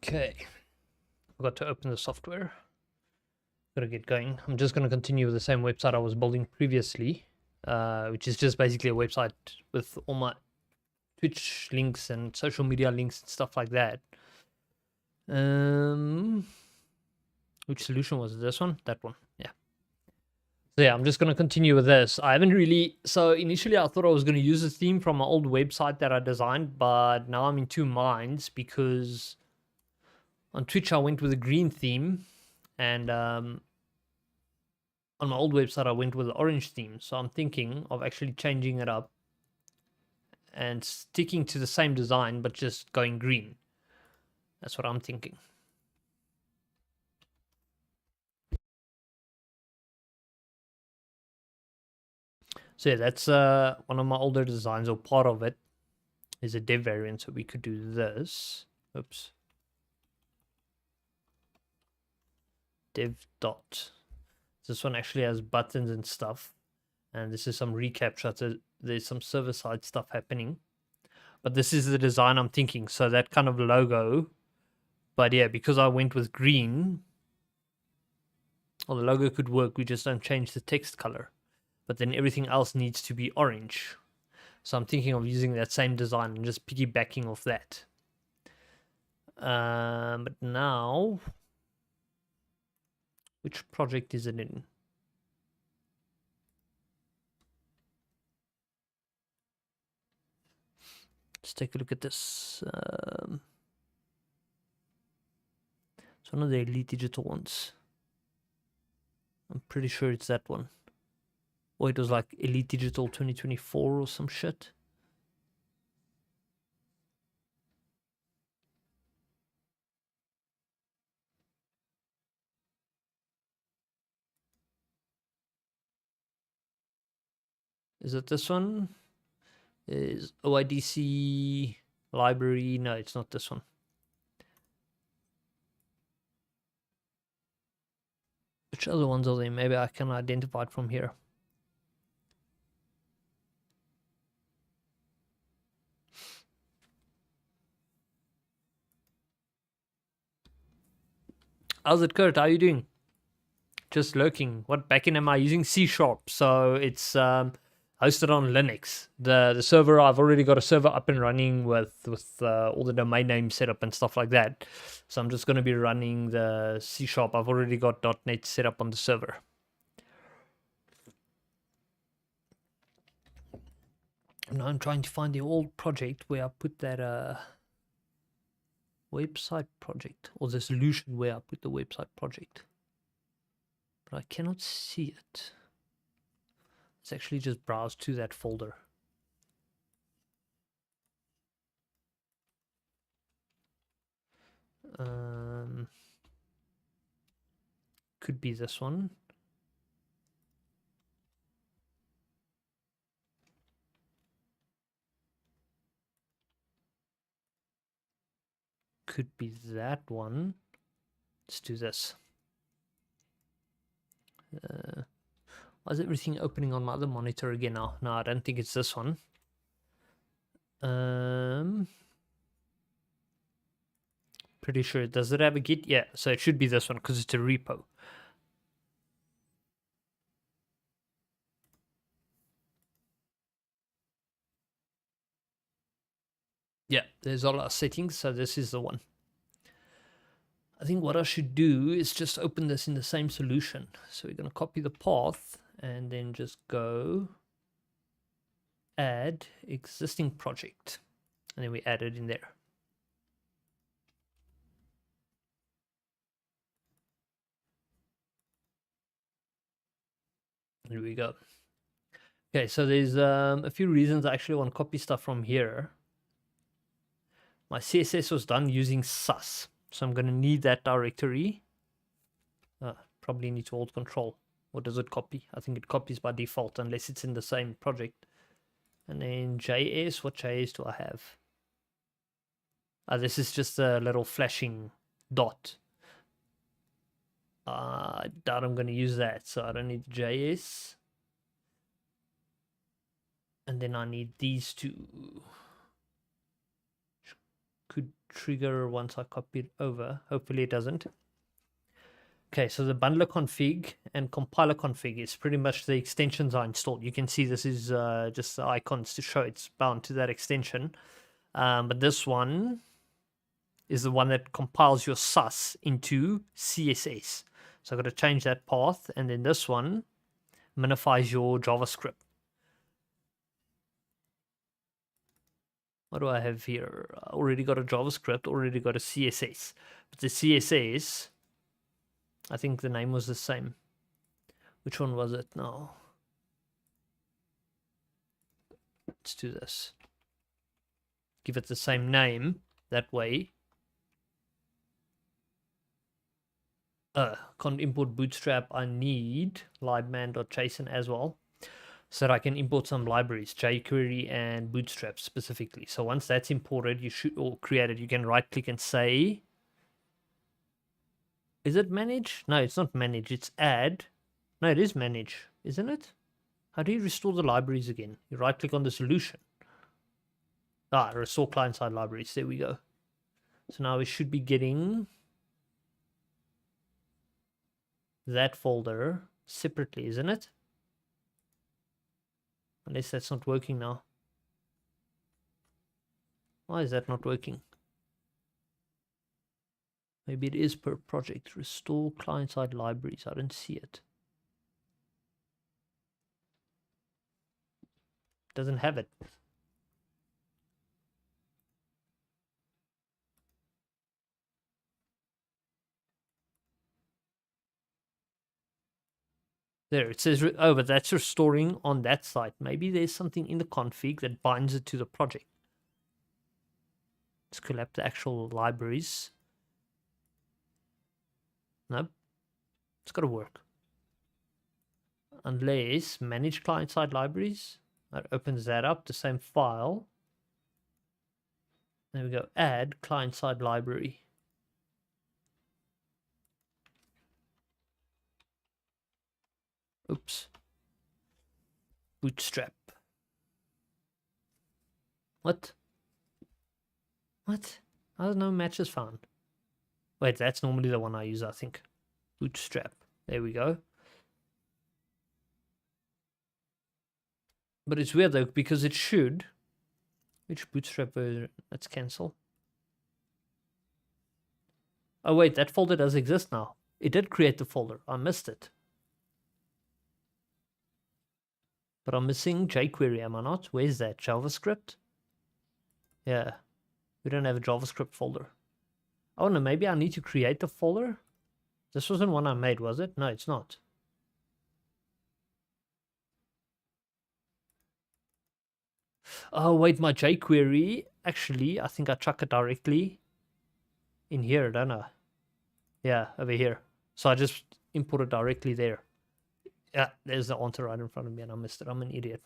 Okay, forgot to open the software. Gotta get going. I'm just gonna continue with the same website I was building previously, which is just basically a website with all my Twitch links and social media links and stuff like that. Which solution was it? This one? That one. Yeah. So yeah, I'm just gonna continue with this. I haven't really. So initially, I thought I was gonna use a theme from my old website that I designed, but now I'm in two minds because on Twitch I went with a green theme, and on my old website I went with the orange theme. So I'm thinking of actually changing it up and sticking to the same design, but just going green. That's what I'm thinking. So yeah, that's one of my older designs, or part of it is a dev variant. So we could do this. Oops. Dev dot. This one actually has buttons and stuff. And this is some recaptcha. So there's some server side stuff happening. But this is the design I'm thinking. So that kind of logo. But yeah, because I went with green, well, the logo could work. We just don't change the text color. But then everything else needs to be orange. So I'm thinking of using that same design and just piggybacking off that. But now, which project is it in? Let's take a look at this. It's one of the Elite Digital ones. I'm pretty sure it's that one. Or it was like Elite Digital 2024 or some shit. Is it this one? Is OIDC library? No, it's not this one. Which other ones are there? Maybe I can identify it from here. How's it, Kurt? How are you doing? Just lurking. What backend am I using? C#. So it's hosted on Linux. The server, I've already got a server up and running with all the domain names set up and stuff like that. So I'm just going to be running the C#. I've already got .NET set up on the server. Now I'm trying to find the old project where I put that website project, or the solution where I put the website project. But I cannot see it. Let's actually just browse to that folder. Could be this one. Could be that one. Let's do this. Why is everything opening on my other monitor again now? No, I don't think it's this one. Pretty sure. Does it have a Git? Yeah, so it should be this one because it's a repo. Yeah, there's all our settings, so this is the one. I think what I should do is just open this in the same solution. So we're going to copy the path and then just go add existing project. And then we add it in there. Here we go. Okay, so there's a few reasons I actually want to copy stuff from here. My CSS was done using sus, so I'm going to need that directory. Probably need to hold control. Or does it copy? I think it copies by default unless it's in the same project. And then JS, what JS do I have? This is just a little flashing dot. I doubt I'm going to use that, so I don't need JS. And then I need these two. Could trigger once I copy it over. Hopefully it doesn't. Okay, so the bundler config and compiler config is pretty much the extensions are installed. You can see this is just the icons to show it's bound to that extension. But this one is the one that compiles your Sus into CSS. So I've got to change that path, and then this one minifies your JavaScript. What do I have here? I already got a JavaScript, already got a CSS. But the CSS, I think the name was the same. Which one was it? No. Let's do this. Give it the same name. That way. Can't import Bootstrap. I need libman.json as well, so that I can import some libraries, jQuery and Bootstrap specifically. So once that's imported, you should, or created, you can right click and say, is it manage? No, it's not manage, it's add. No, it is manage, isn't it? How do you restore the libraries again? You right click on the solution. Restore client-side libraries. There we go. So now we should be getting that folder separately, isn't it? Unless that's not working now. Why is that not working? Maybe it is per project. Restore client-side libraries. I don't see it. Doesn't have it. There, it says, oh, but that's restoring on that site. Maybe there's something in the config that binds it to the project. Let's collapse the actual libraries. Nope. It's got to work. Unless manage client-side libraries. That opens that up, the same file. There we go. Add client-side library. Oops. Bootstrap. What? What? How no matches found? Wait, that's normally the one I use, I think. Bootstrap. There we go. But it's weird though, because it should. Which Bootstrap version? Let's cancel. Oh wait, that folder does exist now. It did create the folder. I missed it. But I'm missing jQuery, am I not? Where's that? JavaScript? Yeah. We don't have a JavaScript folder. Oh no, maybe I need to create the folder? This wasn't one I made, was it? No, it's not. Oh wait, my jQuery, actually, I think I chuck it directly in here, don't I? Yeah, over here. So I just import it directly there. Yeah, there's the answer right in front of me and I missed it. I'm an idiot.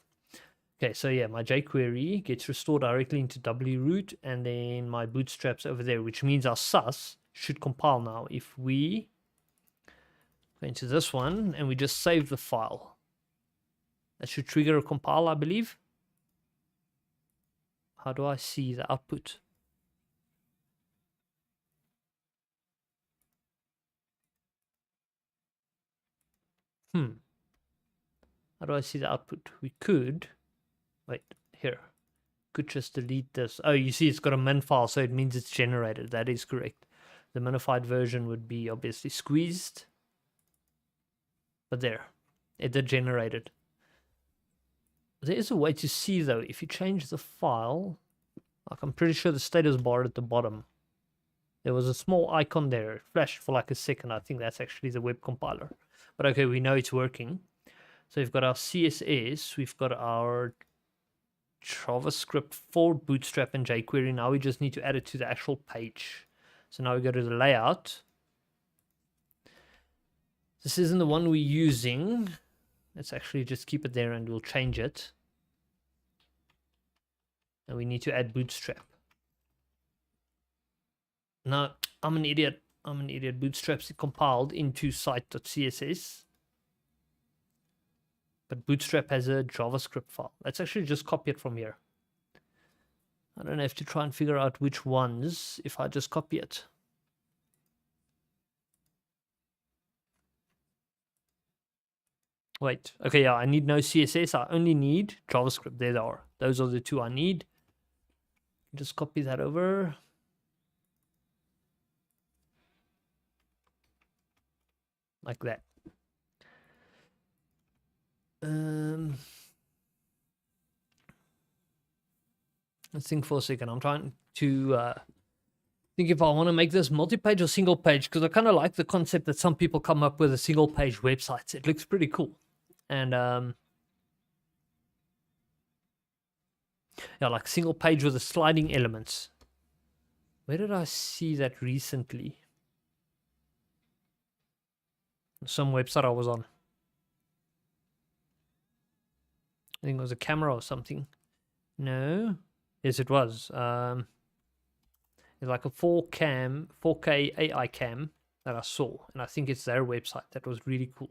Okay, so yeah, my jQuery gets restored directly into wroot, and then my bootstrap's over there, which means our Sus should compile now. If we go into this one and we just save the file, that should trigger a compile, I believe. How do I see the output? How do I see the output? We could, wait, here. Could just delete this. Oh, you see it's got a min file, so it means it's generated. That is correct. The minified version would be obviously squeezed. But there, it did generate it. There is a way to see though, if you change the file, like I'm pretty sure the status bar at the bottom, there was a small icon there. It flashed for like a second. I think that's actually the web compiler. But okay, we know it's working. So we've got our CSS, we've got our JavaScript for Bootstrap and jQuery. Now we just need to add it to the actual page. So now we go to the layout. This isn't the one we're using. Let's actually just keep it there and we'll change it. And we need to add Bootstrap. Now, I'm an idiot. I'm an idiot. Bootstrap's compiled into site.css. But Bootstrap has a JavaScript file. Let's actually just copy it from here. I don't have to try and figure out which ones if I just copy it. Wait, okay, yeah, I need no CSS. I only need JavaScript. There they are. Those are the two I need. Just copy that over. Like that. Let's think for a second. I'm trying to think if I want to make this multi-page or single page, because I kind of like the concept that some people come up with a single page websites. It looks pretty cool. And yeah, like single page with the sliding elements. Where did I see that recently? Some website I was on. I think it was a camera or something. No. Yes, it was. It's like a 4K AI cam that I saw, and I think it's their website. That was really cool.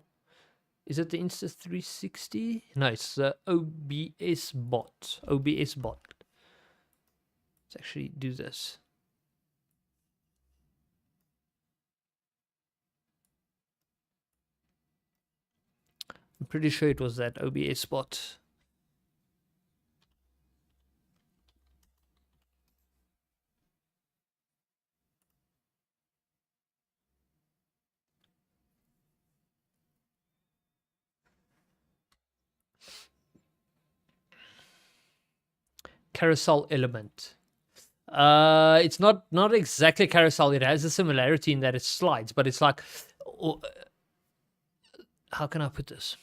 Is it the Insta360? No, it's the OBS bot. OBS bot. Let's actually do this. I'm pretty sure it was that OBS bot. Carousel element. It's not exactly carousel. It has a similarity in that it slides, but it's like, how can I put this?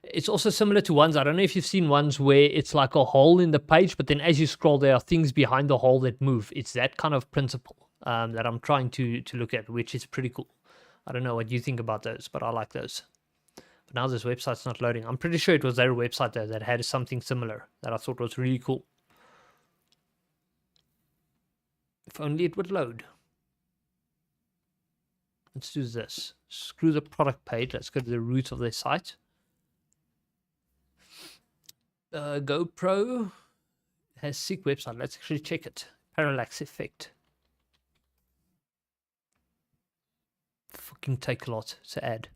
It's also similar to ones. I don't know if you've seen ones where it's like a hole in the page, but then as you scroll, there are things behind the hole that move. It's that kind of principle that I'm trying to look at, which is pretty cool. I don't know what you think about those, but I like those. But now this website's not loading. I'm pretty sure it was their website though that had something similar that I thought was really cool. If only it would load. Let's do this. Screw the product page. Let's go to the root of their site. GoPro has sick website. Let's actually check it. Parallax effect. Fucking take a lot to add.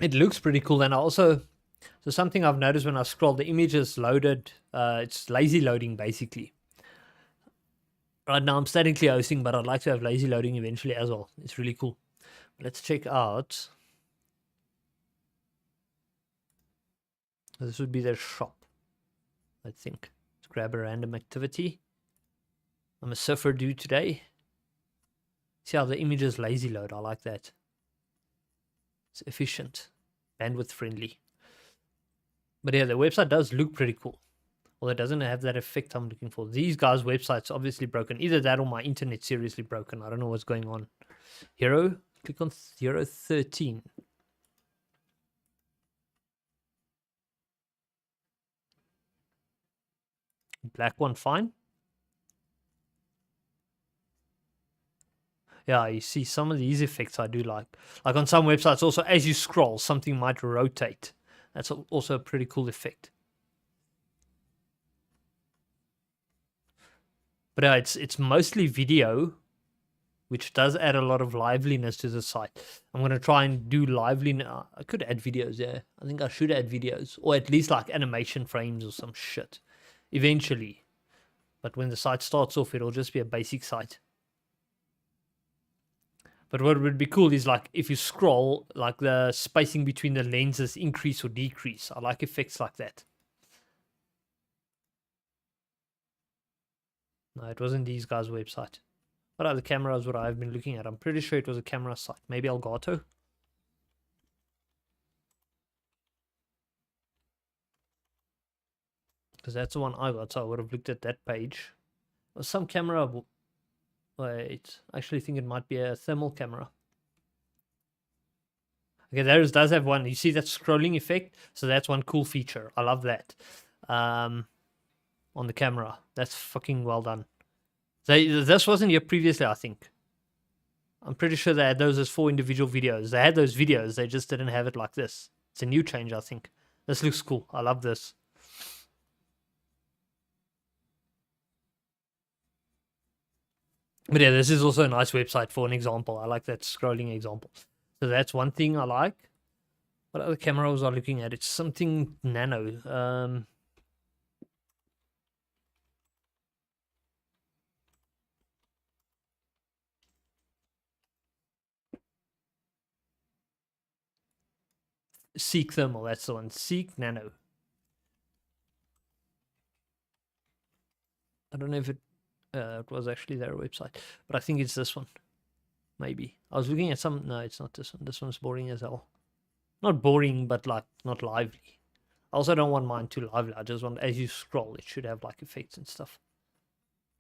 It looks pretty cool, and also, so something I've noticed when I scroll, the image is loaded. It's lazy loading basically. Right now I'm statically hosting, but I'd like to have lazy loading eventually as well. It's really cool. Let's check out. This would be their shop, I think. Let's grab a random activity. I'm a surfer dude today. See how the image is lazy load. I like that. It's efficient, bandwidth friendly. But yeah, the website does look pretty cool. Well, it doesn't have that effect I'm looking for. These guys' website's obviously broken. Either that or my internet's seriously broken. I don't know what's going on. Hero? Click on Hero 13. Black one, fine. Yeah, you see some of these effects I do like. Like on some websites also, as you scroll, something might rotate. That's also a pretty cool effect. But it's mostly video, which does add a lot of liveliness to the site. I'm going to try and do liveliness. I could add videos, yeah. I think I should add videos. Or at least like animation frames or some shit. Eventually. But when the site starts off, it'll just be a basic site. But what would be cool is like if you scroll, like the spacing between the lenses increase or decrease. I like effects like that. No, it wasn't these guys' website. What other cameras would I have been looking at? I'm pretty sure it was a camera site. Maybe Elgato? Because that's the one I got, so I would have looked at that page. Or some camera... Wait, I actually think it might be a thermal camera. Okay, there does have one. You see that scrolling effect? So that's one cool feature. I love that. On the camera. That's fucking well done. This wasn't here previously, I think. I'm pretty sure they had those as 4 individual videos. They had those videos, they just didn't have it like this. It's a new change, I think. This looks cool. I love this. But yeah, this is also a nice website for an example. I like that scrolling example. So that's one thing I like. What other cameras are looking at? It's something nano. Seek Thermal, that's the one. Seek Nano. I don't know if it was actually their website, but I think it's this one. Maybe. I was looking at some... No, it's not this one. This one's boring as hell. Not boring, but like not lively. I also don't want mine too lively. I just want, as you scroll, it should have like effects and stuff.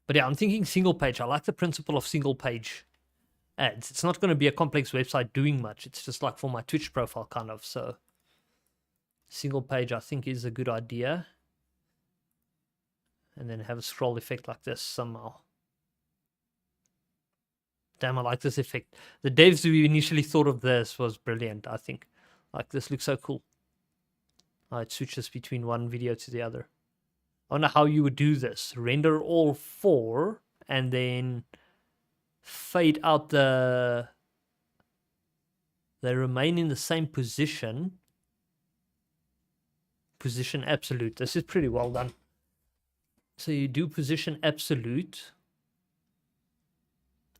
But yeah, I'm thinking single page. I like the principle of single page ads. It's not going to be a complex website doing much. It's just like for my Twitch profile kind of. So single page I think is a good idea. And then have a scroll effect like this somehow. Damn, I like this effect. The devs who initially thought of this was brilliant, I think. Like, this looks so cool. Oh, it switches between one video to the other. I wonder how you would do this. Render all 4 and then fade out the... They remain in the same position. Position absolute. This is pretty well done. So you do position absolute.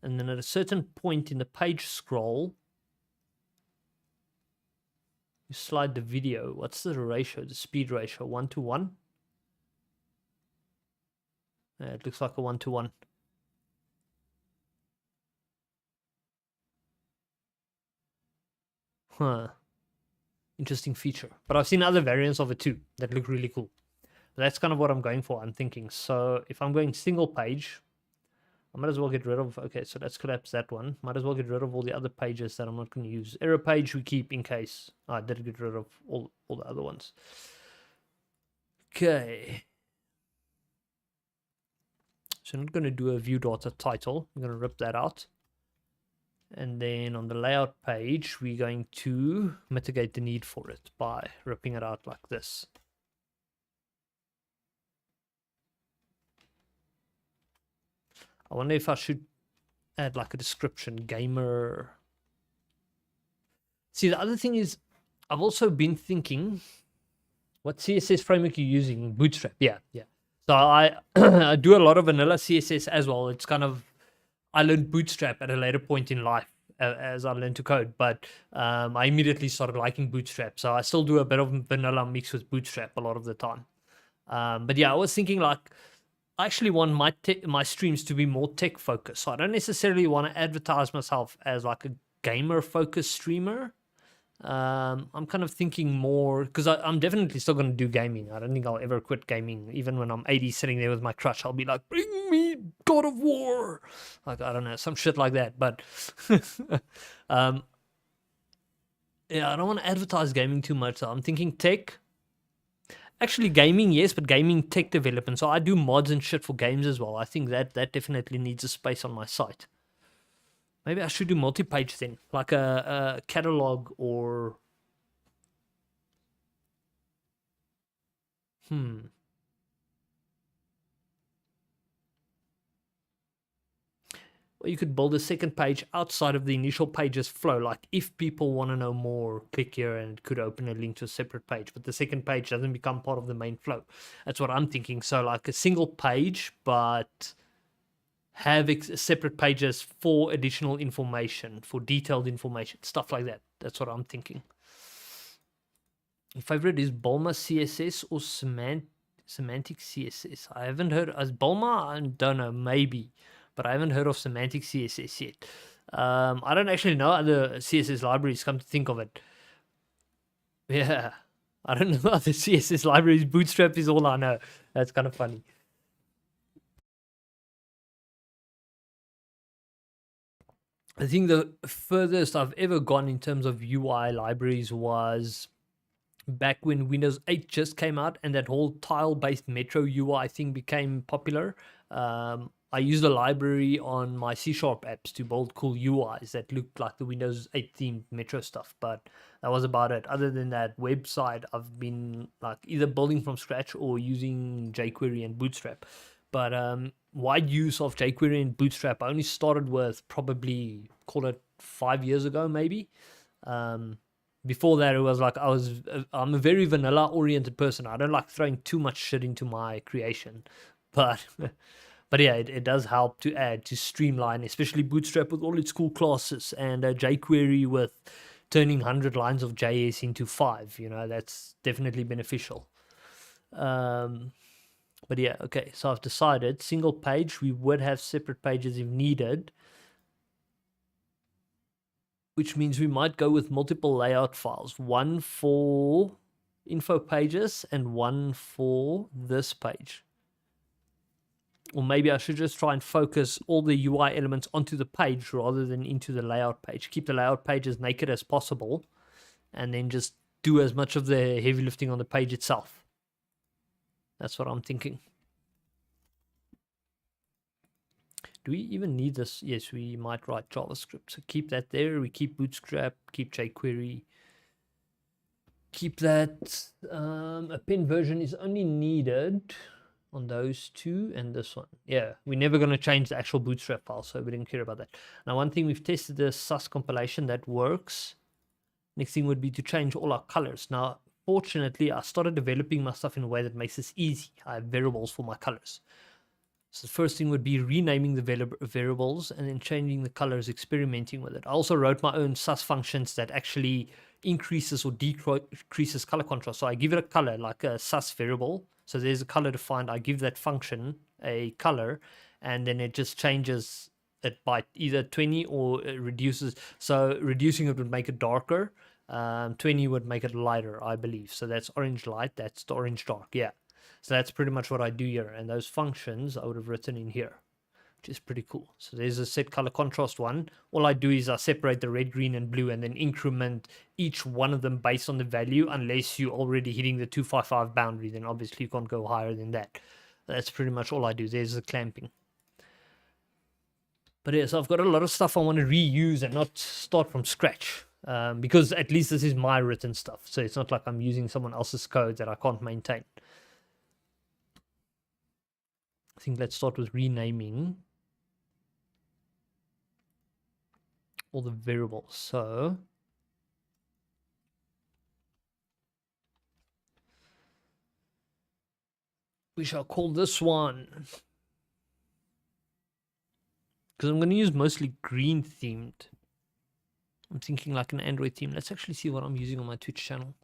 And then at a certain point in the page scroll, you slide the video. What's the ratio? The speed ratio? 1:1? Yeah, it looks like a 1:1. Huh. Interesting feature. But I've seen other variants of it too that look really cool. That's kind of what I'm going for, I'm thinking. So if I'm going single page, I might as well get rid of... Okay, so let's collapse that one. Might as well get rid of all the other pages that I'm not going to use. Error page we keep in case. I did get rid of all the other ones. Okay. So I'm not going to do a view data title. I'm going to rip that out. And then on the layout page, we're going to mitigate the need for it by ripping it out like this. I wonder if I should add like a description, gamer. See, the other thing is, I've also been thinking, what CSS framework are you using? Bootstrap, yeah. So I, I do a lot of vanilla CSS as well. It's kind of, I learned Bootstrap at a later point in life as I learned to code, but I immediately started liking Bootstrap. So I still do a bit of vanilla mixed with Bootstrap a lot of the time. But yeah, I was thinking like, I actually want my streams to be more tech focused. So I don't necessarily want to advertise myself as like a gamer focused streamer. I'm kind of thinking more because I'm definitely still going to do gaming. I don't think I'll ever quit gaming. Even when I'm 80 sitting there with my crush, I'll be like, bring me God of War. Like, I don't know, some shit like that. But yeah, I don't want to advertise gaming too much. So I'm thinking tech. Actually, gaming, yes, but gaming tech development. So I do mods and shit for games as well. I think that definitely needs a space on my site. Maybe I should do multi-page then, like a catalog or... Or you could build a second page outside of the initial page's flow. Like if people want to know more, click here and it could open a link to a separate page. But the second page doesn't become part of the main flow. That's what I'm thinking. So like a single page, but have separate pages for additional information, for detailed information, stuff like that. That's what I'm thinking. My favorite is Bulma CSS or Semantic CSS. I haven't heard as Bulma. I don't know, maybe. But I haven't heard of Semantic CSS yet. I don't actually know other CSS libraries, come to think of it. Yeah, I don't know other CSS libraries. Bootstrap is all I know. That's kind of funny. I think the furthest I've ever gone in terms of UI libraries was back when Windows 8 just came out and that whole tile-based Metro UI thing became popular. I used a library on my C# apps to build cool UIs that looked like the Windows 8 themed Metro stuff, but that was about it. Other than that, website, I've been like either building from scratch or using jQuery and Bootstrap. But wide use of jQuery and Bootstrap I only started with probably, call it 5 years ago, maybe. Before that, it was like I'm a very vanilla oriented person. I don't like throwing too much shit into my creation, but but yeah, it does help to add to streamline, especially Bootstrap with all its cool classes, and jQuery with turning 100 lines of JS into 5. You know, that's definitely beneficial. But yeah, okay. So I've decided single page. We would have separate pages if needed, which means we might go with multiple layout files, one for info pages and one for this page. Or maybe I should just try and focus all the UI elements onto the page rather than into the layout page. Keep the layout page as naked as possible, and then just do as much of the heavy lifting on the page itself. That's what I'm thinking. Do we even need this? Yes, we might write JavaScript. So keep that there. We keep Bootstrap, keep jQuery. Keep that. Append version is only needed on those two and this one. Yeah, we're never going to change the actual Bootstrap file, so we didn't care about that. Now, one thing, we've tested the Sus compilation. That works. Next thing would be to change all our colors. Now, fortunately, I started developing my stuff in a way that makes this easy. I have variables for my colors. So the first thing would be renaming the variables and then changing the colors, experimenting with it. I also wrote my own Sus functions that actually increases or decreases color contrast. So I give it a color, like a Sus variable. So there's a color defined. I give that function a color, and then it just changes it by either 20 or it reduces. So reducing it would make it darker. 20 would make it lighter, I believe. So that's orange light. That's the orange dark. Yeah. So that's pretty much what I do here. And those functions I would have written in here, which is pretty cool. So there's a set color contrast one. All I do is I separate the red, green, and blue, and then increment each one of them based on the value, unless you're already hitting the 255 boundary. Then obviously you can't go higher than that. That's pretty much all I do. There's the clamping. But yeah, so I've got a lot of stuff I want to reuse and not start from scratch. Because at least this is my written stuff. So it's not like I'm using someone else's code that I can't maintain. I think let's start with renaming all the variables. So we shall call this one, because I'm going to use mostly green themed. I'm thinking like an Android theme. Let's actually see what I'm using on my Twitch channel.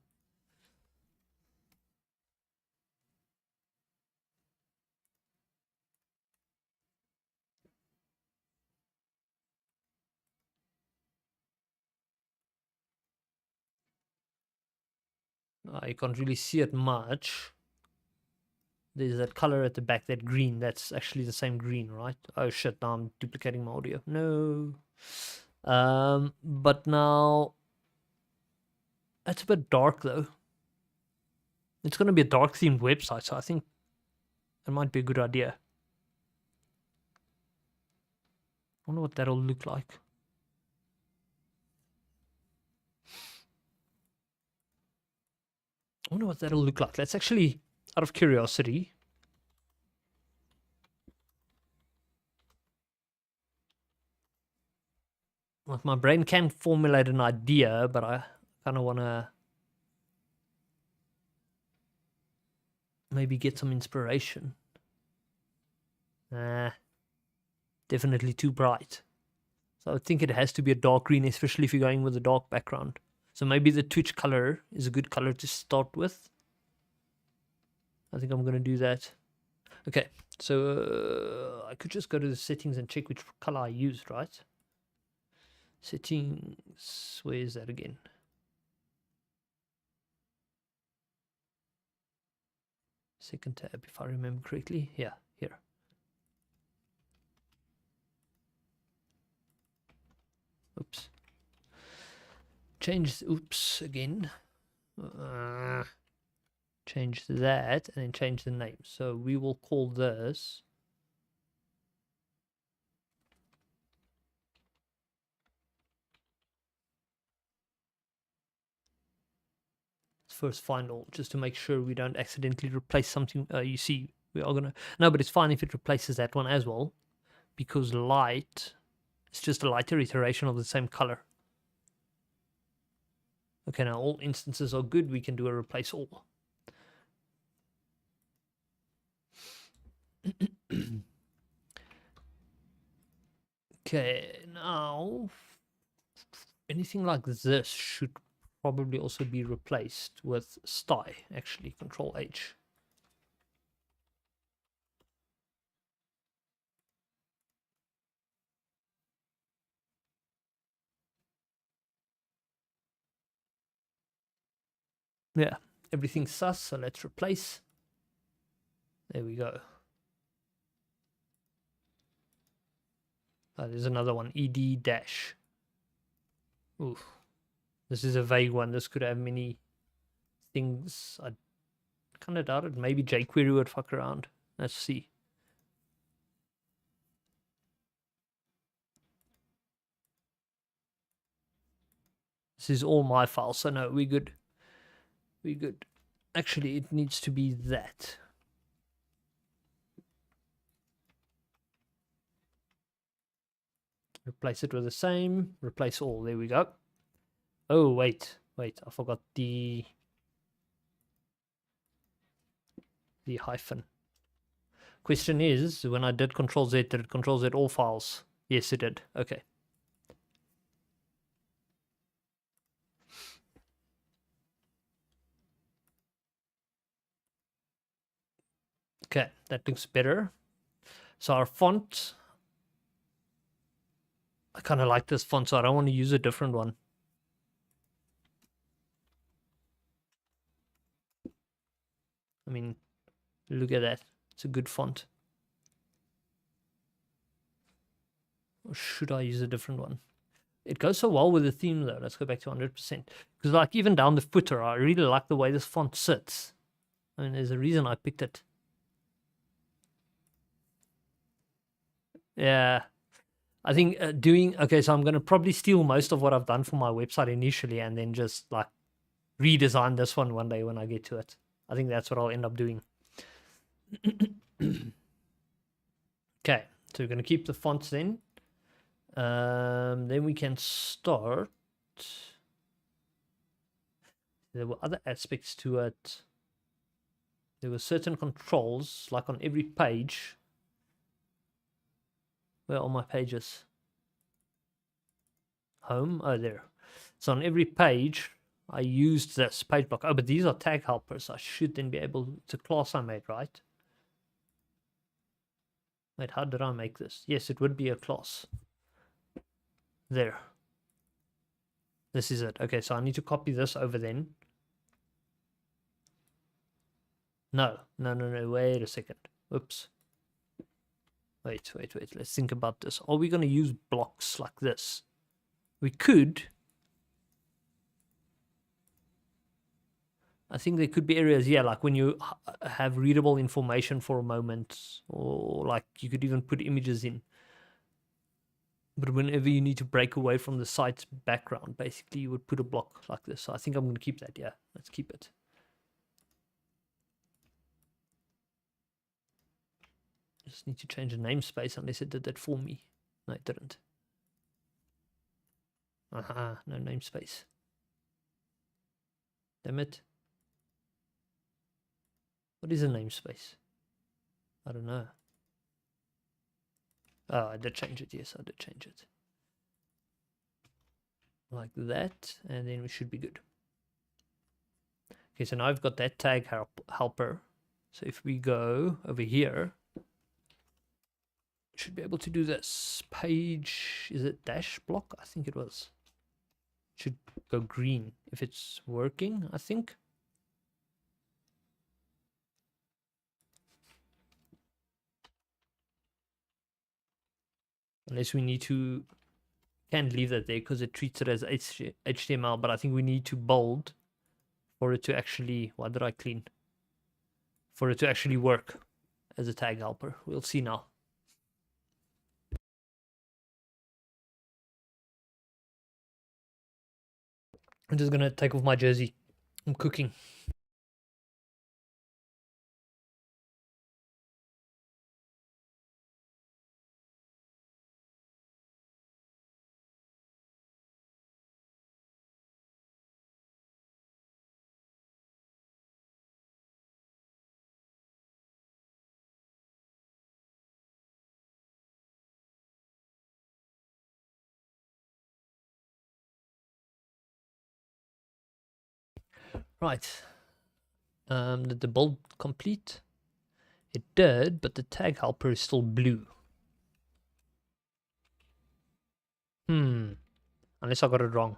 You can't really see it much. There's that color at the back, that green. That's actually the same green, right? Oh shit, now I'm duplicating my audio. No. But now that's a bit dark though. It's going to be a dark themed website, so I think it might be a good idea. I wonder what that'll look like. I wonder what that'll look like. Let's actually, out of curiosity, like my brain can formulate an idea, but I kind of want to maybe get some inspiration. Definitely too bright. So I think it has to be a dark green, especially if you're going with a dark background. So maybe the Twitch color is a good color to start with. I think I'm going to do that. Okay, so I could just go to the settings and check which color I used, right? Settings, where is that again? Second tab, if I remember correctly. Yeah, here. Oops. Change, oops, again. Change that and then change the name. So we will call this first find all, just to make sure we don't accidentally replace something. You see, we are gonna, no, but it's fine if it replaces that one as well, because light is just a lighter iteration of the same color. Okay, now all instances are good. We can do a replace all. Okay, now anything like this should probably also be replaced with sty, actually. Control H. Yeah, everything's sus, so let's replace. There we go. There's another one, ed dash. Ooh, this is a vague one. This could have many things. I kind of doubt it. Maybe jQuery would fuck around. Let's see. This is all my files, so no, we're good. We're good. Actually, it needs to be that. Replace it with the same. Replace all. There we go. Oh, wait. I forgot the hyphen. Question is, when I did Control Z, did it Control Z all files? Yes, it did. Okay. Okay, that looks better. So our font, I kind of like this font, so I don't want to use a different one. I mean, look at that. It's a good font. Or should I use a different one? It goes so well with the theme, though. Let's go back to 100%. Because, like, even down the footer, I really like the way this font sits. I mean, there's a reason I picked it. Yeah. I think okay, so I'm going to probably steal most of what I've done for my website initially and then just, like, redesign this one day when I get to it. I think that's what I'll end up doing. Okay, so we're going to keep the fonts then. Then we can start. There were other aspects to it. There were certain controls, like on every page. Where are my pages? Home? Oh, there. So on every page, I used this page block. Oh, but these are tag helpers. I should then be able to class I made, right? Wait, how did I make this? Yes, it would be a class. There. This is it. Okay, so I need to copy this over then. No. Wait a second. Oops. Wait. Let's think about this. Are we going to use blocks like this? We could. I think there could be areas, yeah, like when you have readable information for a moment, or like you could even put images in. But whenever you need to break away from the site's background, basically you would put a block like this. So I think I'm going to keep that, yeah. Let's keep it. Just need to change the namespace unless it did that for me. No, it didn't. Aha, no namespace. Damn it. What is a namespace? I don't know. Oh, I did change it. Yes, I did change it. Like that, and then we should be good. Okay, so now I've got that tag helper. So if we go over here, should be able to do this. Page, is it dash block? I think it was. Should go green if it's working, I think. Unless we need to, can't leave that there because it treats it as HTML, but I think we need to bold for it to actually, what did I clean? For it to actually work as a tag helper. We'll see now. I'm just going to take off my jersey I'm cooking. Right. Did the build complete? It did, but the tag helper is still blue. Unless I got it wrong.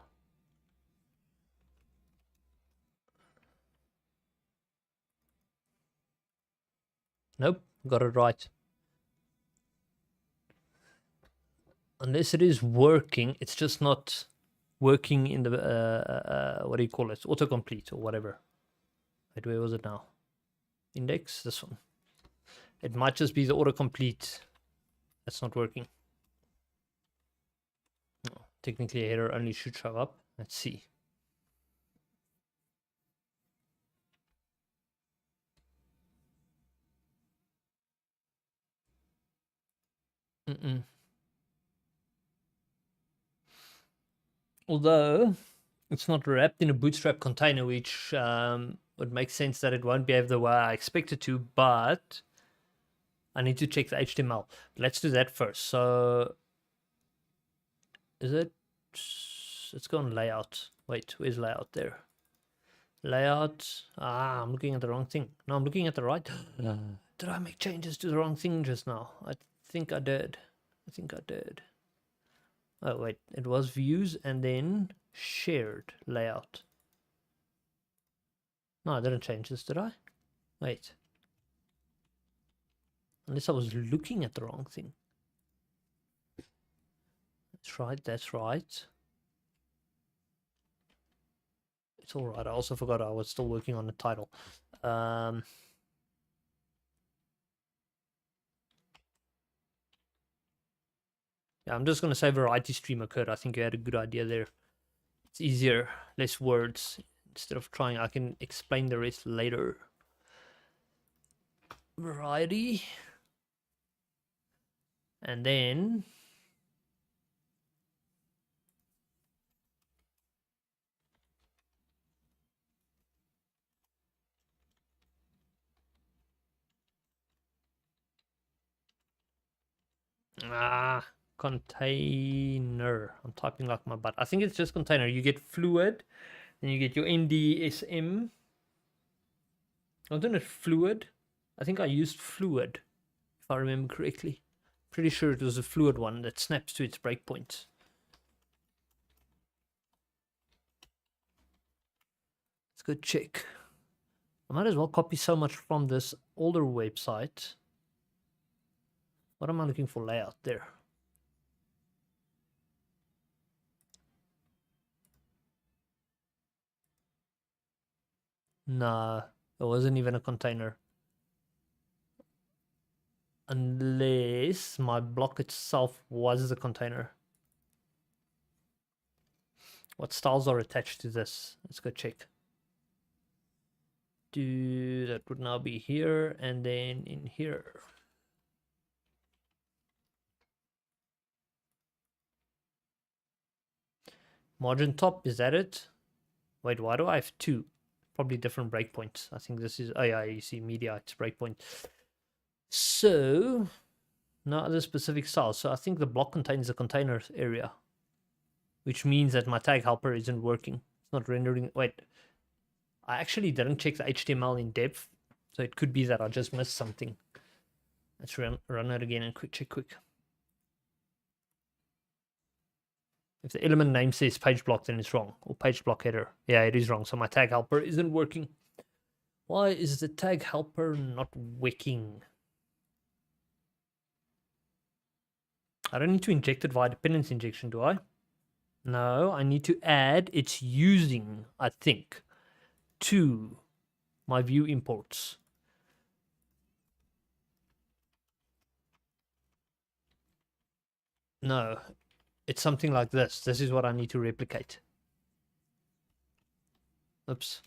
Nope, got it right. Unless it is working, it's just not working in the, what do you call it? Autocomplete or whatever. Wait, where was it now? Index, this one. It might just be the autocomplete that's not working. Oh, technically, a header only should show up. Let's see. Although it's not wrapped in a Bootstrap container, which would make sense that it won't behave the way I expect it to, but I need to check the HTML. Let's do that first. So is it? Let's go on layout. Wait, where's layout there? Layout. Ah, I'm looking at the wrong thing. No, I'm looking at the right. Did I make changes to the wrong thing just now? I think I did. Oh, wait. It was views and then shared layout. No, I didn't change this, did I? Wait. Unless I was looking at the wrong thing. That's right, that's right. It's all right. I also forgot I was still working on the title. Yeah, I'm just going to say variety stream occurred. I think you had a good idea there. It's easier, less words. Instead of trying, I can explain the rest later. Variety. And then container. I'm typing like my butt. I think it's just container. You get fluid, then you get your NDSM. Wasn't it fluid? I think I used fluid, if I remember correctly. Pretty sure it was a fluid one that snaps to its breakpoint. Let's go check. I might as well copy so much from this older website. What am I looking for? Layout there. Nah, it wasn't even a container. Unless my block itself was the container. What styles are attached to this? Let's go check. That would now be here and then in here. Margin top, is that it? Wait, why do I have two? Probably different breakpoints. I think this is, oh yeah, you see media, it's breakpoint. So, no other specific styles. So I think the block contains a container area, which means that my tag helper isn't working. It's not rendering. Wait, I actually didn't check the HTML in depth, so it could be that I just missed something. Let's run it again and check quick. If the element name says page block, then it's wrong. Or page block header. Yeah, it is wrong. So my tag helper isn't working. Why is the tag helper not working? I don't need to inject it via dependency injection, do I? No, I need to add its using, I think, to my view imports. No, it's something like this. This is what I need to replicate. Oops.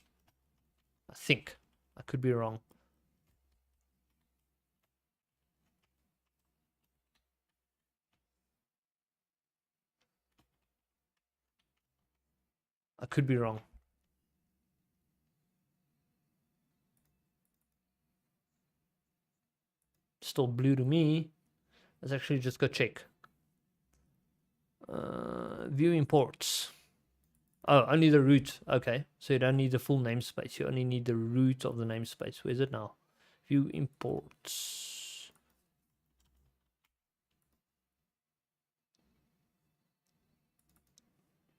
I think. I could be wrong. I could be wrong. Still blue to me. Let's actually just go check. View imports. Oh, only the root. Okay, so you don't need the full namespace. You only need the root of the namespace. Where is it now? View imports.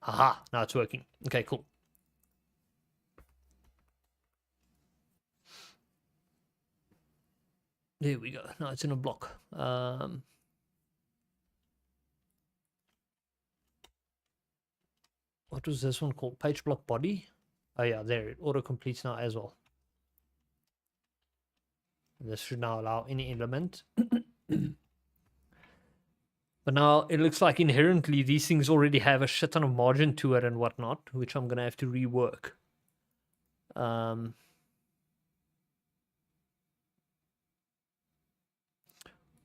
Aha, now it's working. Okay, cool. There we go. Now it's in a block. What was this one called? Page block body? Oh yeah, there. It auto completes now as well. And this should now allow any element. But now it looks like inherently these things already have a shit ton of margin to it and whatnot, which I'm going to have to rework.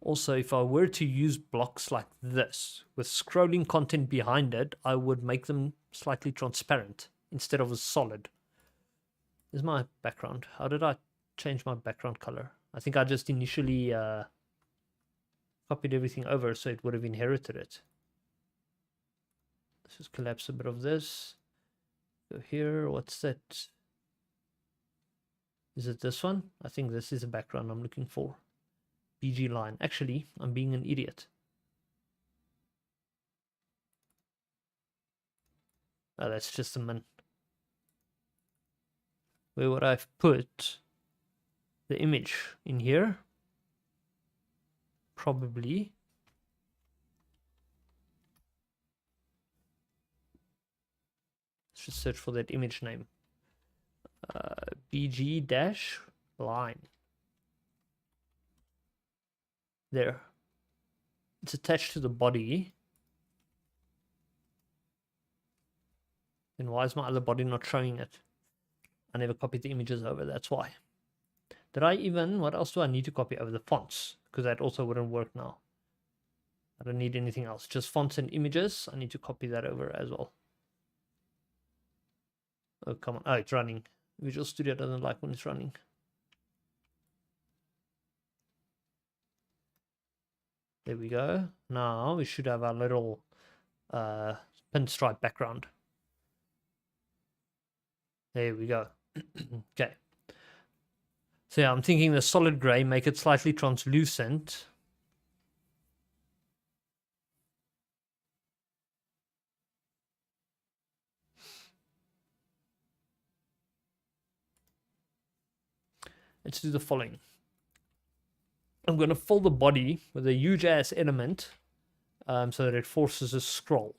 Also, if I were to use blocks like this with scrolling content behind it, I would make them slightly transparent instead of a solid. This is my background. How did I change my background color? I think I just initially copied everything over so it would have inherited it. Let's just collapse a bit of this. Go here. What's that? Is it this one? I think this is the background I'm looking for. BG line. Actually, I'm being an idiot. Oh, that's just a min. Where would I put the image? In here? Probably. Let's just search for that image name. BG dash line. There. It's attached to the body. Then why is my other body not showing it? I never copied the images over, that's why. Did I even, what else do I need to copy over? The fonts, because that also wouldn't work now. I don't need anything else, just fonts and images. I need to copy that over as well. Oh, come on. Oh, it's running. Visual Studio doesn't like when it's running. There we go. Now we should have our little pinstripe background. There we go. Okay. So yeah, I'm thinking the solid gray, make it slightly translucent. Let's do the following. I'm going to fill the body with a huge ass element so that it forces a scroll.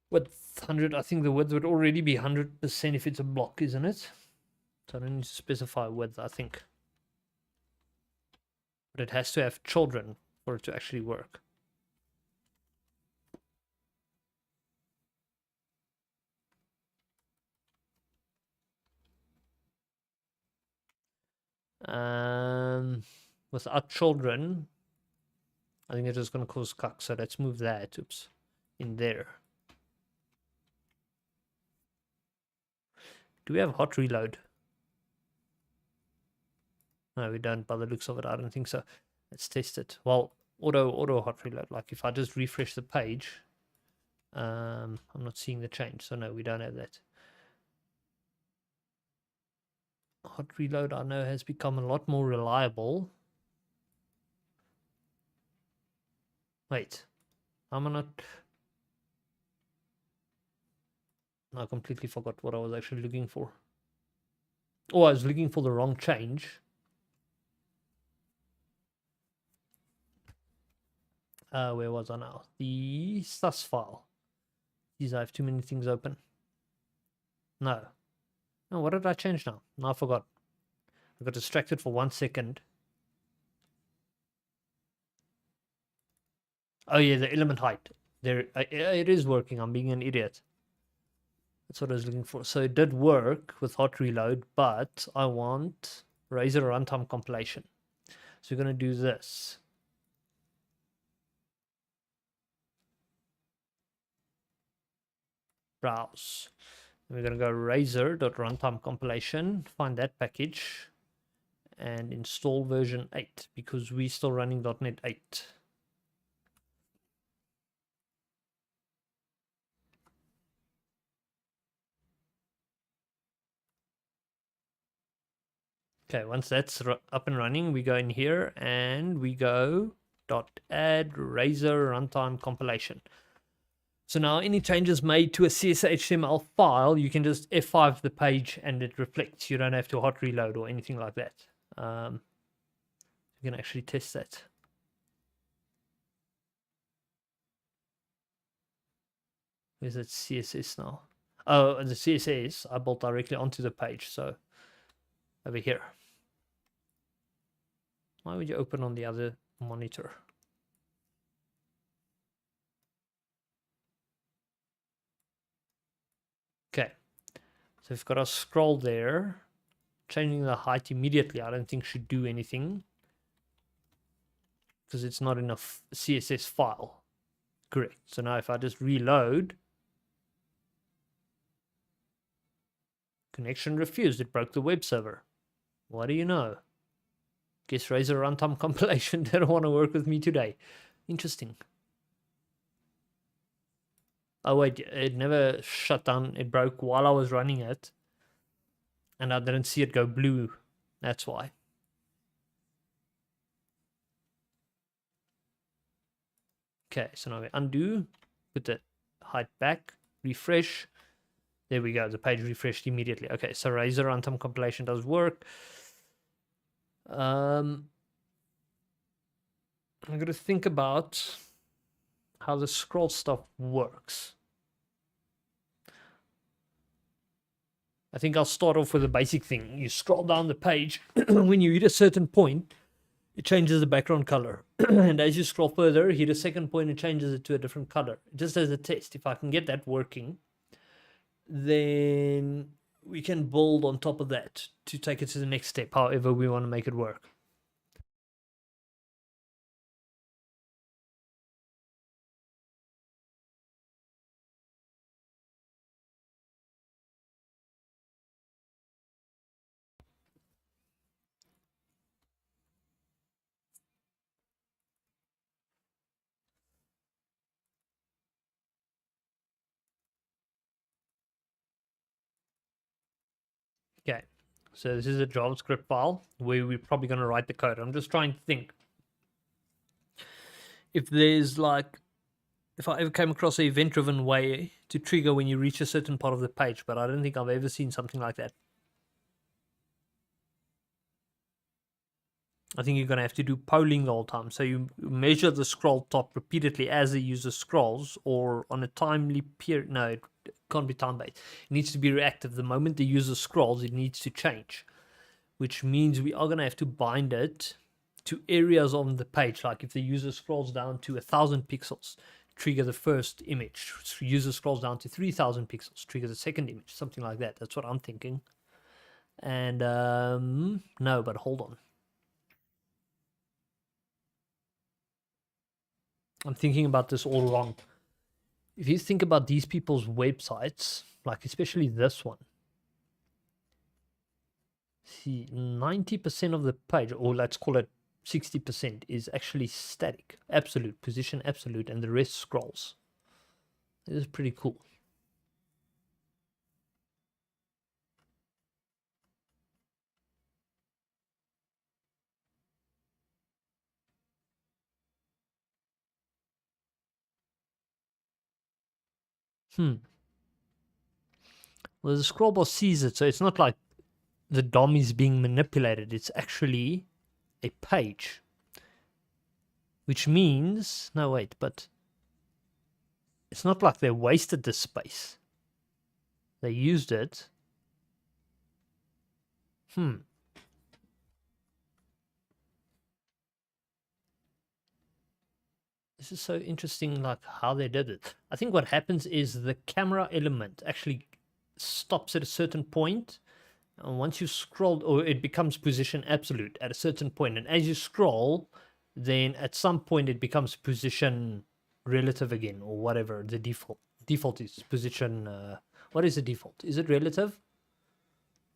Width 100, I think the width would already be 100% if it's a block, isn't it? So I don't need to specify width, I think. But it has to have children for it to actually work. Without children, I think it is going to cause cuck. So let's move that, oops, in there. Do we have hot reload? No, we don't by the looks of it. I don't think so. Let's test it. Well, auto hot reload. Like if I just refresh the page, I'm not seeing the change. So no, we don't have that. Hot reload, I know, has become a lot more reliable. Wait, am I not? I completely forgot what I was actually looking for. Oh, I was looking for the wrong change. Where was I now? The sus file. Geez, I have too many things open. No. No, what did I change now? No, I forgot. I got distracted for 1 second. Oh yeah, the element height. There, it is working. I'm being an idiot. That's what I was looking for. So it did work with hot reload, but I want Razer runtime compilation. So we're going to do this. Browse. And we're going to go Razer.runtime compilation, find that package, and install version 8 because we're still running .NET 8. Okay, once that's up and running, we go in here and we go .add Razer runtime compilation. So now any changes made to a CSS.html file, you can just F5 the page and it reflects. You don't have to hot reload or anything like that. You can actually test that. Where's that CSS now? Oh, the CSS I built directly onto the page. So over here. Why would you open on the other monitor? Okay. So we've got our scroll there. Changing the height immediately, I don't think should do anything. Because it's not in a CSS file. Correct. So now if I just reload. Connection refused. It broke the web server. What do you know? Guess Razer runtime compilation didn't want to work with me today. Interesting. Oh wait, it never shut down. It broke while I was running it. And I didn't see it go blue. That's why. Okay, so now we undo. Put the height back. Refresh. There we go. The page refreshed immediately. Okay, so Razer runtime compilation does work. I'm going to think about how the scroll stuff works. I think I'll start off with a basic thing. You scroll down the page. When you hit a certain point, it changes the background color. And as you scroll further, hit a second point, it changes it to a different color. Just as a test, if I can get that working, then we can build on top of that to take it to the next step, however we want to make it work. Okay, so this is a JavaScript file where we're probably going to write the code. I'm just trying to think if there's like, if I ever came across an event-driven way to trigger when you reach a certain part of the page, but I don't think I've ever seen something like that. I think you're going to have to do polling the whole time. So you measure the scroll top repeatedly as the user scrolls, or on a timely period. No, it can't be time-based. It needs to be reactive. The moment the user scrolls, it needs to change, which means we are going to have to bind it to areas on the page. Like if the user scrolls down to 1,000 pixels, trigger the first image. User scrolls down to 3,000 pixels, trigger the second image. Something like that. That's what I'm thinking. And no, but hold on. I'm thinking about this all wrong. If you think about these people's websites, like especially this one, see, 90% of the page, or let's call it 60%, is actually static, absolute, position absolute, and the rest scrolls. This is pretty cool. Well, the scroll bar sees it, so it's not like the DOM is being manipulated. It's actually a page. Which means, no wait, but it's not like they wasted the space. They used it. This is so interesting, like how they did it. I think what happens is the camera element actually stops at a certain point, and once you scroll, or it becomes position absolute at a certain point, and as you scroll, then at some point it becomes position relative again, or whatever the default is. Position, what is the default? Is it relative?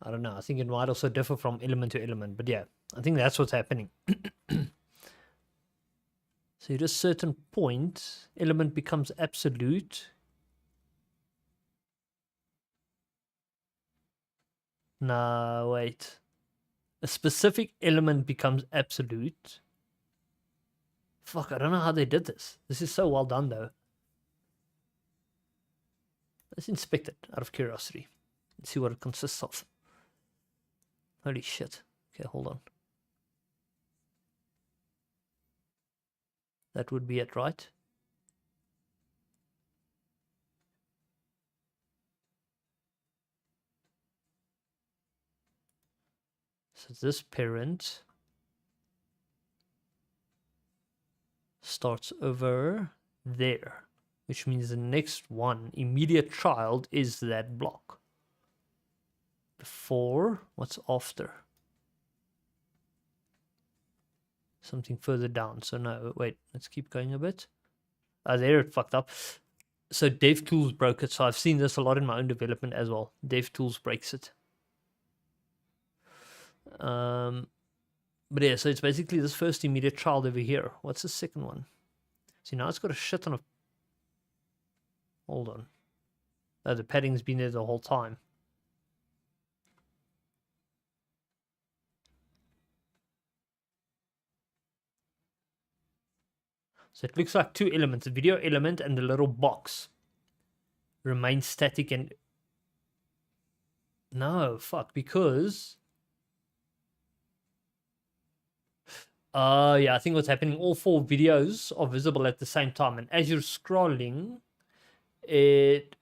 I don't know. I think it might also differ from element to element, but yeah, I think that's what's happening. So at a certain point, element becomes absolute. No, wait. A specific element becomes absolute. Fuck, I don't know how they did this. This is so well done, though. Let's inspect it out of curiosity. Let's see what it consists of. Holy shit. Okay, hold on. That would be it, right? So this parent starts over there, which means the next one, immediate child, is that block. Before, what's after? Something further down. So no, wait, let's keep going a bit. There it fucked up. So DevTools broke it. So I've seen this a lot in my own development as well. DevTools breaks it. But yeah, so it's basically this first immediate child over here. What's the second one? See, now it's got a shit ton of... Hold on. Oh, the padding's been there the whole time. So it looks like two elements, the video element and the little box remain static and... No, fuck, because... yeah, I think what's happening, all four videos are visible at the same time. And as you're scrolling, it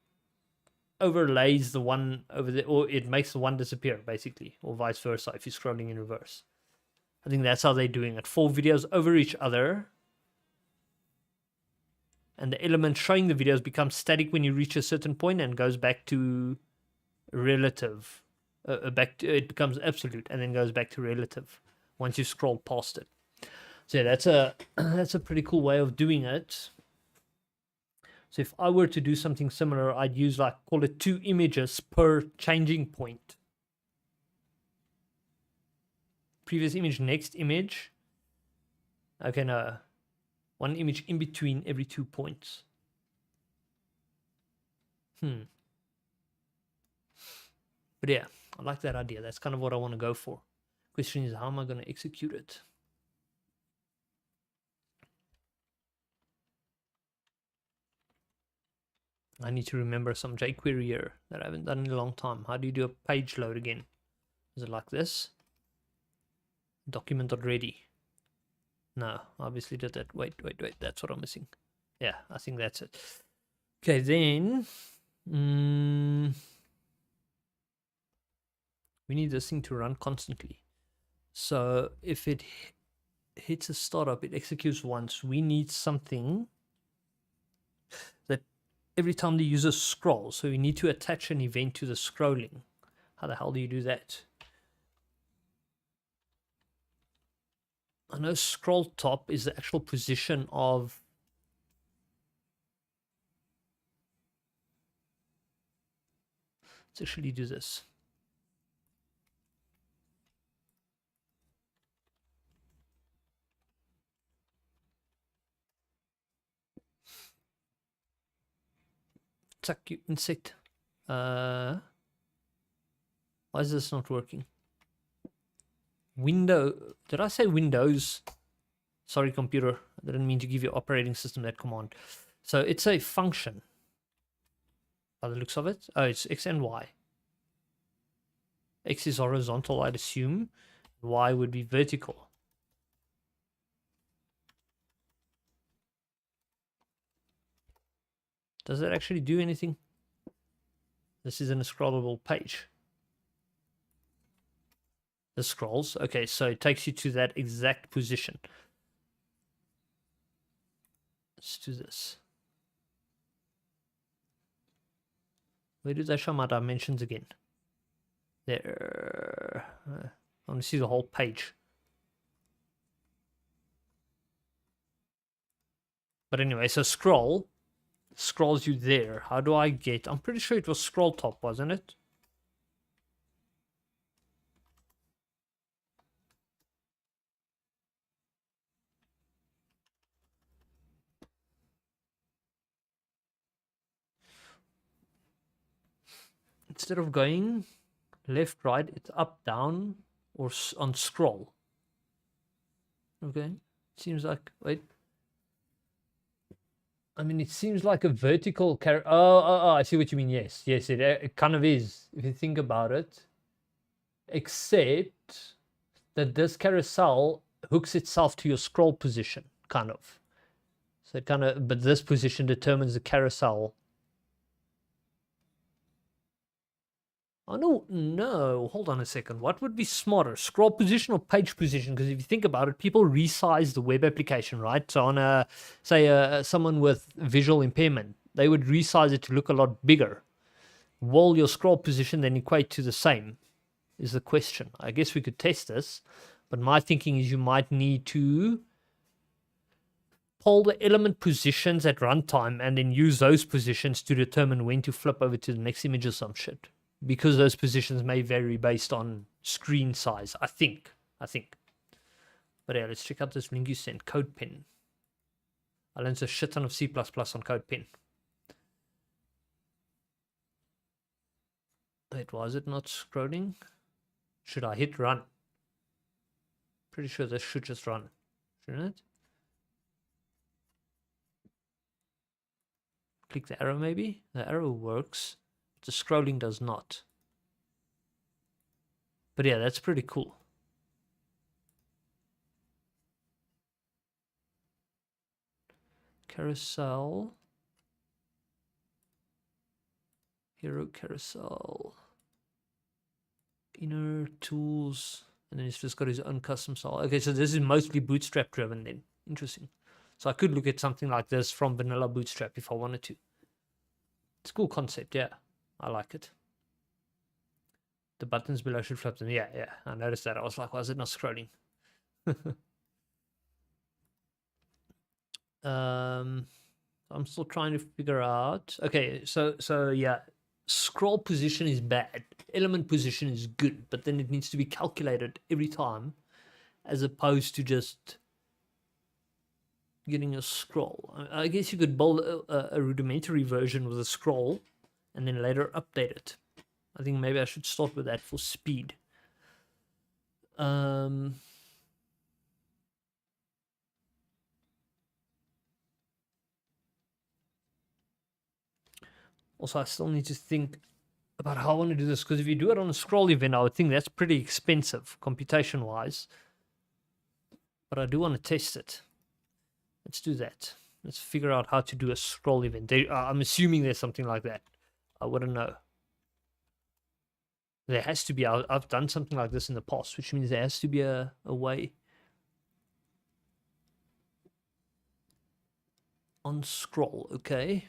overlays the one over there, or it makes the one disappear, basically, or vice versa if you're scrolling in reverse. I think that's how they're doing it. Four videos over each other. And the element showing the videos becomes static when you reach a certain point and goes back to relative. It becomes absolute and then goes back to relative once you scroll past it. So yeah, that's a pretty cool way of doing it. So if I were to do something similar, I'd use, like, call it 2 images per changing point. Previous image, next image. Okay, no. 1 image in between every 2 points. But yeah, I like that idea. That's kind of what I want to go for. Question is, how am I going to execute it? I need to remember some jQuery here that I haven't done in a long time. How do you do a page load again? Is it like this? Document already. No, obviously did that. Wait. That's what I'm missing. Yeah, I think that's it. Okay, then... we need this thing to run constantly. So if it hits a startup, it executes once. We need something that every time the user scrolls, so we need to attach an event to the scrolling. How the hell do you do that? I know scroll top is the actual position of... Let's actually do this. Tuck you insect. Why is this not working? Window. Did I say Windows? Sorry, computer. I didn't mean to give your operating system that command. So it's a function. By the looks of it. Oh, it's X and Y. X is horizontal, I'd assume. Y would be vertical. Does that actually do anything? This isn't a scrollable page. This scrolls. Okay, so it takes you to that exact position. Let's do this. Where do they show my dimensions again? There. I want to see the whole page. But anyway, so scroll scrolls you there. How do I get? I'm pretty sure it was scroll top, wasn't it? Instead of going left, right, it's up, down, or on scroll. Okay. Seems like, wait. I mean, it seems like a vertical oh, I see what you mean. Yes, yes, it kind of is, if you think about it. Except that this carousel hooks itself to your scroll position, kind of. So it kind of, but this position determines the carousel. Oh, no, hold on a second. What would be smarter, scroll position or page position? Because if you think about it, people resize the web application, right? So on a, say, someone with visual impairment, they would resize it to look a lot bigger. Will your scroll position then equate to the same, is the question. I guess we could test this, but my thinking is you might need to poll the element positions at runtime and then use those positions to determine when to flip over to the next image or some shit. Because those positions may vary based on screen size, I think. But yeah, let's check out this link you sent, CodePen. I learned a shit ton of C++ on CodePen. Wait, why is it not scrolling? Should I hit run? Pretty sure this should just run, shouldn't it? Click the arrow maybe? The arrow works. The scrolling does not. But yeah, that's pretty cool. Carousel. Hero carousel. Inner tools. And then he's just got his own custom style. Okay, so this is mostly Bootstrap driven then. Interesting. So I could look at something like this from vanilla Bootstrap if I wanted to. It's a cool concept, yeah. I like it. The buttons below should flip them. Yeah, yeah. I noticed that. I was like, why is it not scrolling? I'm still trying to figure out. Okay, so yeah, scroll position is bad. Element position is good, but then it needs to be calculated every time, as opposed to just getting a scroll. I guess you could build a rudimentary version with a scroll, and then later update it. I think maybe I should start with that for speed. Also, I still need to think about how I want to do this, because if you do it on a scroll event, I would think that's pretty expensive computation-wise. But I do want to test it. Let's do that. Let's figure out how to do a scroll event. I'm assuming there's something like that. I wouldn't know. There has to be. I've done something like this in the past, which means there has to be a way. On scroll, okay.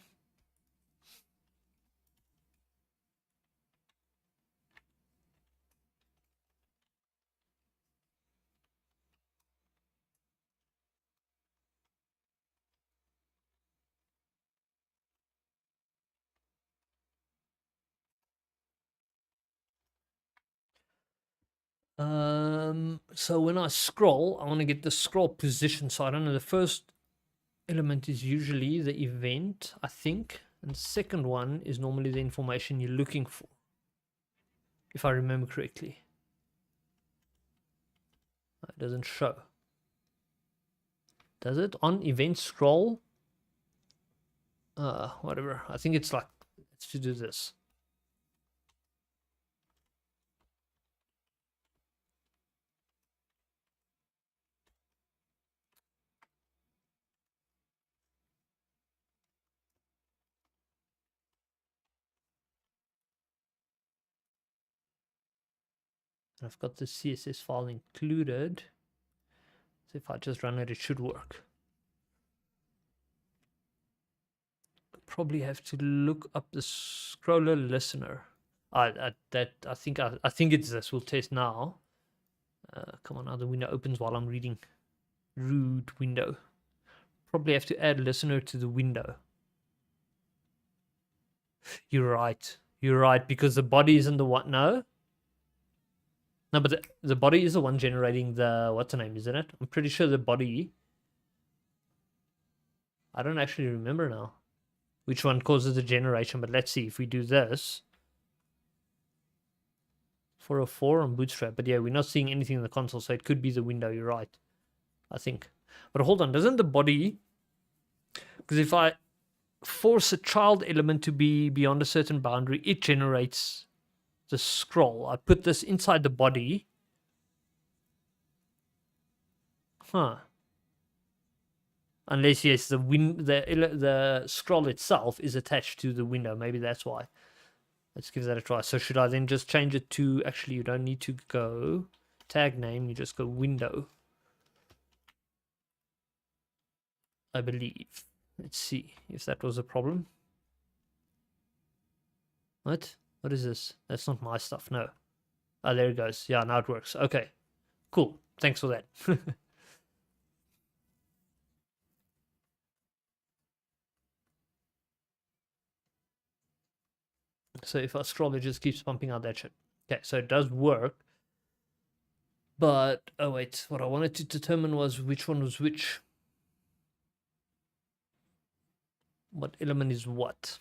So when I scroll, I want to get the scroll position. So I don't know, the first element is usually the event, I think. And the second one is normally the information you're looking for, if I remember correctly. It doesn't show. Does it? On event scroll? Whatever. I think it's like, let's do this. I've got the CSS file included. So if I just run it, it should work. probably have to look up the scroller listener. I think it's this. We'll test now. Come on, now the window opens while I'm reading. Rude window. Probably have to add listener to the window. You're right. You're right, because the body isn't the one. No, but the body is the one generating the what's the name, isn't it? I'm pretty sure the body. I don't actually remember now which one causes the generation, but let's see if we do this. 404 on Bootstrap, but yeah, we're not seeing anything in the console, so it could be the window. You're right, I think. But hold on, doesn't the body? Because if I force a child element to be beyond a certain boundary, it generates the scroll. I put this inside the body. Huh. Unless, yes, the scroll itself is attached to the window. Maybe that's why. Let's give that a try. So should I then just change it to... Actually, you don't need to go tag name. You just go window. I believe. Let's see if that was a problem. What? What is this? That's not my stuff. No. Oh, there it goes. Yeah, now it works. Okay. Cool. Thanks for that. So if I scroll, it just keeps pumping out that shit. Okay, so it does work. But, oh wait, what I wanted to determine was which one was which. What element is what?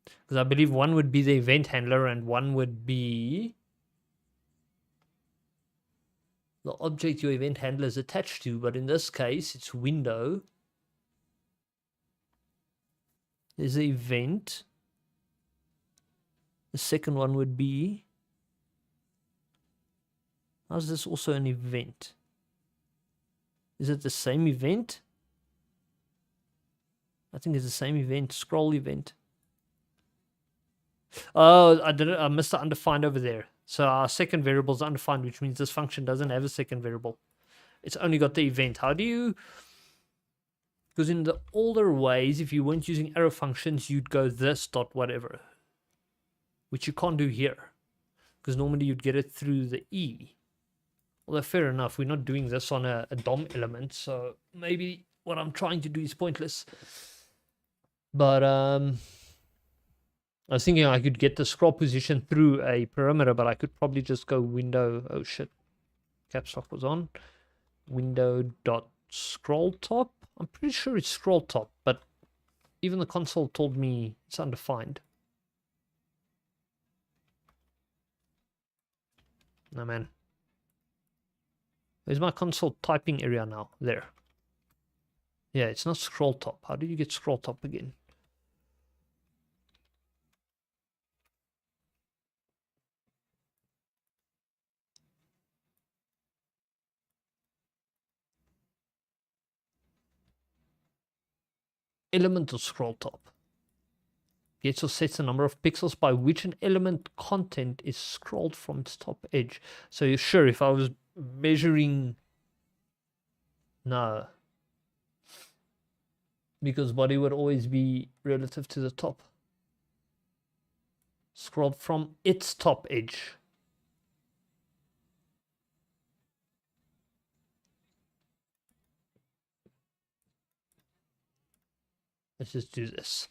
Because I believe one would be the event handler and one would be the object your event handler is attached to. But in this case, it's window. There's the event. The second one would be... How's this also an event? Is it the same event? I think it's the same event. Scroll event. Oh, I missed the undefined over there. So our second variable is undefined, which means this function doesn't have a second variable. It's only got the event. How do you... Because in the older ways, if you weren't using arrow functions, you'd go this dot whatever. Which you can't do here. Because normally you'd get it through the E. Although fair enough, we're not doing this on a DOM element, so maybe what I'm trying to do is pointless. But I was thinking I could get the scroll position through a parameter, but I could probably just go window... Oh shit, caps lock was on. Window dot scroll top. I'm pretty sure it's scroll top, but even the console told me it's undefined. No man. Where's my console typing area now? There. Yeah, it's not scroll top. How do you get scroll top again? Element of scroll top. Gets or sets the number of pixels by which an element content is scrolled from its top edge. So sure, if I was measuring... No. Because body would always be relative to the top. Scrolled from its top edge. Let's just do this.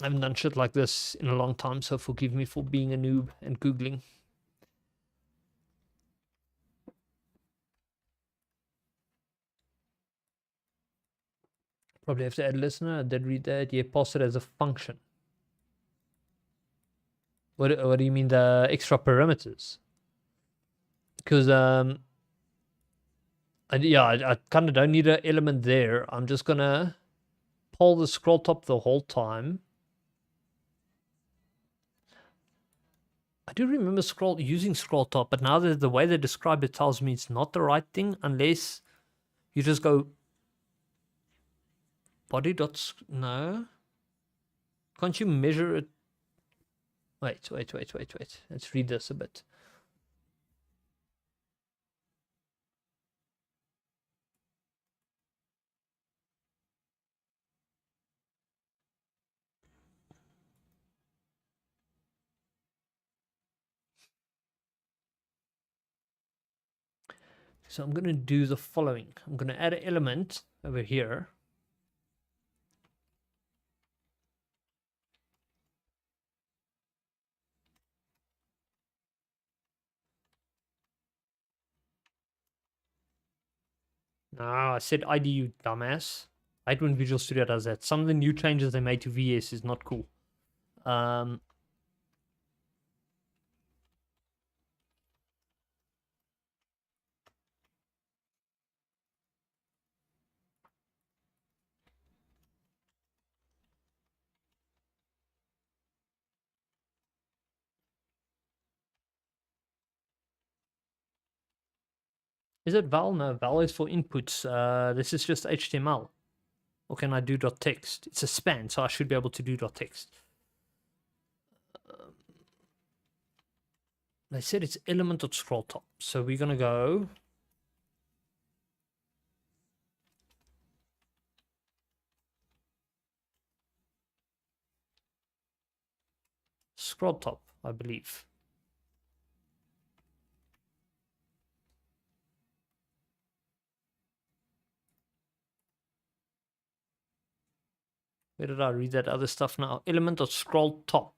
I haven't done shit like this in a long time, so forgive me for being a noob and Googling. Probably have to add listener. I did read that. Yeah, pass it as a function. What do you mean the extra parameters? Because I kind of don't need an element there. I'm just gonna pull the scroll top the whole time. I do remember using scroll top, but now the way they describe it tells me it's not the right thing unless you just go body dot... No. Can't you measure it? Wait. Let's read this a bit. So I'm going to do the following. I'm going to add an element over here. No, I said IDU, dumbass. I hate when Visual Studio does that. Some of the new changes they made to VS is not cool. Is it val? No, val is for inputs. This is just HTML. Or can I do .text? It's a span, so I should be able to do .text. They said it's element.scroll top. So we're going to go scroll top, I believe. Where did I read that other stuff now? Element.scroll top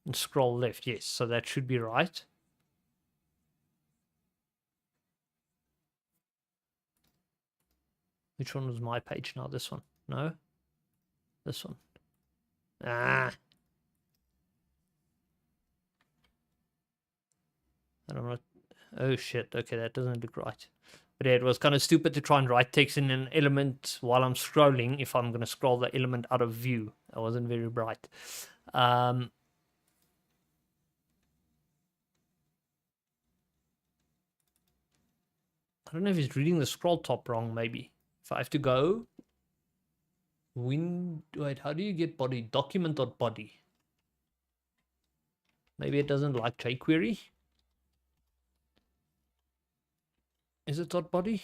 and scroll left. Yes, so that should be right. Which one was my page now? This one? No? This one. Ah. I don't know. Oh shit. Okay, that doesn't look right. But yeah, it was kind of stupid to try and write text in an element while I'm scrolling if I'm going to scroll the element out of view. That wasn't very bright. I don't know if he's reading the scroll top wrong, maybe. If I have to go... Wait, how do you get body? Document.body. Maybe it doesn't like jQuery. Is it .body?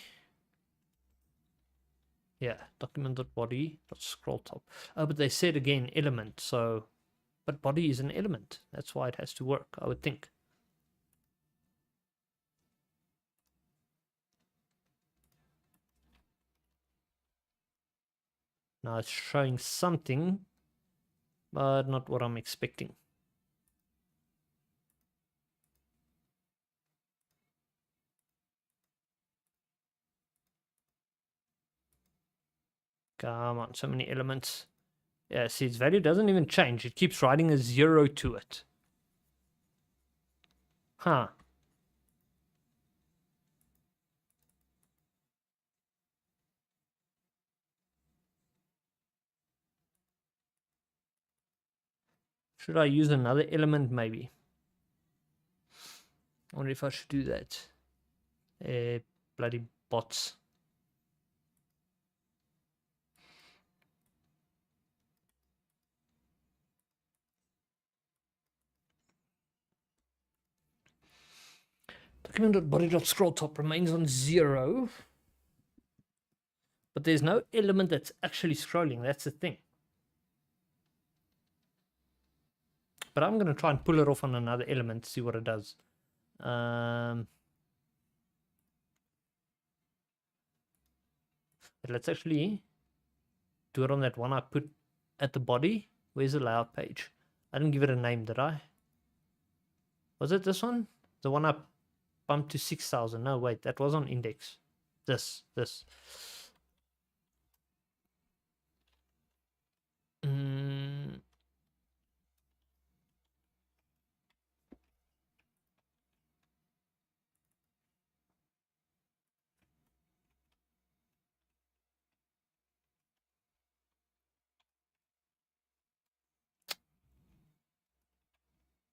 Yeah, document.body, scroll top. Oh, but they said again element, so... But body is an element. That's why it has to work, I would think. Now it's showing something, but not what I'm expecting. Come on, so many elements. Yeah, see, its value doesn't even change. It keeps writing a 0 to it. Huh. Should I use another element, maybe? I wonder if I should do that. Bloody bots. Document.body.scroll top remains on 0. But there's no element that's actually scrolling. That's the thing. But I'm going to try and pull it off on another element to see what it does. But let's actually do it on that one I put at the body. Where's the layout page? I didn't give it a name, did I? Was it this one? The one I bumped to 6,000. No, wait, that was on index. This.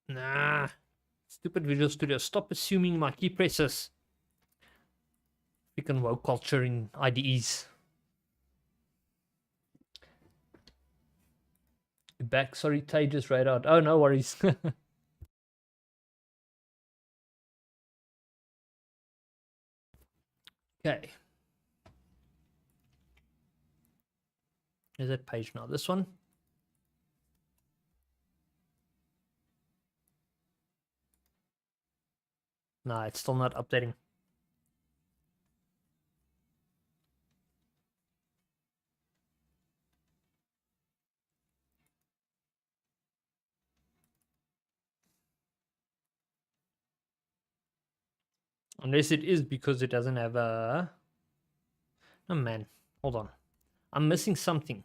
Nah. Stupid Visual Studio. Stop assuming my key presses. Freaking woke culture in IDEs. Back, sorry, Tay just read out. Oh, no worries. Okay. Is that page now? This one? Nah, it's still not updating. Unless it is because it doesn't have a... Oh man, hold on. I'm missing something.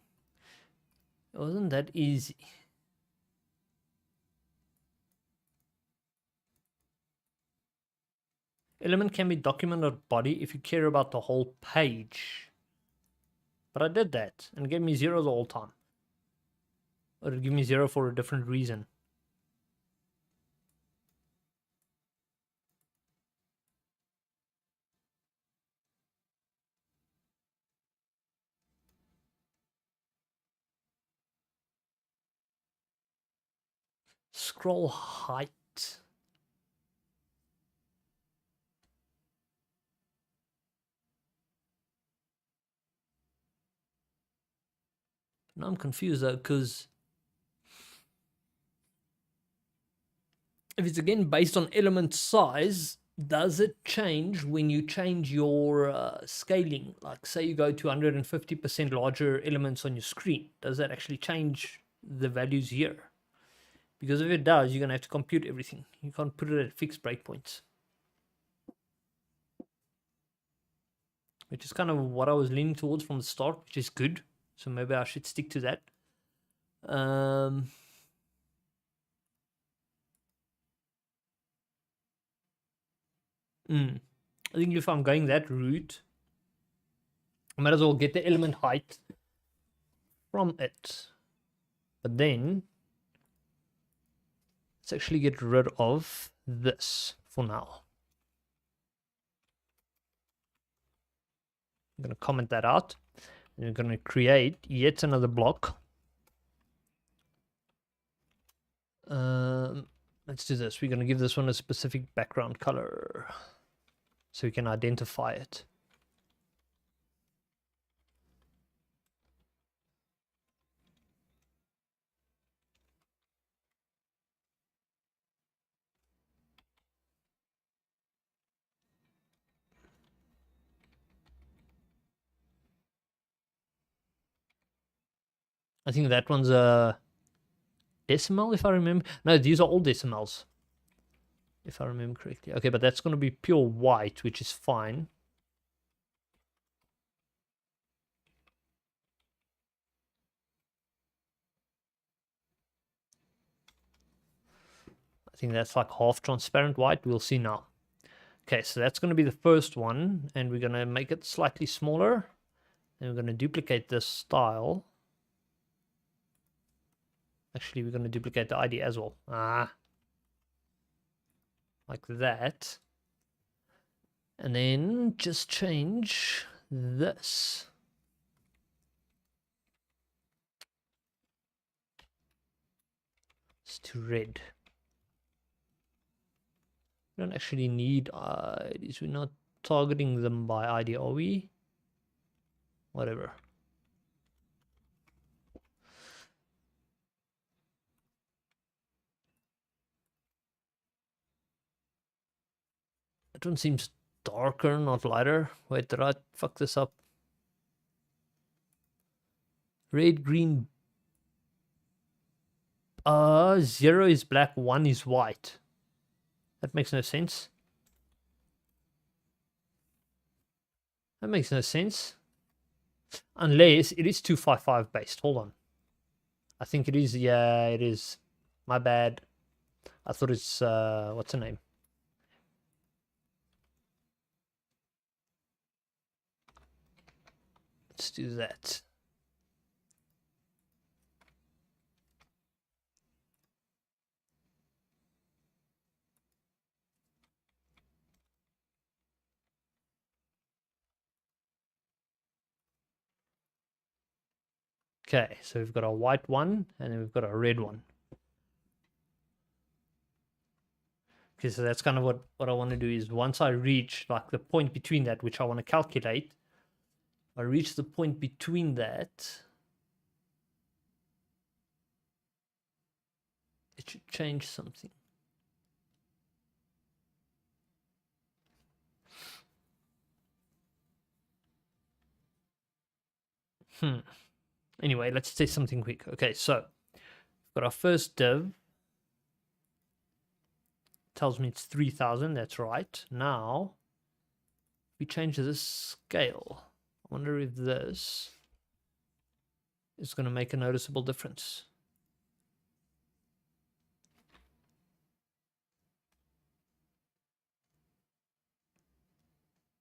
It wasn't that easy. Element can be documented body if you care about the whole page. But I did that and it gave me 0 the whole time. Or it gave me 0 for a different reason. Scroll height. Now I'm confused though, because if it's again based on element size, does it change when you change your scaling? Like say you go to 150% larger elements on your screen. Does that actually change the values here? Because if it does, you're going to have to compute everything. You can't put it at fixed breakpoints. Which is kind of what I was leaning towards from the start, which is good. So maybe I should stick to that. I think if I'm going that route, I might as well get the element height from it. But then, let's actually get rid of this for now. I'm going to comment that out. And we're going to create yet another block. Let's do this. We're going to give this one a specific background color so we can identify it. I think that one's a decimal, if I remember. No, these are all decimals, if I remember correctly. Okay, but that's going to be pure white, which is fine. I think that's like half transparent white. We'll see now. Okay, so that's going to be the first one, and we're going to make it slightly smaller. And we're going to duplicate this style. Actually, we're going to duplicate the ID as well. Like that. And then just change this. It's to red. We don't actually need IDs. We're not targeting them by ID, are we? Whatever. That one seems darker, not lighter. Wait, did I fuck this up? Red, green. 0 is black, 1 is white. That makes no sense. That makes no sense. Unless it is 255 based. Hold on. I think it is. Yeah, it is. My bad. I thought it's, what's her name? Let's do that. Okay, so we've got a white one, and then we've got a red one. Okay, so that's kind of what I want to do is once I reach like the point between that, which I want to calculate, I reach the point between that, it should change something. Anyway, let's say something quick. Okay, so we've got our first div. Tells me it's 3000. That's right. Now we change this scale, I wonder if this is going to make a noticeable difference.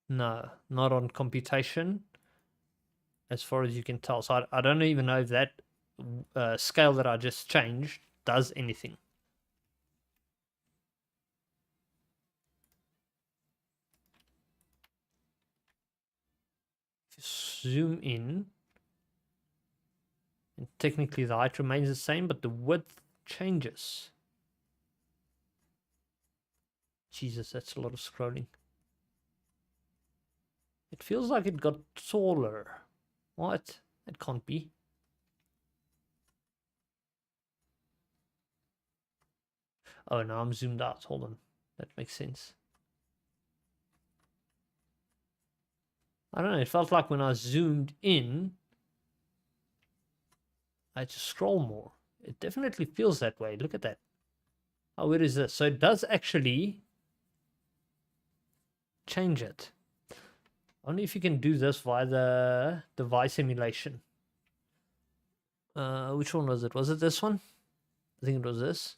No, not on computation, as far as you can tell. So I don't even know if that scale that I just changed does anything. If you zoom in, and technically the height remains the same, but the width changes. Jesus, that's a lot of scrolling. It feels like it got taller. What? It can't be. Oh, now I'm zoomed out. Hold on. That makes sense. I don't know. It felt like when I zoomed in, I had to scroll more. It definitely feels that way. Look at that. Oh, where is this? So it does actually change it. Only if you can do this via the device emulation. Which one was it? Was it this one? I think it was this.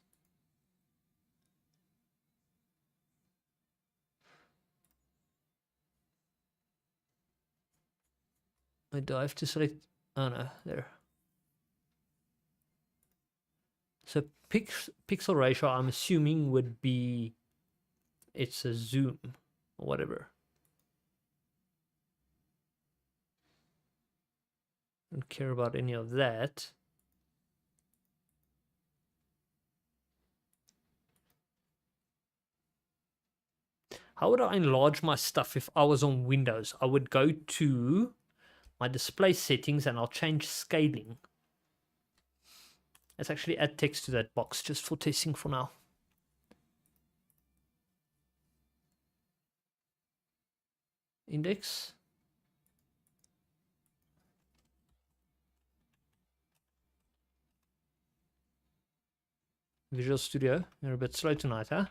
Wait, do I have to select? Oh no, there. So pixel ratio, I'm assuming, would be it's a zoom or whatever. Don't care about any of that. How would I enlarge my stuff if I was on Windows? I would go to my display settings and I'll change scaling. Let's actually add text to that box just for testing for now. Index. Visual Studio, you're a bit slow tonight, huh?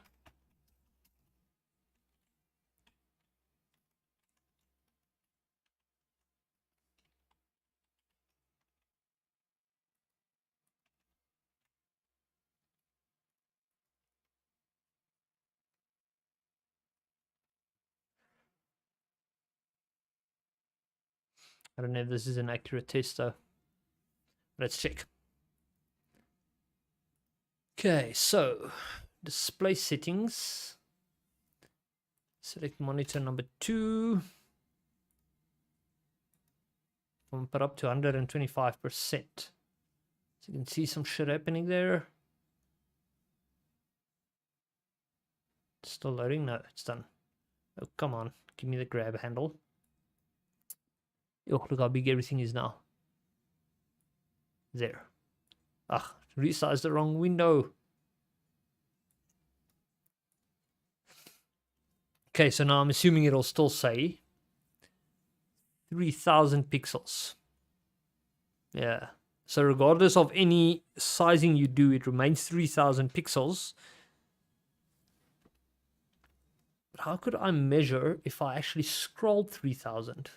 I don't know if this is an accurate test though. Let's check. Okay, so display settings. Select monitor number 2. Bump it up to 125%. So you can see some shit happening there. Still loading? No, it's done. Oh, come on. Give me the grab handle. Oh, look how big everything is now. There. Ah, resized the wrong window. Okay, so now I'm assuming it'll still say 3000 pixels. Yeah. So regardless of any sizing you do, it remains 3000 pixels. But how could I measure if I actually scrolled 3000?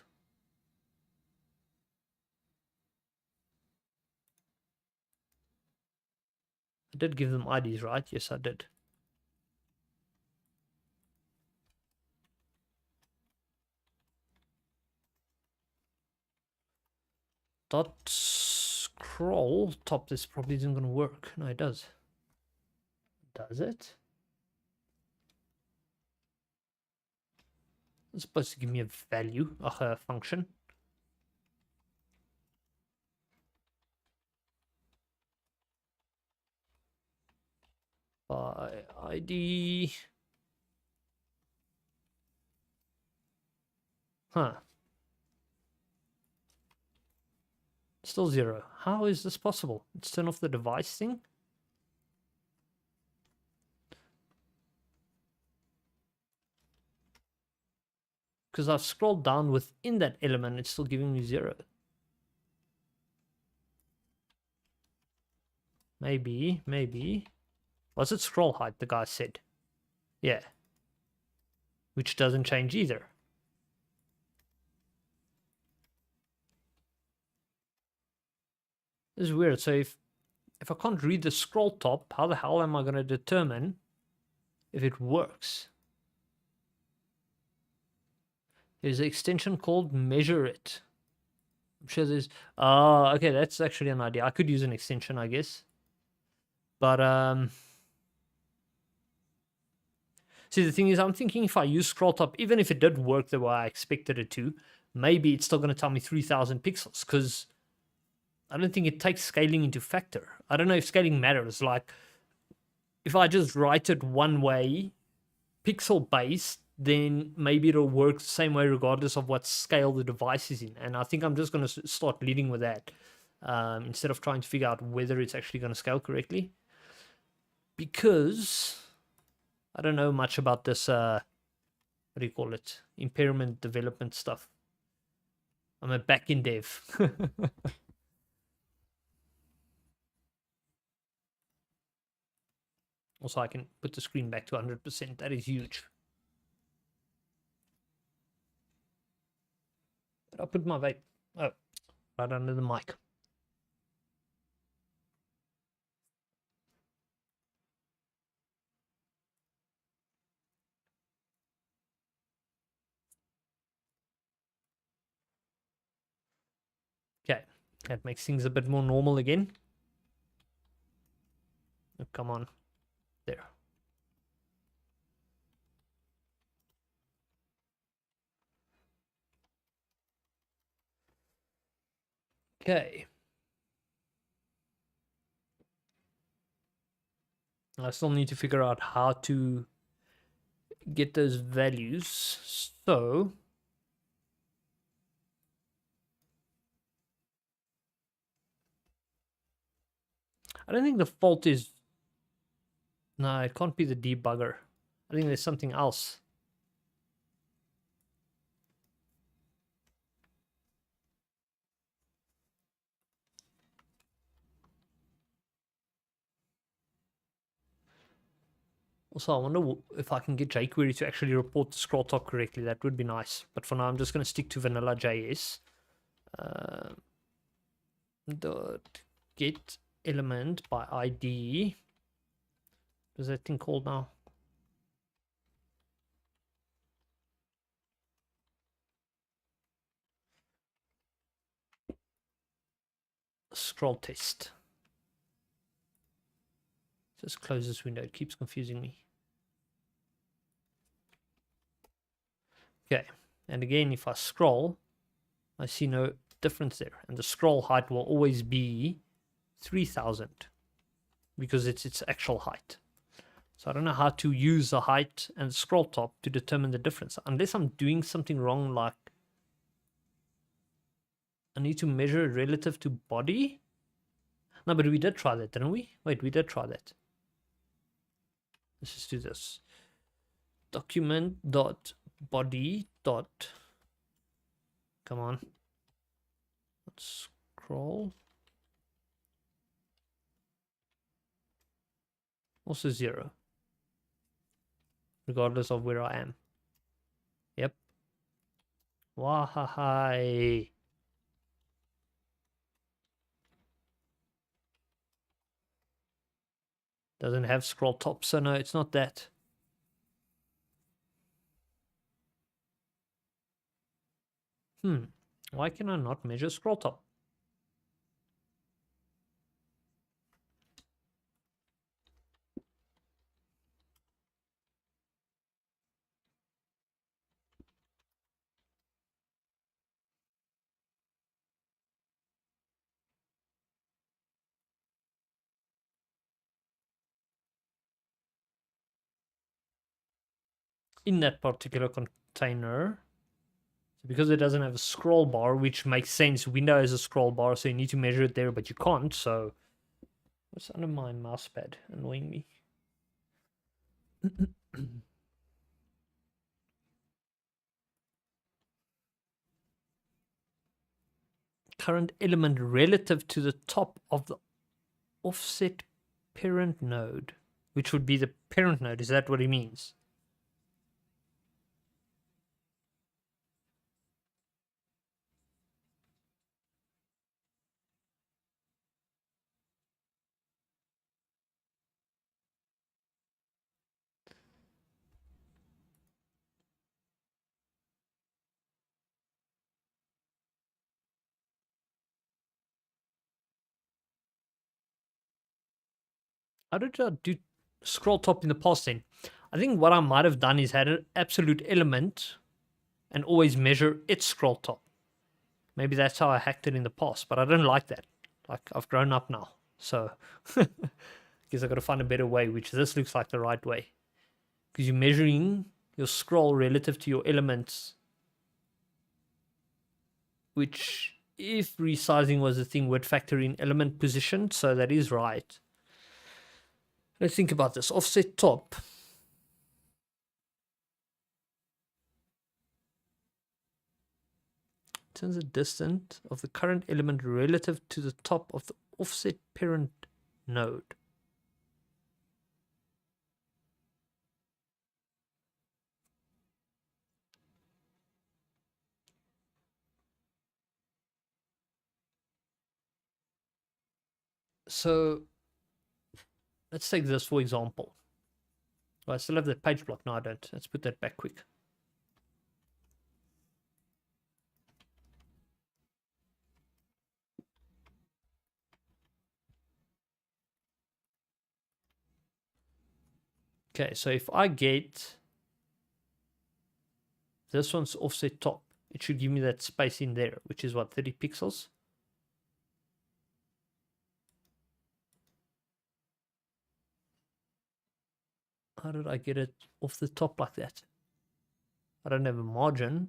I did give them IDs, right? Yes, I did. Dot scroll top, this probably isn't going to work. No, it does. Does it? It's supposed to give me a value, a function. By ID. Huh. Still 0. How is this possible? Let's turn off the device thing. Because I've scrolled down within that element, it's still giving me 0. Maybe. Was it scroll height, the guy said? Yeah. Which doesn't change either. This is weird. So if I can't read the scroll top, how the hell am I going to determine if it works? There's an extension called Measure It. I'm sure there's... okay, that's actually an idea. I could use an extension, I guess. But, see, the thing is, I'm thinking if I use scroll top, even if it did work the way I expected it to, maybe it's still going to tell me 3000 pixels, because I don't think it takes scaling into factor. I don't know if scaling matters. Like, if I just write it one way, pixel based, then maybe it'll work the same way regardless of what scale the device is in. And I think I'm just going to start leading with that instead of trying to figure out whether it's actually going to scale correctly. Because I don't know much about this, what do you call it? Impairment development stuff. I'm a back-end dev. Also, I can put the screen back to 100%. That is huge. But I'll put my vape right under the mic. Okay, that makes things a bit more normal again. Oh, come on. There. Okay. I still need to figure out how to get those values. So I don't think the fault is... No, it can't be the debugger. I think there's something else. Also, I wonder if I can get jQuery to actually report the scroll top correctly. That would be nice. But for now, I'm just going to stick to vanilla JS. Dot get element by ID. What is that thing called now? Scroll test. Just close this window. It keeps confusing me. Okay. And again, if I scroll, I see no difference there. And the scroll height will always be 3000 because it's its actual height. So I don't know how to use the height and the scroll top to determine the difference. Unless I'm doing something wrong, like I need to measure it relative to body. No, but we did try that, didn't we? Wait, we did try that. Let's just do this. Document dot body dot... Come on. Let's scroll. Also 0. Regardless of where I am. Yep. Wahai. Doesn't have scroll top, so no, it's not that. Why can I not measure scroll top? In that particular container, because it doesn't have a scroll bar, which makes sense. Window is a scroll bar, so you need to measure it there, but you can't. So what's under my mouse pad annoying me? Current element relative to the top of the offset parent node, which would be the parent node. Is that what he means? How did I do scroll top in the past then? I think what I might have done is had an absolute element and always measure its scroll top. Maybe that's how I hacked it in the past, but I don't like that. Like, I've grown up now. So, I guess I've got to find a better way, which this looks like the right way. Because you're measuring your scroll relative to your elements, which, if resizing was a thing, would factor in element position. So that is right. Let's think about this. Offset top. Turns the distance of the current element relative to the top of the offset parent node. So let's take this for example. Well, I still have the page block. No, I don't. Let's put that back quick. Okay, so if I get this one's offset top, it should give me that space in there, which is what, 30 pixels? How did I get it off the top like that? I don't have a margin.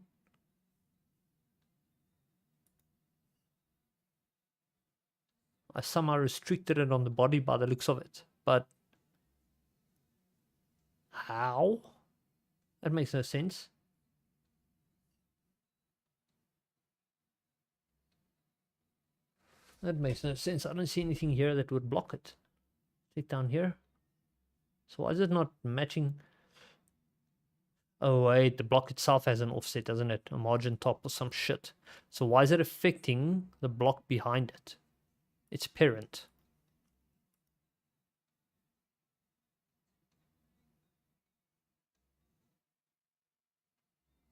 I somehow restricted it on the body by the looks of it. But how? That makes no sense. That makes no sense. I don't see anything here that would block it. Click down here. So why is it not matching? Oh wait, the block itself has an offset, doesn't it? A margin top or some shit. So why is it affecting the block behind it? Its parent.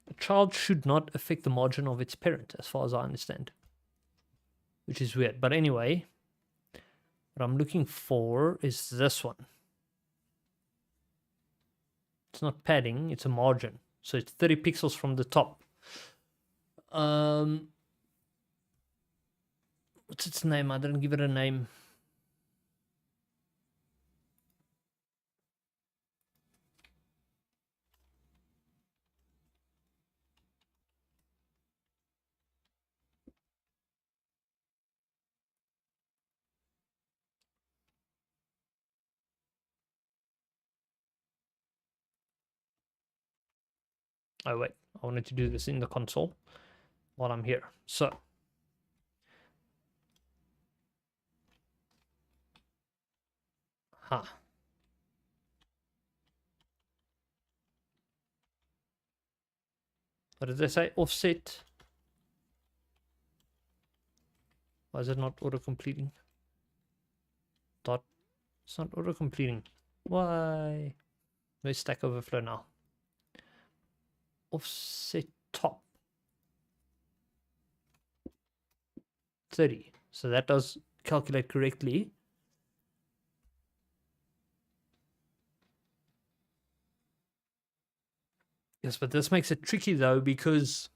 A child should not affect the margin of its parent, as far as I understand. Which is weird. But anyway, what I'm looking for is this one. It's not padding, it's a margin. So it's 30 pixels from the top. What's its name? I didn't give it a name. Oh wait, I wanted to do this in the console while I'm here. So what did they say? Offset. Why is it not auto-completing? Dot. It's not auto-completing. Why? Where's Stack Overflow now? Offset top. 30. So that does calculate correctly. Yes, but this makes it tricky though, because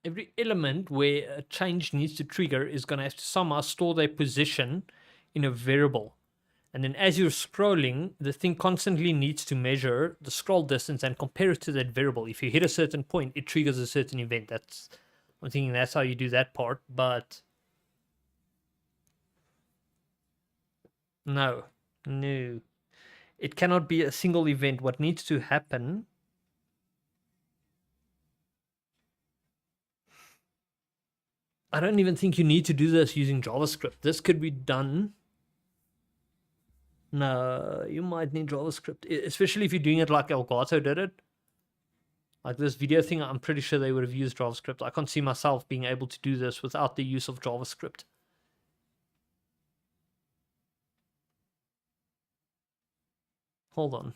every element where a change needs to trigger is going to have to somehow store their position in a variable. And then as you're scrolling, the thing constantly needs to measure the scroll distance and compare it to that variable. If you hit a certain point, it triggers a certain event. I'm thinking that's how you do that part, but no. It cannot be a single event. What needs to happen, I don't even think you need to do this using JavaScript. This could be done. No, you might need JavaScript, especially if you're doing it like Elgato did it. Like this video thing, I'm pretty sure they would have used JavaScript. I can't see myself being able to do this without the use of JavaScript. Hold on.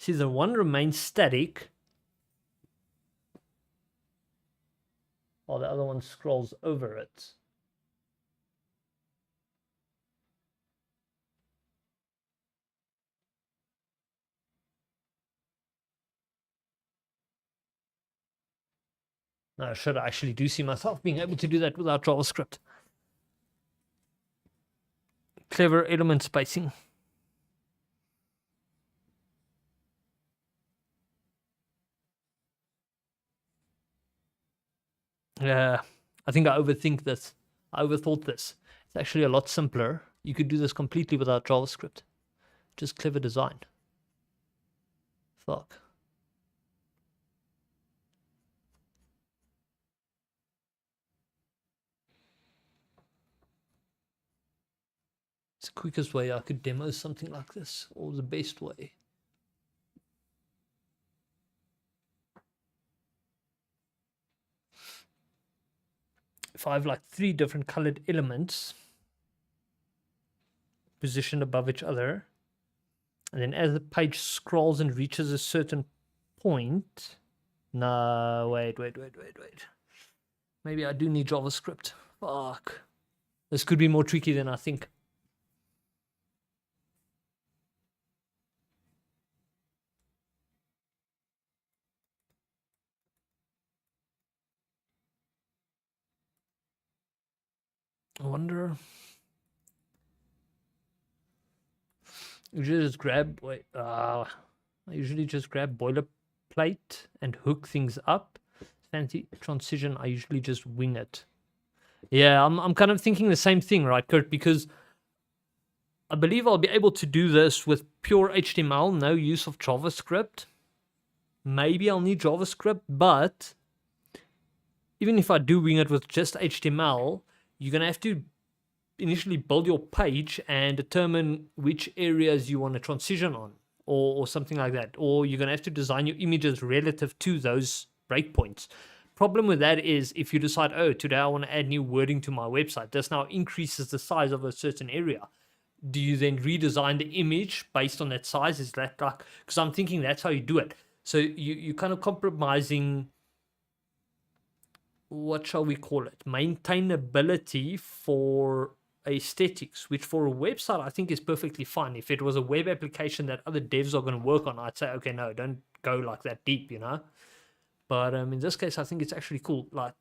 See, the one remains static while the other one scrolls over it. No, shit, I actually do see myself being able to do that without JavaScript. Clever element spacing. Yeah, I think I overthink this. I overthought this. It's actually a lot simpler. You could do this completely without JavaScript. Just clever design. Fuck. It's the quickest way I could demo something like this, or the best way. If I have like 3 different colored elements positioned above each other, and then as the page scrolls and reaches a certain point, no, wait. Maybe I do need JavaScript. Fuck. This could be more tricky than I think. I wonder. Usually just grab, I usually just grab boilerplate and hook things up. Fancy transition, I usually just wing it. Yeah, I'm kind of thinking the same thing, right, Kurt? Because I believe I'll be able to do this with pure HTML, no use of JavaScript. Maybe I'll need JavaScript, but even if I do wing it with just HTML, you're going to have to initially build your page and determine which areas you want to transition on, or something like that. Or you're going to have to design your images relative to those breakpoints. Problem with that is if you decide, oh, today I want to add new wording to my website, this now increases the size of a certain area. Do you then redesign the image based on that size? Is that like, because I'm thinking that's how you do it. So you're kind of compromising, what shall we call it, maintainability for aesthetics, which for a website I think is perfectly fine. If it was a web application that other devs are going to work on, I'd say, okay, no, don't go like that deep, you know. But in this case, I think it's actually cool. Like,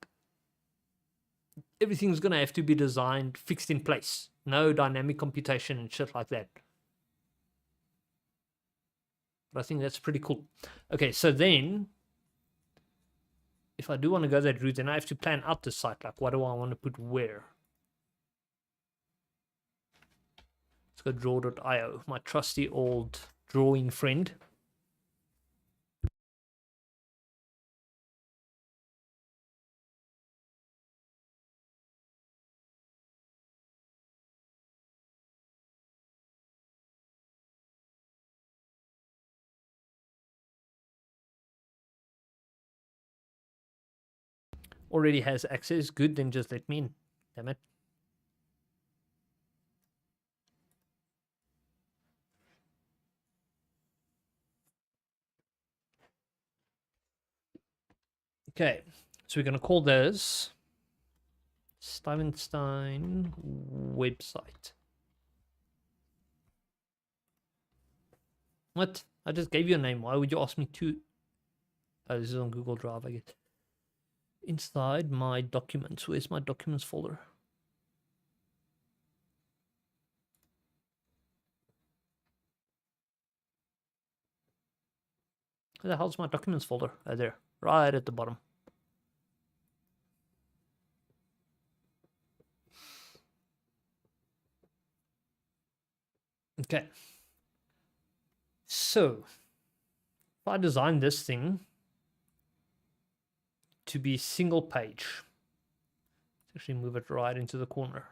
everything's going to have to be designed, fixed in place. No dynamic computation and shit like that. But I think that's pretty cool. Okay, so then, if I do want to go that route, then I have to plan out the site. Like, what do I want to put where? Let's go draw.io, my trusty old drawing friend. Already has access. Good, then just let me in. Damn it. Okay, so we're going to call this Stuyvesant website. What? I just gave you a name. Why would you ask me to? Oh, this is on Google Drive, I guess. Inside my documents. Where's my documents folder? Where the hell's my documents folder? Oh, there. Right at the bottom. Okay. So, if I design this thing to be single page, let's actually move it right into the corner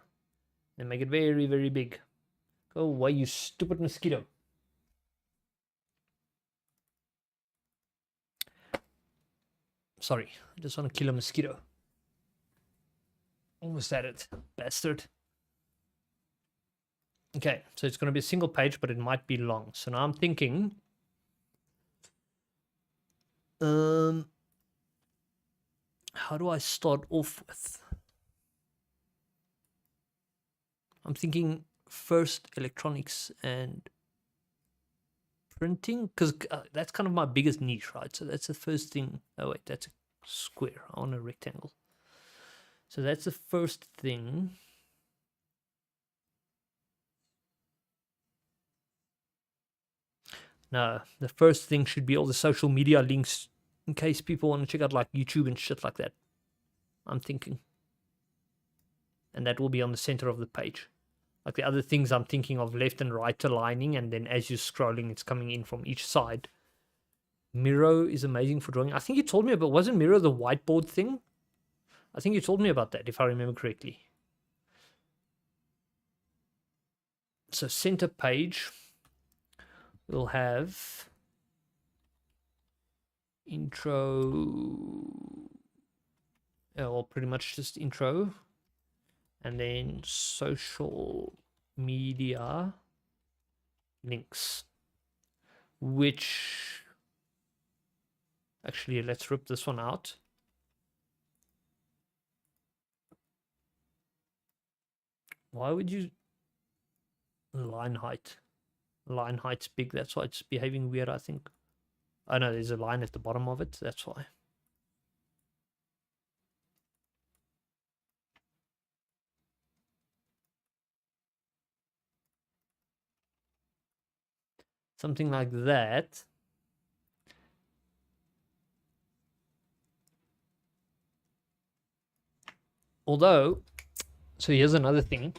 and make it very, very big. Go away, you stupid mosquito. Sorry, I just want to kill a mosquito. Almost at it, bastard. Okay, so it's going to be a single page, but it might be long. So now I'm thinking How do I start off with? I'm thinking first electronics and printing, because that's kind of my biggest niche, right? So that's the first thing. Oh wait, that's a square. I want a rectangle. So that's the first thing. No, the first thing should be all the social media links in case people want to check out like YouTube and shit like that. I'm thinking. And that will be on the center of the page. Like the other things I'm thinking of left and right aligning, and then as you're scrolling, it's coming in from each side. Miro is amazing for drawing. I think you told me about, wasn't Miro the whiteboard thing? I think you told me about that, if I remember correctly. So center page will have intro, well, pretty much just intro, and then social media links, which actually, let's rip this one out. Why would you line height? Line height's big, that's why it's behaving weird, I think. Oh no, there's a line at the bottom of it, that's why. Something like that. Although, so here's another thing.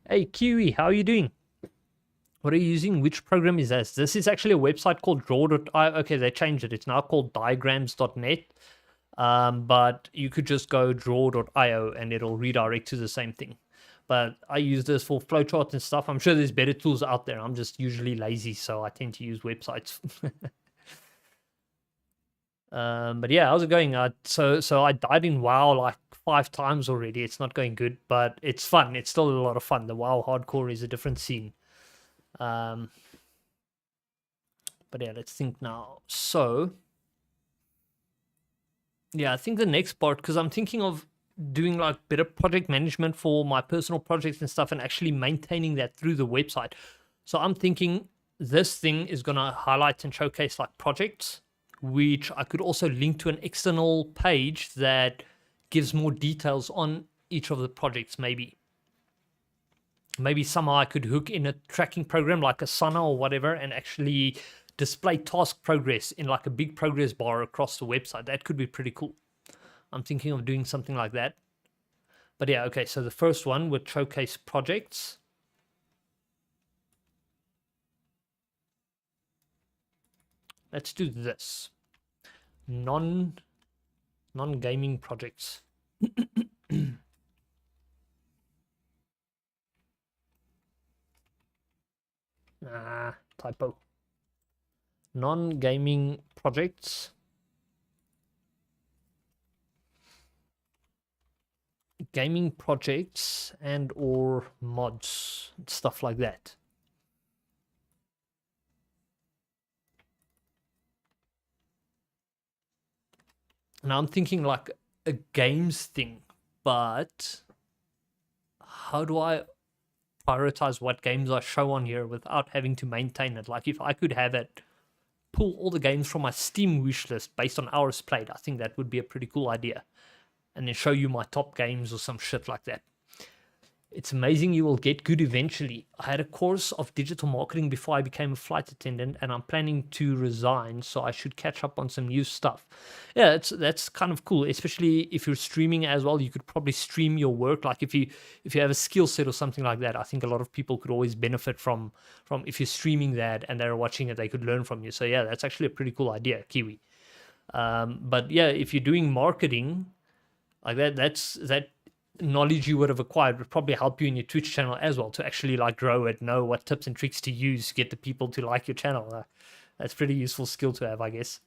Hey Kiwi, how are you doing? What are you using? Which program is this? This is actually a website called draw.io. Okay, they changed it. It's now called diagrams.net. But you could just go draw.io and it'll redirect to the same thing. But I use this for flowcharts and stuff. I'm sure there's better tools out there. I'm just usually lazy, so I tend to use websites. But yeah, how's it going? So I died in WoW like 5 times already. It's not going good, but it's fun. It's still a lot of fun. The WoW hardcore is a different scene. But yeah, let's think now. So yeah, I think the next part, because I'm thinking of doing like better project management for my personal projects and stuff, and actually maintaining that through the website. So I'm thinking this thing is going to highlight and showcase like projects, which I could also link to an external page that gives more details on each of the projects. Maybe somehow I could hook in a tracking program like Asana or whatever, and actually display task progress in like a big progress bar across the website. That could be pretty cool. I'm thinking of doing something like that. But yeah, okay, so the first one would showcase projects. Let's do this. Non-gaming projects. Typo. Non-gaming projects. Gaming projects and or mods, stuff like that. Now I'm thinking like a games thing, but how do I prioritize what games I show on here without having to maintain it? Like if I could have it pull all the games from my Steam wish list based on hours played, I think that would be a pretty cool idea. And then show you my top games or some shit like that. It's amazing you will get good eventually. I had a course of digital marketing before I became a flight attendant, and I'm planning to resign, so I should catch up on some new stuff. Yeah, that's kind of cool, especially if you're streaming as well. You could probably stream your work. Like if you have a skill set or something like that, I think a lot of people could always benefit from if you're streaming that and they're watching it, they could learn from you. So yeah, that's actually a pretty cool idea, Kiwi. But yeah, if you're doing marketing like that, that knowledge you would have acquired would probably help you in your Twitch channel as well to actually like grow it, know what tips and tricks to use to get the people to like your channel. That's pretty useful skill to have, I guess.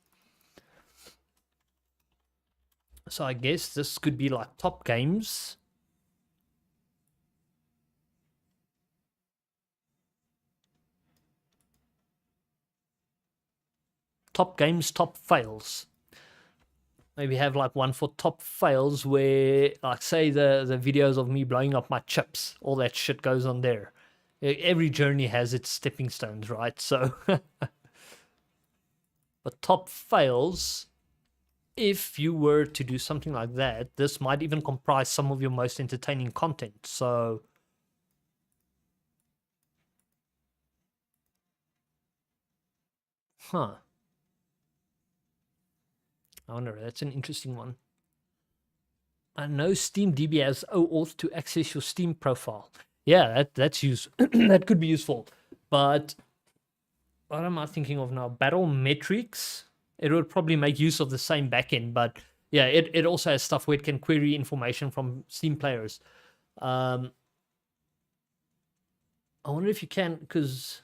So I guess this could be like top games. top games, top fails. Maybe have like one for top fails where, like, say the videos of me blowing up my chips, all that shit goes on there. Every journey has its stepping stones, right? So, but top fails, if you were to do something like that, this might even comprise some of your most entertaining content. So, I wonder, that's an interesting one. I know SteamDB has OAuth to access your Steam profile. Yeah, that's that could be useful. But what am I thinking of now? Battlemetrics. It would probably make use of the same backend, but yeah, it also has stuff where it can query information from Steam players. I wonder if you can, because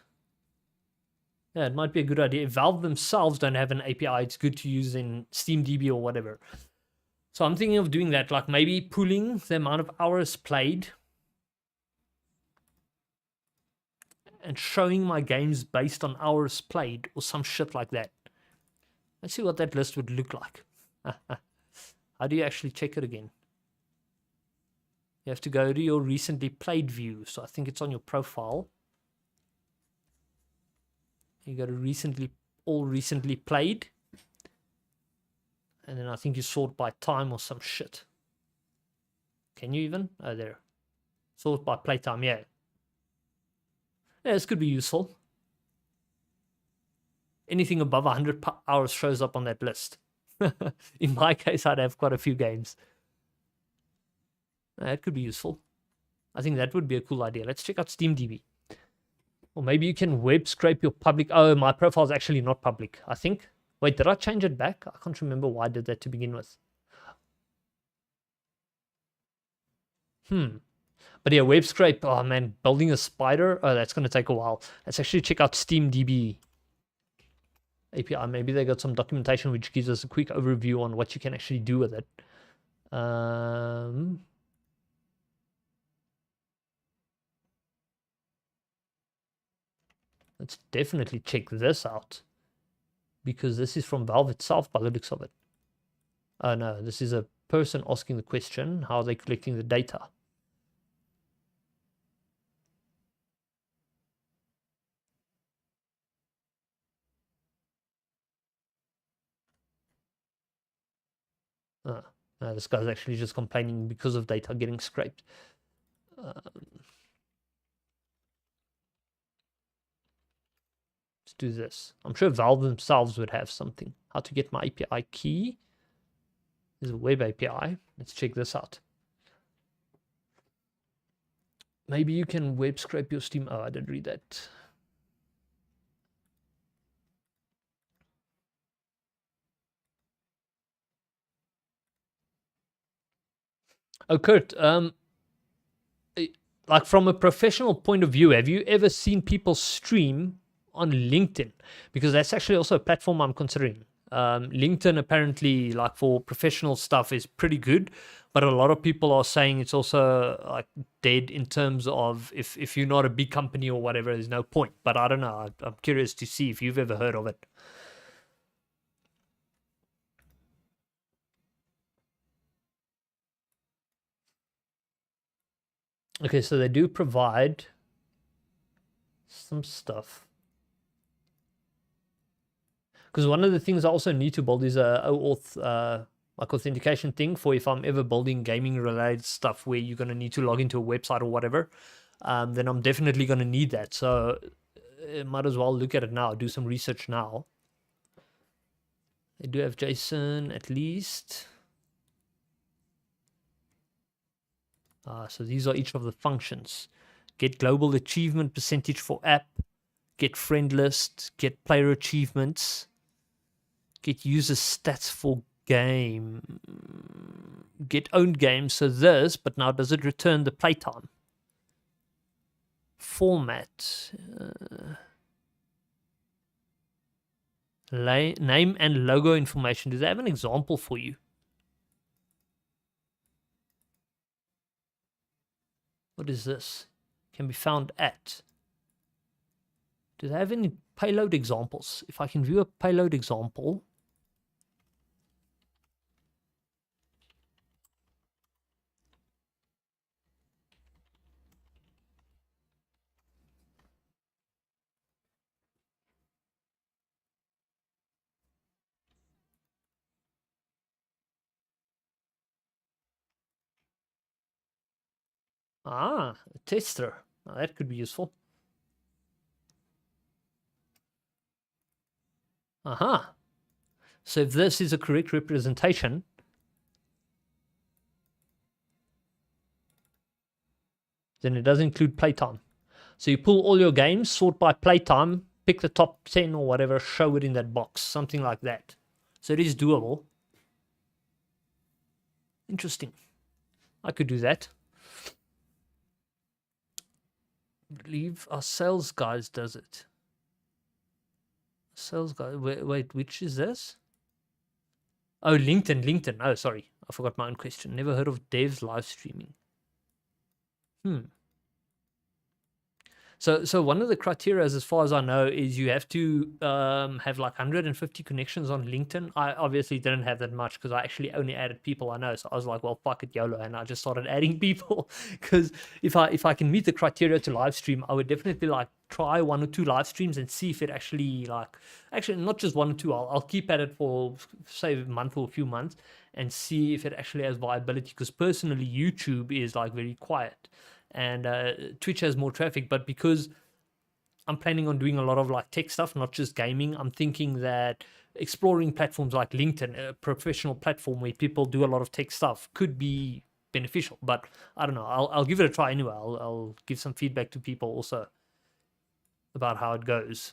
yeah, it might be a good idea. If Valve themselves don't have an API, it's good to use in SteamDB or whatever. So I'm thinking of doing that, like maybe pooling the amount of hours played and showing my games based on hours played or some shit like that. Let's see what that list would look like. How do you actually check it again? You have to go to your recently played view. So I think it's on your profile. You go to all recently played. And then I think you sort by time or some shit. Can you even? Oh, there. Sort by playtime, yeah. Yeah, this could be useful. Anything above 100 hours shows up on that list. In my case, I'd have quite a few games. That could be useful. I think that would be a cool idea. Let's check out SteamDB. Or maybe you can web scrape your public. Oh, my profile is actually not public, I think. Wait, did I change it back? I can't remember why I did that to begin with. But yeah, web scrape. Oh man, building a spider. Oh, that's going to take a while. Let's actually check out SteamDB API. Maybe they got some documentation which gives us a quick overview on what you can actually do with it. Let's definitely check this out, because this is from Valve itself by the looks of it. Oh no, this is a person asking the question, how are they collecting the data? No, this guy's actually just complaining because of data getting scraped. Let's do this. I'm sure Valve themselves would have something. How to get my API key. There's a web API. Let's check this out. Maybe you can web scrape your Steam. Oh, I didn't read that. Oh, Kurt, like from a professional point of view, have you ever seen people stream on LinkedIn? Because that's actually also a platform I'm considering. LinkedIn apparently, like for professional stuff, is pretty good, but a lot of people are saying it's also like dead in terms of if you're not a big company or whatever, there's no point. But I don't know. I'm curious to see if you've ever heard of it. Okay, so they do provide some stuff. Because one of the things I also need to build is a OAuth like authentication thing for if I'm ever building gaming related stuff where you're going to need to log into a website or whatever, then I'm definitely going to need that. So might as well look at it now, do some research now. They do have JSON at least. So these are each of the functions. Get global achievement percentage for app, get friend list, get player achievements, get user stats for game, get owned games. So this, but now does it return the playtime? Format. Name and logo information. Do they have an example for you? What is this? Can be found at. Do they have any payload examples? If I can view a payload example. Ah, a tester. Now that could be useful. Aha. So if this is a correct representation, then it does include playtime. So you pull all your games, sort by playtime, pick the top 10 or whatever, show it in that box, something like that. So it is doable. Interesting. I could do that. I believe our sales guys does it. Sales guy. Wait, which is this? Oh, LinkedIn. Oh, sorry. I forgot my own question. Never heard of devs live streaming. So one of the criteria, as far as I know, is you have to have like 150 connections on LinkedIn. I obviously didn't have that much because I actually only added people I know. So I was like, well, fuck it, YOLO, and I just started adding people. Because if I can meet the criteria to live stream, I would definitely like try 1 or 2 live streams and see if it actually not just 1 or 2. I'll keep at it for say a month or a few months and see if it actually has viability. Because personally, YouTube is like very quiet. And Twitch has more traffic, but because I'm planning on doing a lot of like tech stuff, not just gaming, I'm thinking that exploring platforms like LinkedIn, a professional platform where people do a lot of tech stuff, could be beneficial. But I don't know. I'll give it a try anyway. I'll give some feedback to people also about how it goes.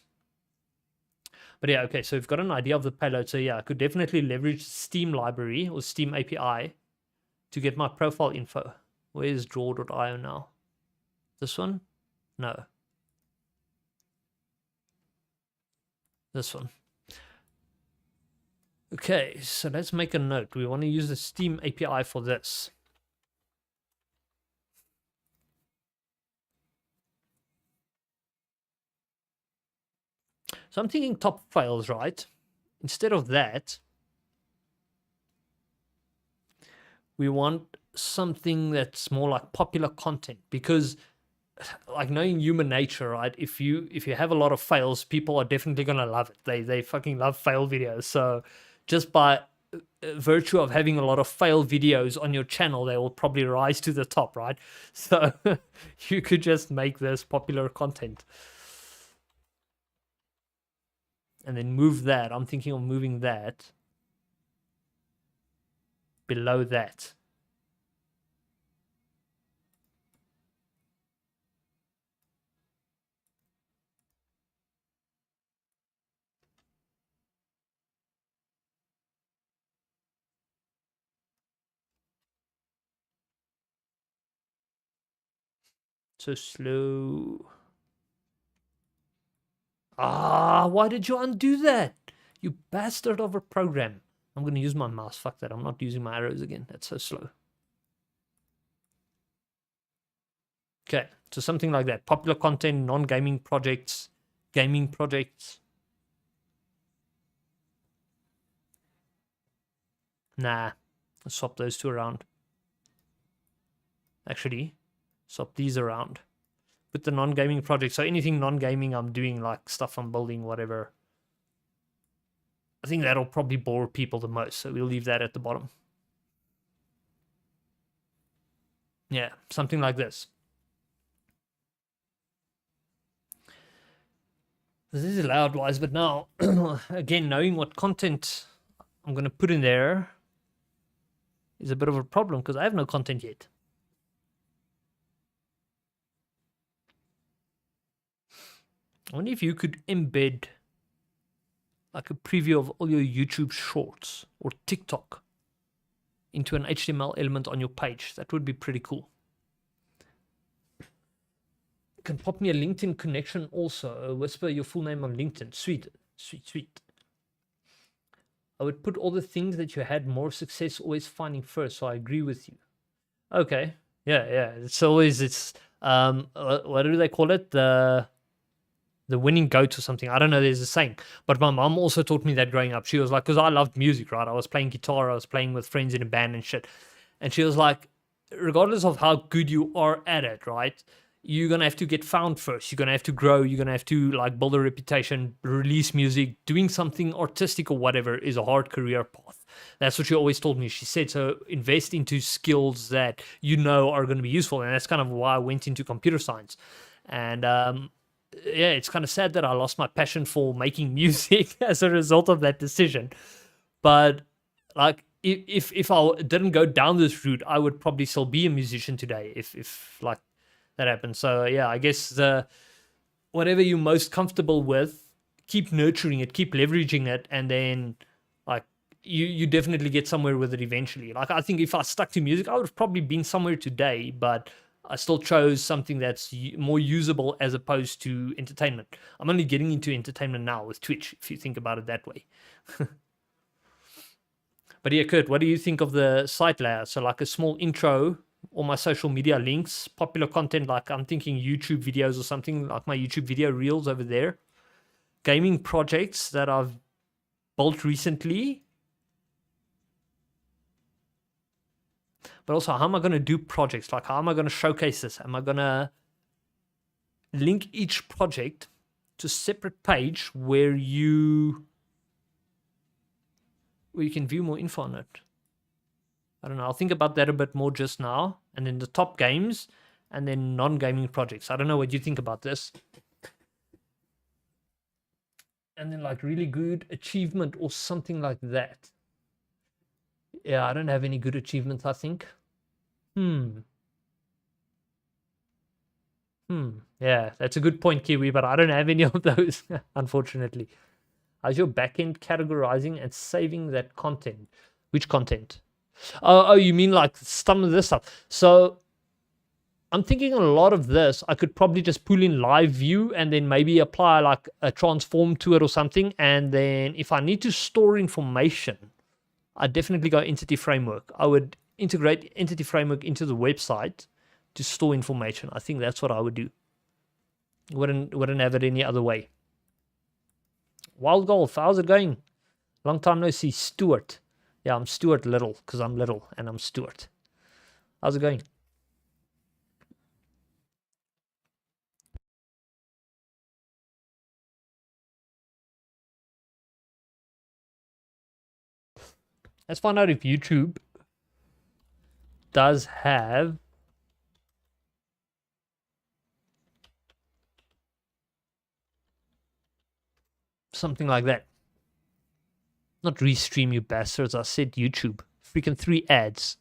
But yeah, okay. So we've got an idea of the payload. So yeah, I could definitely leverage Steam library or Steam API to get my profile info. Where's draw.io now? This one? No. This one. Okay, so let's make a note. We want to use the Steam API for this. So I'm thinking top files, right? Instead of that, we want something that's more like popular content, because like knowing human nature, right? If you have a lot of fails, people are definitely gonna love it. They fucking love fail videos. So just by virtue of having a lot of fail videos on your channel, they will probably rise to the top, right? So you could just make this popular content and then move that. I'm thinking of moving that below that. So slow. Ah, why did you undo that? You bastard of a program. I'm going to use my mouse. Fuck that. I'm not using my arrows again. That's so slow. Okay, so something like that. Popular content, non-gaming projects, gaming projects. Nah, let's swap those two around. Actually, swap these around. Put the non-gaming project. So anything non-gaming I'm doing, like stuff I'm building, whatever. I think that'll probably bore people the most. So we'll leave that at the bottom. Yeah, something like this. This is Loudwise, but now, again, knowing what content I'm going to put in there is a bit of a problem because I have no content yet. I wonder if you could embed like a preview of all your YouTube shorts or TikTok into an HTML element on your page. That would be pretty cool. You can pop me a LinkedIn connection also. Whisper your full name on LinkedIn. Sweet. I would put all the things that you had more success always finding first. So I agree with you. Okay. Yeah. It's always, what do they call it? The the winning goat or something. I don't know, there's a saying. But my mom also taught me that growing up. She was like, because I loved music, right? I was playing guitar, I was playing with friends in a band and shit. And she was like, regardless of how good you are at it, right? You're gonna have to get found first. You're gonna have to grow. You're gonna have to like build a reputation, release music, doing something artistic or whatever is a hard career path. That's what she always told me. She said, so invest into skills that you know are going to be useful. And that's kind of why I went into computer science. And yeah, it's kind of sad that I lost my passion for making music as a result of that decision. But like, if I didn't go down this route, I would probably still be a musician today. If like that happened. So yeah, I guess whatever you're most comfortable with, keep nurturing it, keep leveraging it, and then like you definitely get somewhere with it eventually. Like I think if I stuck to music, I would have probably been somewhere today, but I still chose something that's more usable as opposed to entertainment. I'm only getting into entertainment now with Twitch, if you think about it that way. But yeah, Kurt, what do you think of the site layout? So like a small intro, all my social media links, popular content, like I'm thinking YouTube videos or something, like my YouTube video reels over there. Gaming projects that I've built recently. But also, how am I going to do projects? Like, how am I going to showcase this? Am I going to link each project to a separate page where you can view more info on it? I don't know. I'll think about that a bit more just now. And then the top games and then non-gaming projects. I don't know what you think about this. And then like really good achievement or something like that. Yeah, I don't have any good achievements, I think. Yeah, that's a good point, Kiwi, but I don't have any of those, unfortunately. How's your backend categorizing and saving that content? Which content? Oh, you mean like some of this stuff. So I'm thinking a lot of this, I could probably just pull in live view and then maybe apply like a transform to it or something. And then if I need to store information, I definitely go Entity Framework. I would integrate Entity Framework into the website to store information. I think that's what I would do. Wouldn't have it any other way. Wild Golf, how's it going? Long time no see. Stuart. Yeah, I'm Stuart Little because I'm little and I'm Stuart. How's it going? Let's find out if YouTube does have something like that. Not Restream, you bastards. I said YouTube. Freaking 3 ads.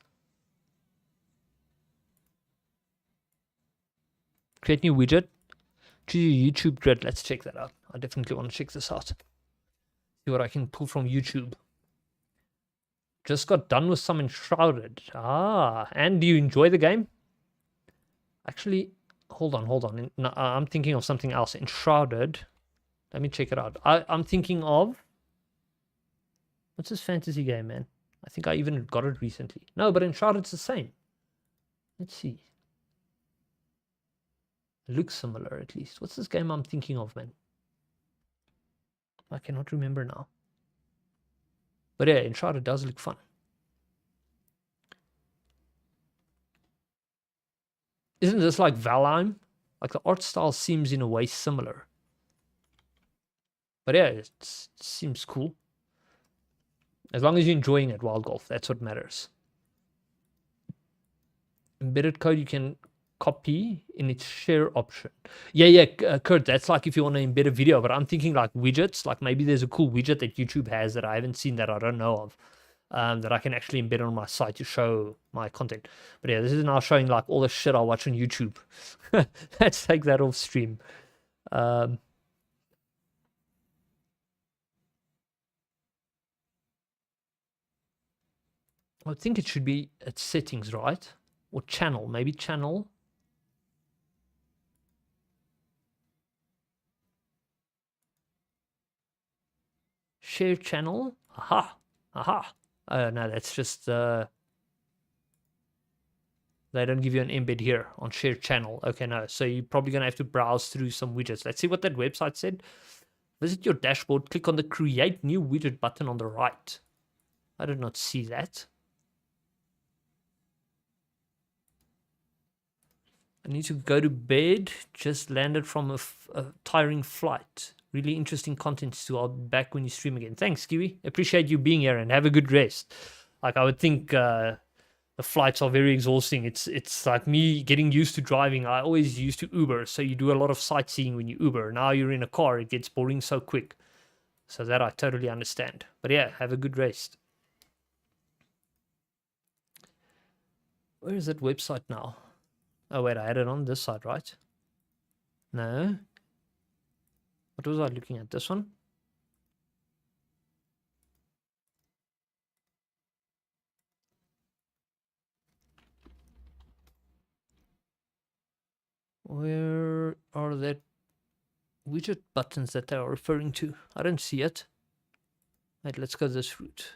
Create new widget. Choose your YouTube grid. Let's check that out. I definitely want to check this out. See what I can pull from YouTube. Just got done with some Enshrouded. And do you enjoy the game? Actually, hold on. No, I'm thinking of something else. Enshrouded. Let me check it out. I'm thinking of... What's this fantasy game, man? I think I even got it recently. No, but Enshrouded's the same. Let's see. It looks similar, at least. What's this game I'm thinking of, man? I cannot remember now. But yeah, Enshrouded does look fun. Isn't this like Valheim? Like the art style seems in a way similar. But yeah, it seems cool. As long as you're enjoying it, Wild Golf, that's what matters. Embedded code you can copy in its share option. Yeah, Kurt, that's like if you want to embed a video, but I'm thinking like widgets, like maybe there's a cool widget that YouTube has that I haven't seen that I don't know of, that I can actually embed on my site to show my content. But yeah, this is now showing like all the shit I watch on YouTube. Let's take that off stream. I think it should be at settings, right? Or channel, maybe channel. Share channel. Aha. No, that's just They don't give you an embed here on share channel. Okay, no. So you're probably going to have to browse through some widgets. Let's see what that website said. Visit your dashboard. Click on the Create New Widget button on the right. I did not see that. I need to go to bed. Just landed from a tiring flight. Really interesting content too. I'll be back when you stream again. Thanks, Kiwi. Appreciate you being here and have a good rest. Like, I would think the flights are very exhausting. It's like me getting used to driving. I always used to Uber, so you do a lot of sightseeing when you Uber. Now you're in a car, it gets boring so quick. So that I totally understand. But yeah, have a good rest. Where is that website now? Oh wait, I had it on this side, right? No. What was I looking at? This one? Where are the widget buttons that they are referring to? I don't see it. Wait, let's go this route.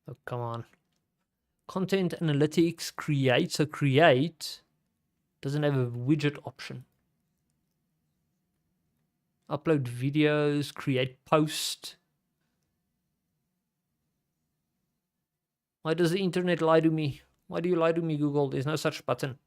Oh, come on. Content analytics, create. So create doesn't have a widget option. Upload videos, create post. Why does the internet lie to me? Why do you lie to me, Google? There's no such button.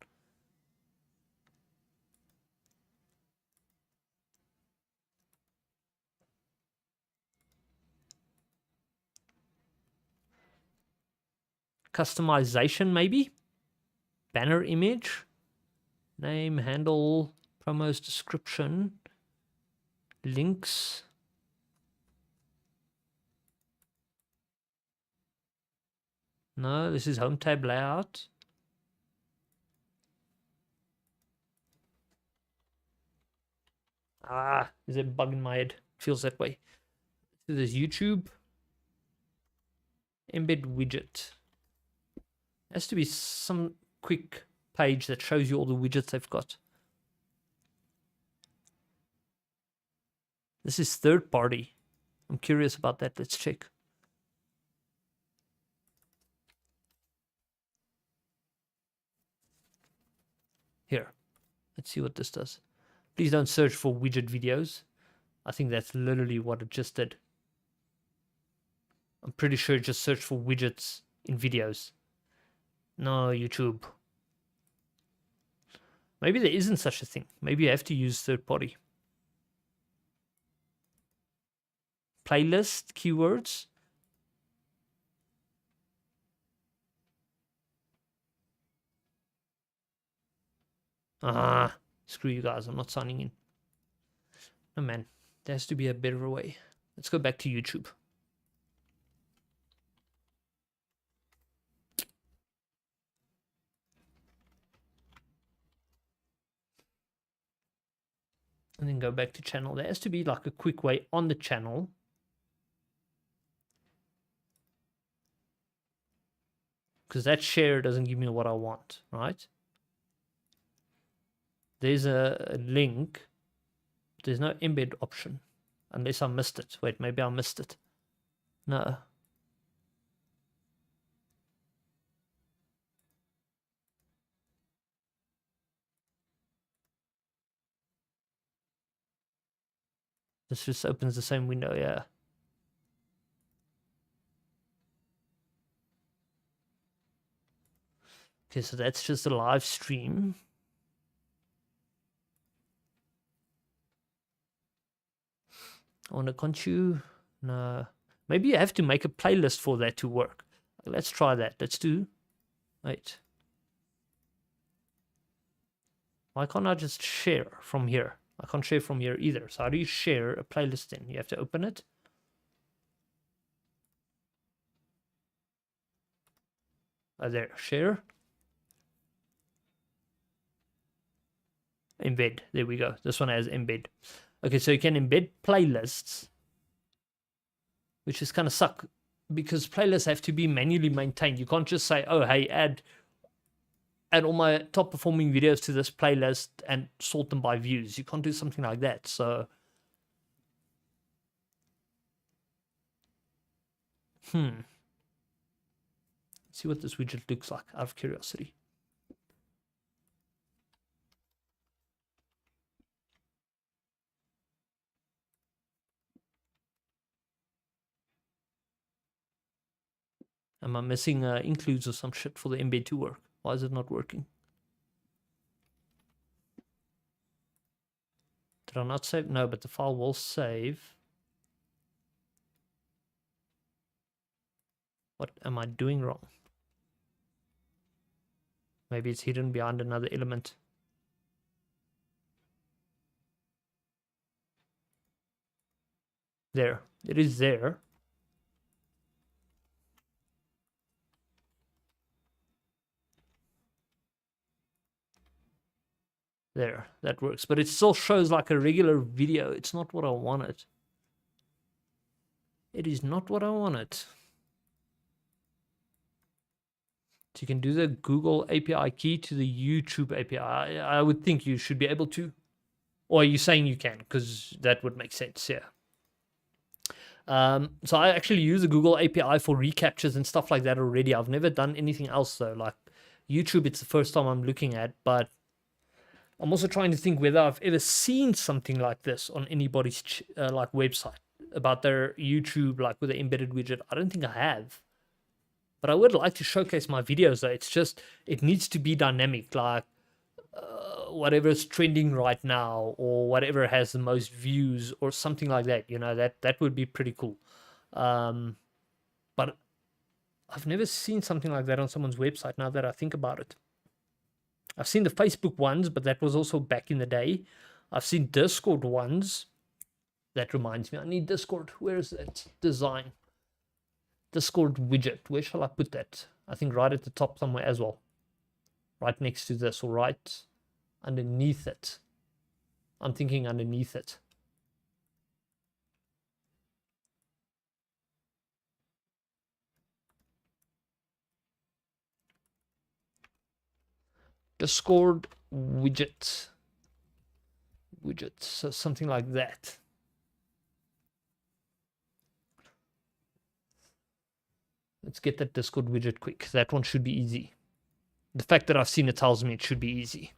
Customization, maybe? Banner image? Name, handle, promos, description, links. No, this is home tab layout. Ah, there's a bug in my head. Feels that way. So there's YouTube. Embed widget. Has to be some quick page that shows you all the widgets they've got. This is third party. I'm curious about that. Let's check. Here. Let's see what this does. Please don't search for widget videos. I think that's literally what it just did. I'm pretty sure it just searched for widgets in videos. No, YouTube. Maybe there isn't such a thing. Maybe you have to use third party. Playlist, keywords. Ah, screw you guys. I'm not signing in. No, man. There has to be a better way. Let's go back to YouTube. And then go back to channel. There has to be like a quick way on the channel. Because that share doesn't give me what I want, right? There's a link. There's no embed option. Unless I missed it. Wait, maybe I missed it. No. This just opens the same window, yeah. Okay, so that's just a live stream. I want to continue. No. Maybe you have to make a playlist for that to work. Let's try that. Let's do. Wait. Why can't I just share from here? I can't share from here either. So how do you share a playlist then? You have to open it. There, share. Embed. There we go. This one has embed. Okay, so you can embed playlists, which is kind of suck because playlists have to be manually maintained. You can't just say, oh, hey, add all my top performing videos to this playlist and sort them by views. You can't do something like that. So, see what this widget looks like out of curiosity. Am I missing includes or some shit for the embed to work? Why is it not working? Did I not save? No, but the file will save. What am I doing wrong? Maybe it's hidden behind another element. There. It is there. There. That works. But it still shows like a regular video. It's not what I wanted. It is not what I wanted. So you can do the Google API key to the YouTube API. I would think you should be able to. Or are you saying you can? Because that would make sense, yeah. So I actually use the Google API for recaptures and stuff like that already. I've never done anything else though. Like YouTube, it's the first time I'm looking at, but I'm also trying to think whether I've ever seen something like this on anybody's like website about their YouTube, like with the embedded widget. I don't think I have, but I would like to showcase my videos though. It's just, it needs to be dynamic, like whatever's trending right now or whatever has the most views or something like that, you know, that would be pretty cool. But I've never seen something like that on someone's website now that I think about it. I've seen the Facebook ones, but that was also back in the day. I've seen Discord ones. That reminds me, I need Discord. Where is that design? Discord widget. Where shall I put that? I think right at the top somewhere as well. Right next to this, or right underneath it. I'm thinking underneath it. Discord widget. So something like that. Let's get that Discord widget quick. That one should be easy. The fact that I've seen it tells me it should be easy.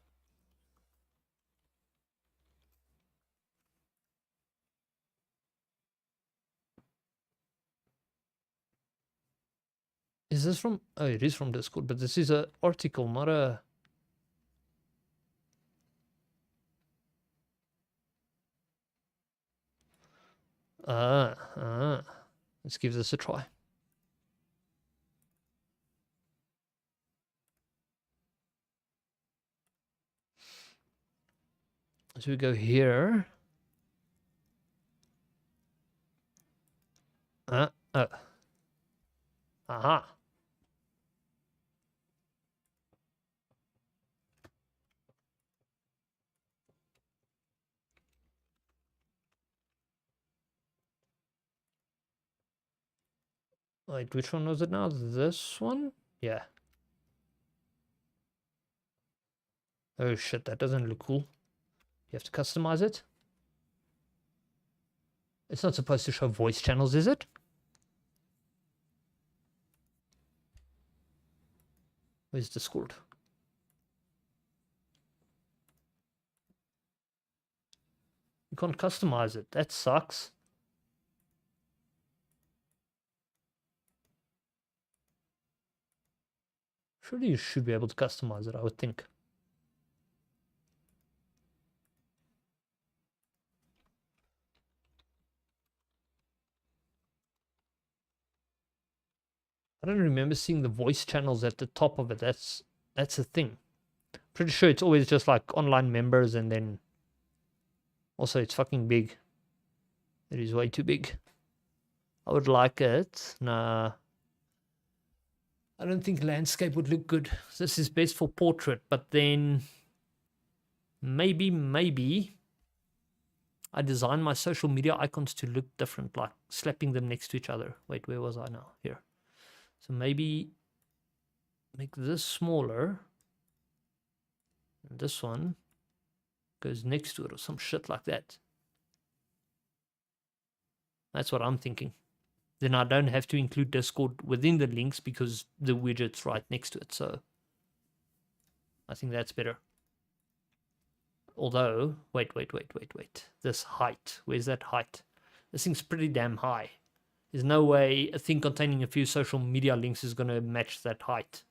Is this from... Oh, it is from Discord, but this is an article, not a... Let's give this a try. So we go here. Aha. Wait, which one was it now? This one? Yeah. Oh shit, that doesn't look cool. You have to customize it. It's not supposed to show voice channels, is it? Where's Discord? You can't customize it. That sucks. Surely you should be able to customize it, I would think. I don't remember seeing the voice channels at the top of it. That's a thing. Pretty sure it's always just like online members, and then also it's fucking big. It is way too big. I would like it. Nah. I don't think landscape would look good. This is best for portrait, but then maybe I design my social media icons to look different, like slapping them next to each other. Wait, where was I now? Here. So maybe make this smaller. And this one goes next to it or some shit like that. That's what I'm thinking. then I don't have to include Discord within the links because the widget's right next to it. So I think that's better. Although, wait. This height, where's that height? This thing's pretty damn high. There's no way a thing containing a few social media links is going to match that height.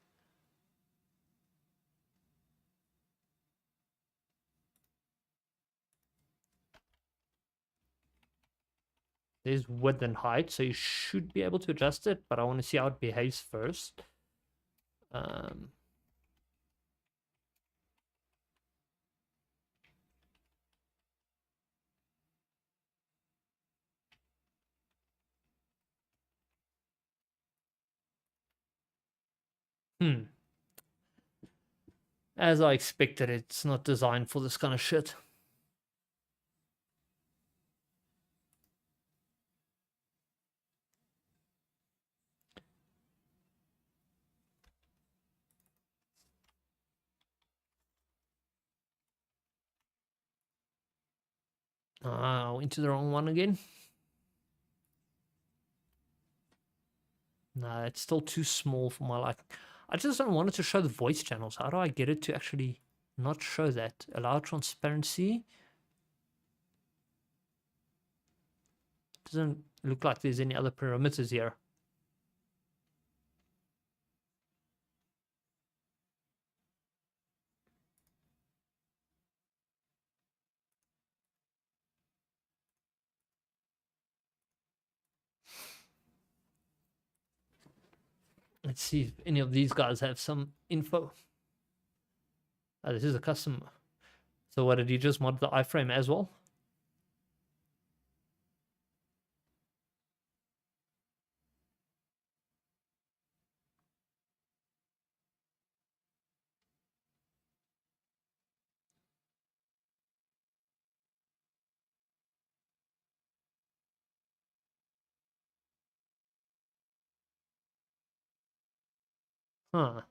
There's width and height, so you should be able to adjust it, but I want to see how it behaves first. As I expected, it's not designed for this kind of shit. I went to the wrong one again. No, it's still too small for my liking. I just don't want it to show the voice channels. How do I get it to actually not show that? Allow transparency. Doesn't look like there's any other parameters here. Let's see if any of these guys have some info. Oh, this is a custom. So what, did you just mod the iframe as well? Huh.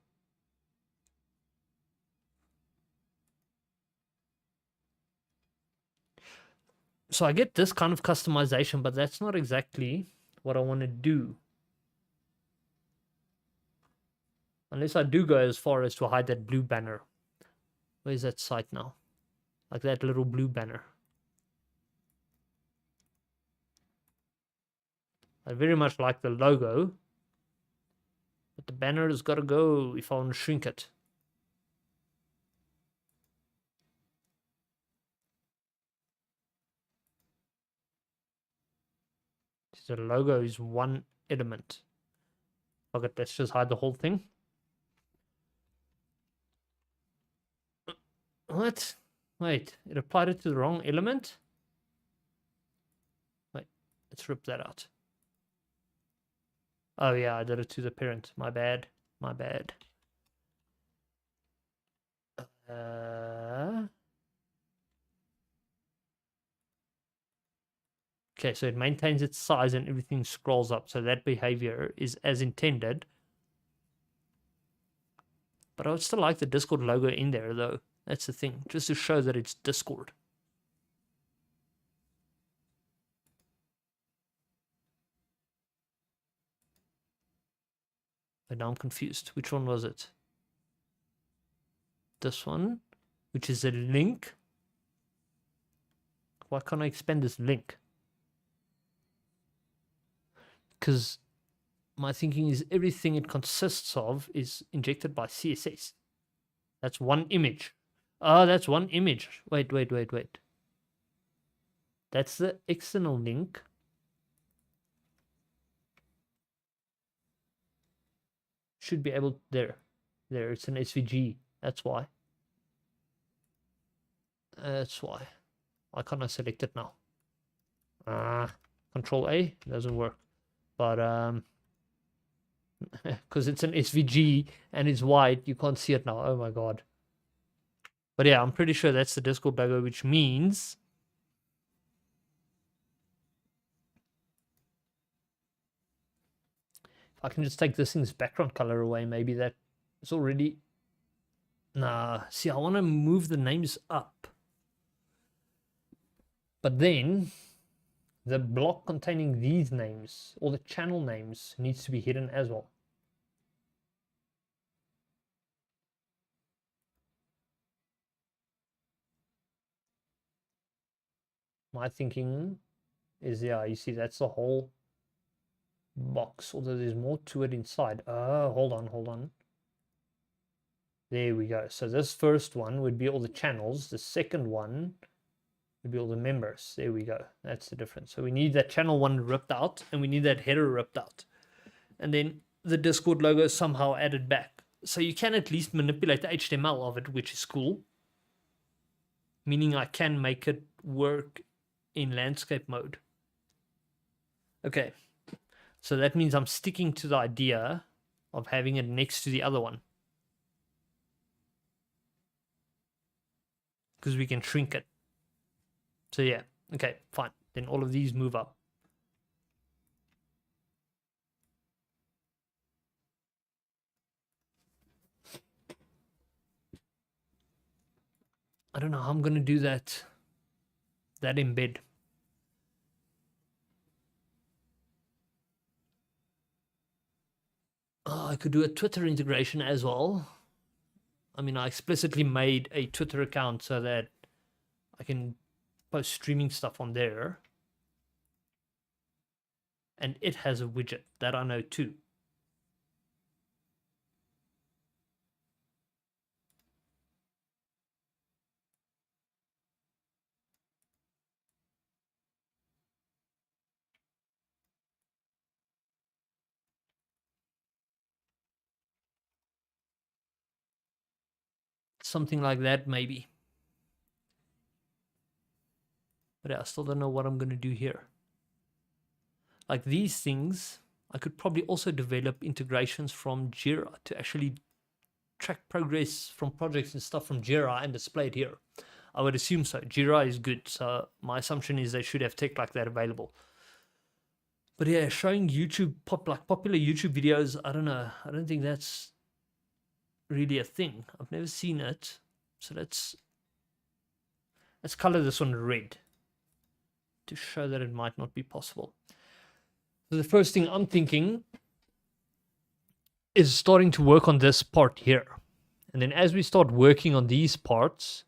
So I get this kind of customization, but that's not exactly what I want to do. Unless I do go as far as to hide that blue banner. Where's that site now? Like that little blue banner. I very much like the logo. But the banner has got to go if I want to shrink it. The logo is one element. Okay, let's just hide the whole thing. What? Wait, it applied it to the wrong element? Wait, let's rip that out. Oh yeah, I did it to the parent. My bad. My bad. Okay, so it maintains its size and everything scrolls up. So that behavior is as intended. But I would still like the Discord logo in there though. That's the thing. Just to show that it's Discord. But now I'm confused. Which one was it? This one, which is a link. Why can't I expand this link? Because my thinking is everything it consists of is injected by CSS. That's one image. Oh, that's one image. Wait. That's the external link. Should be able... There, it's an SVG. That's why. That's why. Why can't I select it now? Control A doesn't work. But because it's an SVG and it's white, you can't see it now. Oh my god. But yeah, I'm pretty sure that's the Discord logo, which means if I can just take this thing's background color away, maybe that is already... Nah, see, I want to move the names up. But then the block containing these names, or the channel names, needs to be hidden as well. My thinking is, yeah, you see, that's the whole box, although there's more to it inside. Oh, hold on. There we go. So this first one would be all the channels. The second one would be all the members. There we go. That's the difference. So we need that channel one ripped out, and we need that header ripped out. And then the Discord logo is somehow added back. So you can at least manipulate the HTML of it, which is cool. Meaning I can make it work in landscape mode. Okay. So that means I'm sticking to the idea of having it next to the other one. Because we can shrink it. So yeah, okay, fine. Then all of these move up. I don't know how I'm going to do that embed. Oh, I could do a Twitter integration as well. I mean, I explicitly made a Twitter account so that I can post streaming stuff on there. And it has a widget that I know too. Something like that, maybe. But I still don't know what I'm going to do here. Like these things, I could probably also develop integrations from Jira to actually track progress from projects and stuff from Jira and display it here. I would assume so. Jira is good, so my assumption is they should have tech like that available. But yeah, showing YouTube popular YouTube videos, I don't know. I don't think that's really a thing. I've never seen it. So let's color this one red to show that it might not be possible. So the first thing I'm thinking is starting to work on this part here. And then as we start working on these parts,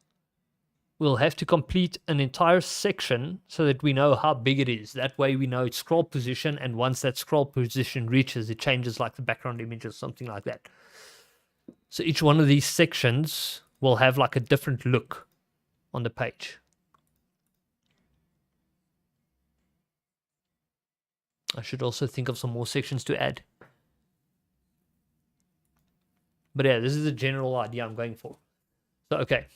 we'll have to complete an entire section so that we know how big it is. That way we know its scroll position, and once that scroll position reaches, it changes like the background image or something like that. So each one of these sections will have like a different look on the page. I should also think of some more sections to add. But yeah, this is the general idea I'm going for. So, okay.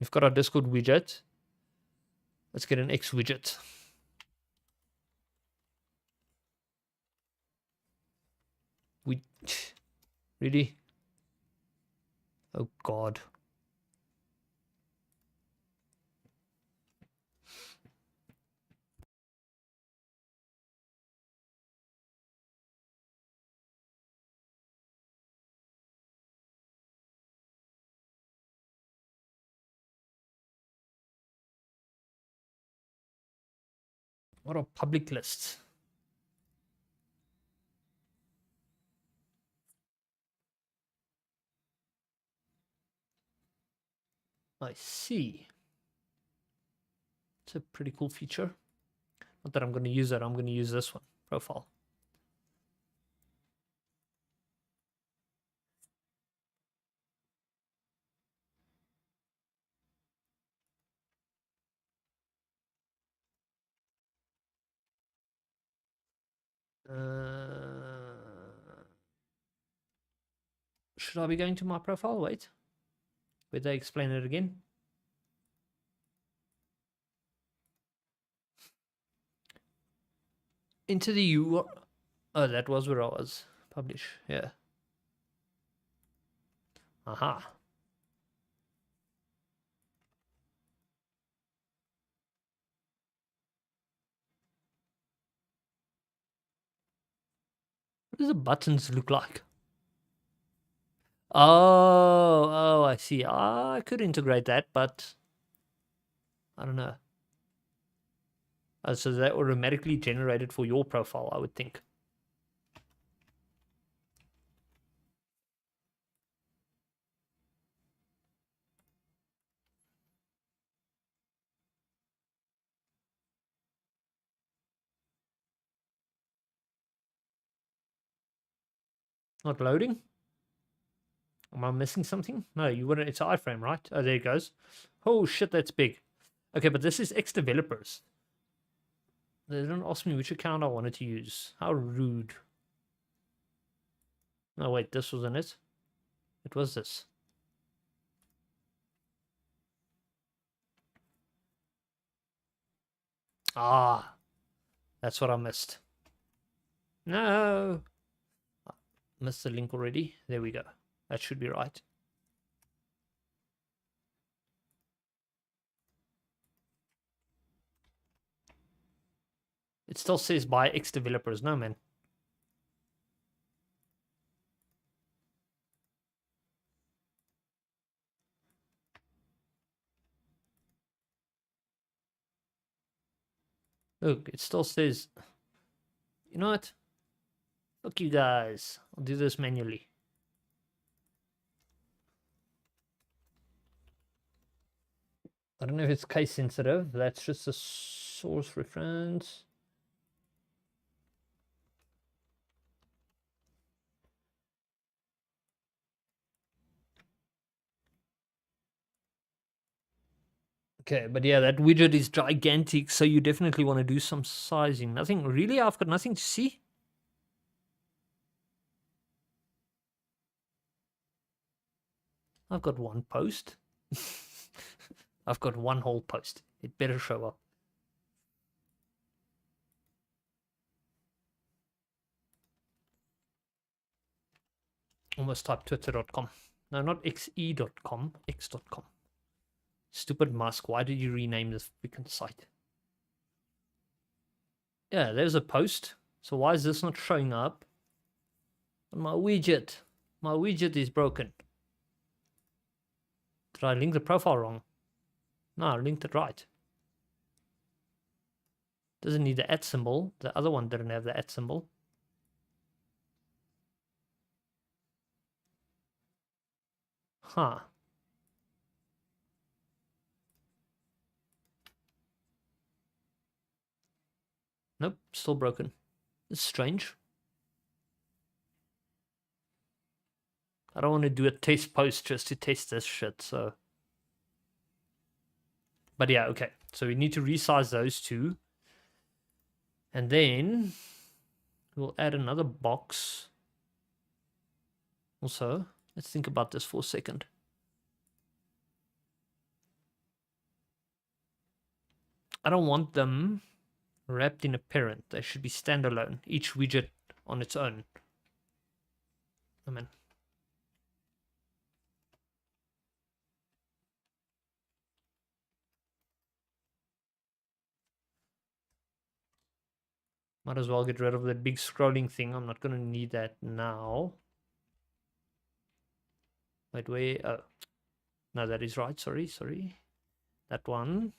We've got our Discord widget. Let's get an X widget. Really? Oh, God. What are public lists? I see. It's a pretty cool feature. Not that I'm going to use that. I'm going to use this one, profile. Should I be going to my profile? Wait. Where they explain it again? Into the URL. Oh, that was where I was. Publish. Yeah. Aha. What does the buttons look like? Oh, I see. I could integrate that, but I don't know. So that automatically generated for your profile, I would think. Not loading? Am I missing something? No, you wouldn't. It's an iframe, right? Oh, there it goes. Oh, shit, that's big. Okay, but this is ex-developers. They didn't ask me which account I wanted to use. How rude. No, wait, this wasn't it. It was this. Ah, that's what I missed. No. Missed the link already. There we go. That should be right. It still says by ex-developers. No, man. Look, it still says... You know what? Fuck you guys. I'll do this manually. I don't know if it's case sensitive. That's just a source reference. Okay, but yeah, that widget is gigantic, so you definitely want to do some sizing. Nothing really? I've got nothing to see. I've got one post. I've got one whole post. It better show up. Almost typed twitter.com. No, not xe.com, x.com. Stupid Musk, why did you rename this freaking site? Yeah, there's a post. So why is this not showing up on my widget? My widget is broken. Did I link the profile wrong? No, I linked it right. Doesn't need the @ symbol. The other one didn't have the @ symbol. Huh. Nope, still broken. It's strange. I don't want to do a test post just to test this shit, so... But yeah, okay. So we need to resize those two. And then we'll add another box. Also, let's think about this for a second. I don't want them wrapped in a parent. They should be standalone, each widget on its own. Oh man. Might as well get rid of that big scrolling thing. I'm not going to need that now. Wait, wait. Oh. No, that is right. Sorry. That one.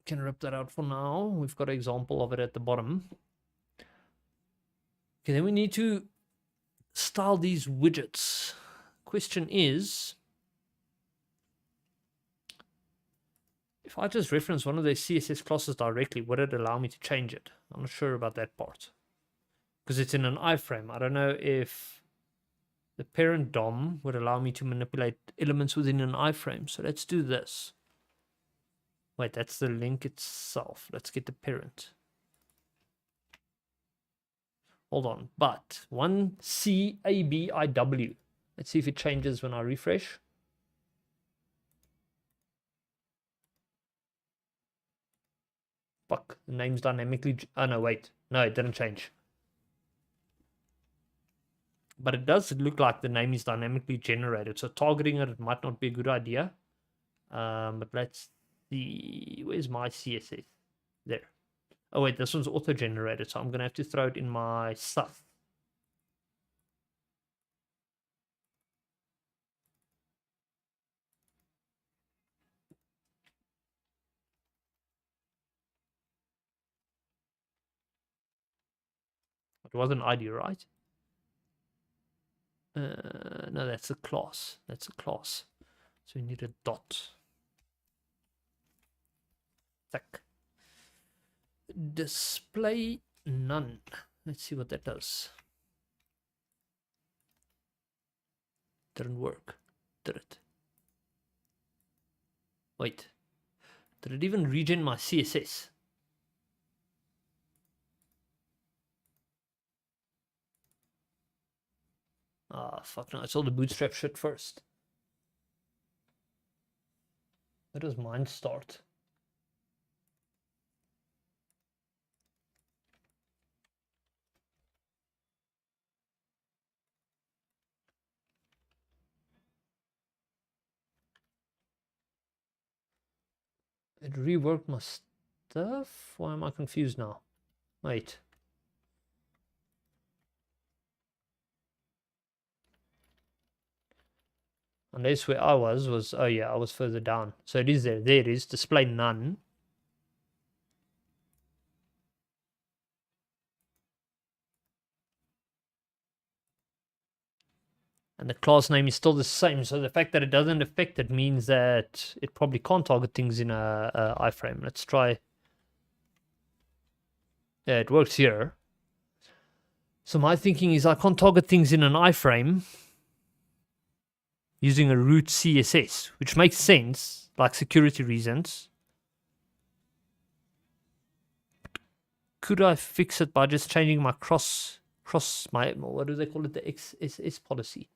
Can rip that out for now. We've got an example of it at the bottom. Okay, then we need to style these widgets. Question is, if I just reference one of those CSS classes directly, would it allow me to change it? I'm not sure about that part. Because it's in an iframe. I don't know if the parent DOM would allow me to manipulate elements within an iframe. So let's do this. Wait, that's the link itself. Let's get the parent. Hold on, but 1CABIW. Let's see if it changes when I refresh. Fuck, the name's dynamically... Oh, no, wait. No, it didn't change. But it does look like the name is dynamically generated. So targeting it might not be a good idea. But let's see. Where's my CSS? There. Oh, wait, this one's auto-generated. So I'm going to have to throw it in my stuff. It wasn't ID, right? No, that's a class. That's a class. So we need a dot. Tack. Display none. Let's see what that does. Didn't work, did it? Wait. Did it even regen my CSS? Ah, fuck no. It's all the bootstrap shit first. Where does mine start? It reworked my stuff? Why am I confused now? Wait. Unless where I was, oh yeah, I was further down. So it is there. There it is. Display none. And the class name is still the same. So the fact that it doesn't affect it means that it probably can't target things in a iframe. Let's try. Yeah, it works here. So my thinking is I can't target things in an iframe using a root CSS, which makes sense, like security reasons. Could I fix it by just changing my my, what do they call it, the XSS policy?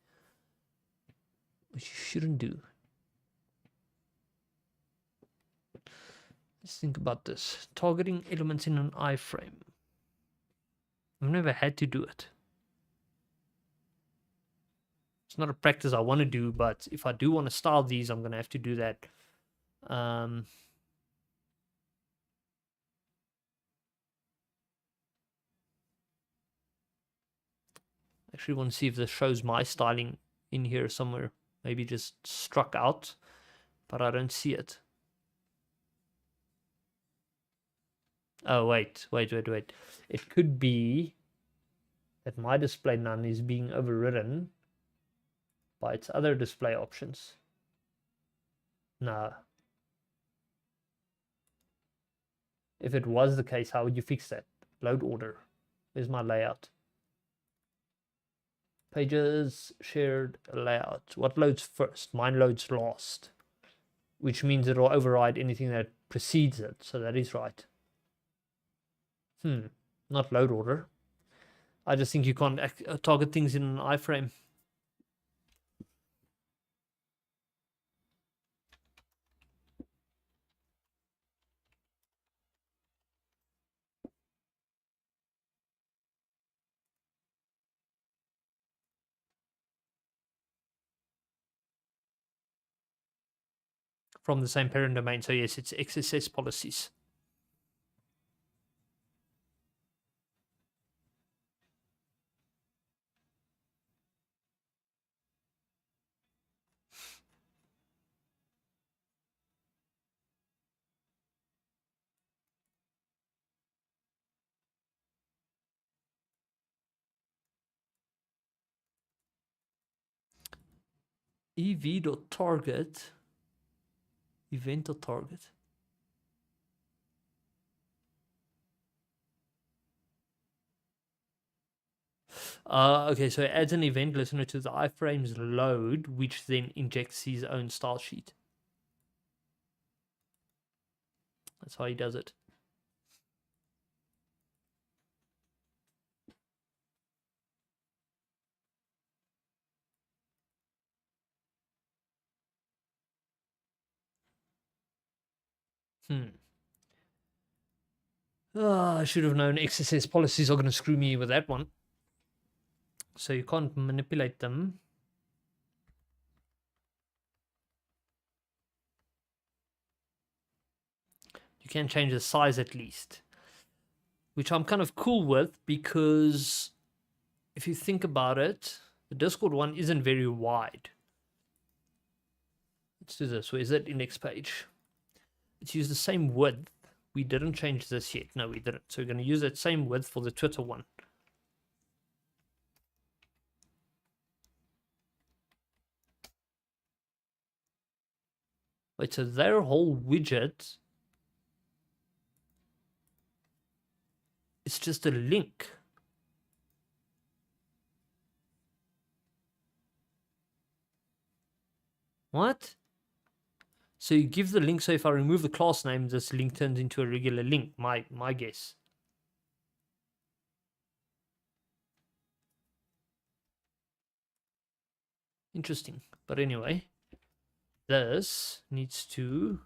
Which you shouldn't do. Let's think about this. Targeting elements in an iframe. I've never had to do it. It's not a practice I want to do, but if I do want to style these, I'm going to have to do that. Actually want to see if this shows my styling in here somewhere. Maybe just struck out, but I don't see it. Oh, wait. It could be that my display none is being overridden by its other display options. No. If it was the case, how would you fix that? Load order. Where's my layout? Pages, shared, layout. What loads first? Mine loads last, which means it will override anything that precedes it. So that is right. Not load order. I just think you can't target things in an iframe. From the same parent domain. So yes, it's XSS policies. ev.target event.target. Okay, so it adds an event listener to the iframe's load, which then injects his own style sheet. That's how he does it. I should have known XSS policies are going to screw me with that one. So you can't manipulate them. You can change the size at least, which I'm kind of cool with, because if you think about it, the Discord one isn't very wide. Let's do this. Where is that index page? Let's use the same width. We didn't change this yet. No, we didn't. So we're going to use that same width for the Twitter one. Wait, so their whole widget is just a link. What? So you give the link, so if I remove the class name, this link turns into a regular link, my guess. Interesting. But anyway, this needs to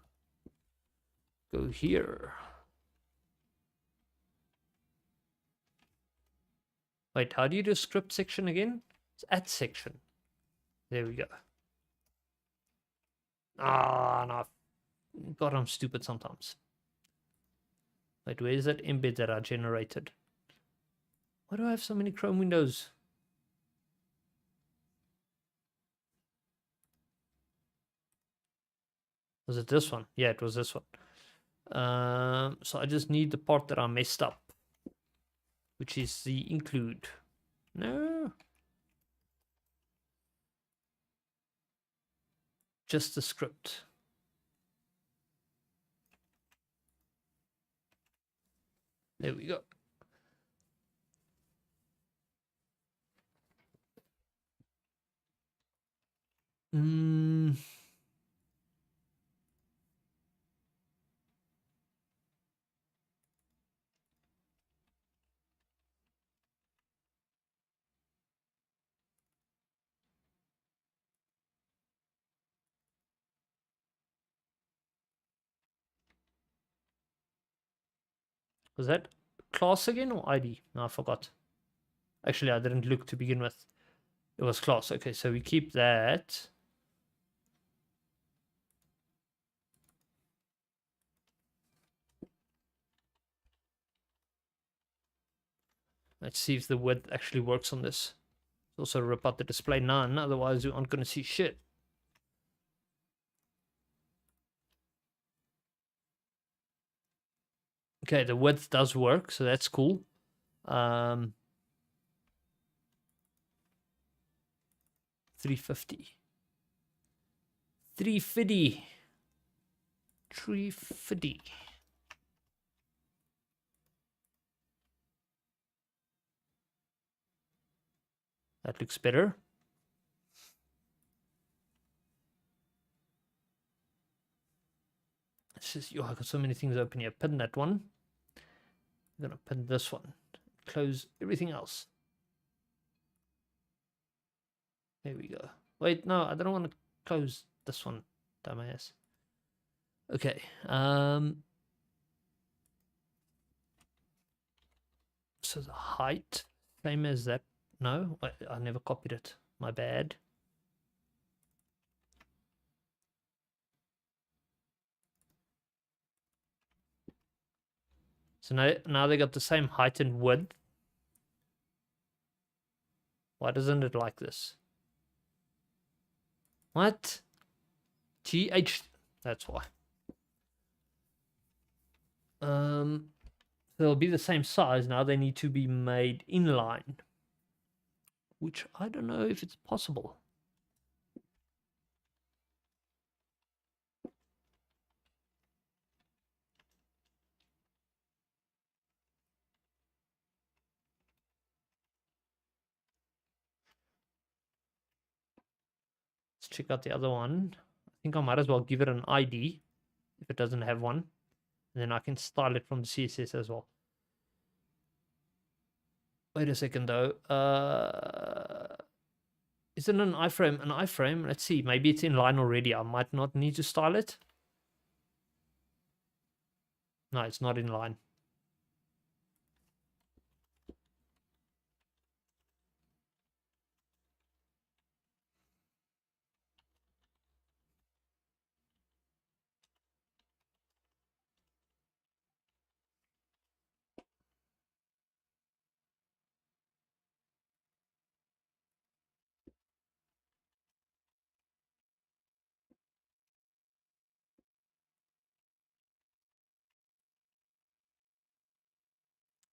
go here. Wait, how do you do script section again? It's at section. There we go. Ah, no. God, I'm stupid sometimes. Wait, where is that embed that I generated? Why do I have so many Chrome windows? Was it this one? Yeah, it was this one. So I just need the part that I messed up, which is the include. No. Just the script. There we go. Was that class again or ID? No, I forgot. Actually, I didn't look to begin with. It was class. Okay, so we keep that. Let's see if the width actually works on this. Also rip out the display none, otherwise you aren't going to see shit. Okay, the width does work, so that's cool. 350. 350. 350. That looks better. It's just, I got so many things open here. Pin that one. I'm gonna pin this one. Close everything else. There we go. Wait, no, I don't want to close this one, dumbass. Okay. So the height, same as that. No, I never copied it. My bad. So now they got the same height and width. Why doesn't it like this? What? TH. That's why. They'll be the same size. Now they need to be made inline, which I don't know if it's possible. Let's check out the other one. I think I might as well give it an ID if it doesn't have one. And then I can style it from the CSS as well. Wait a second though. Is it an iframe? An iframe? Let's see. Maybe it's in line already. I might not need to style it. No, it's not in line.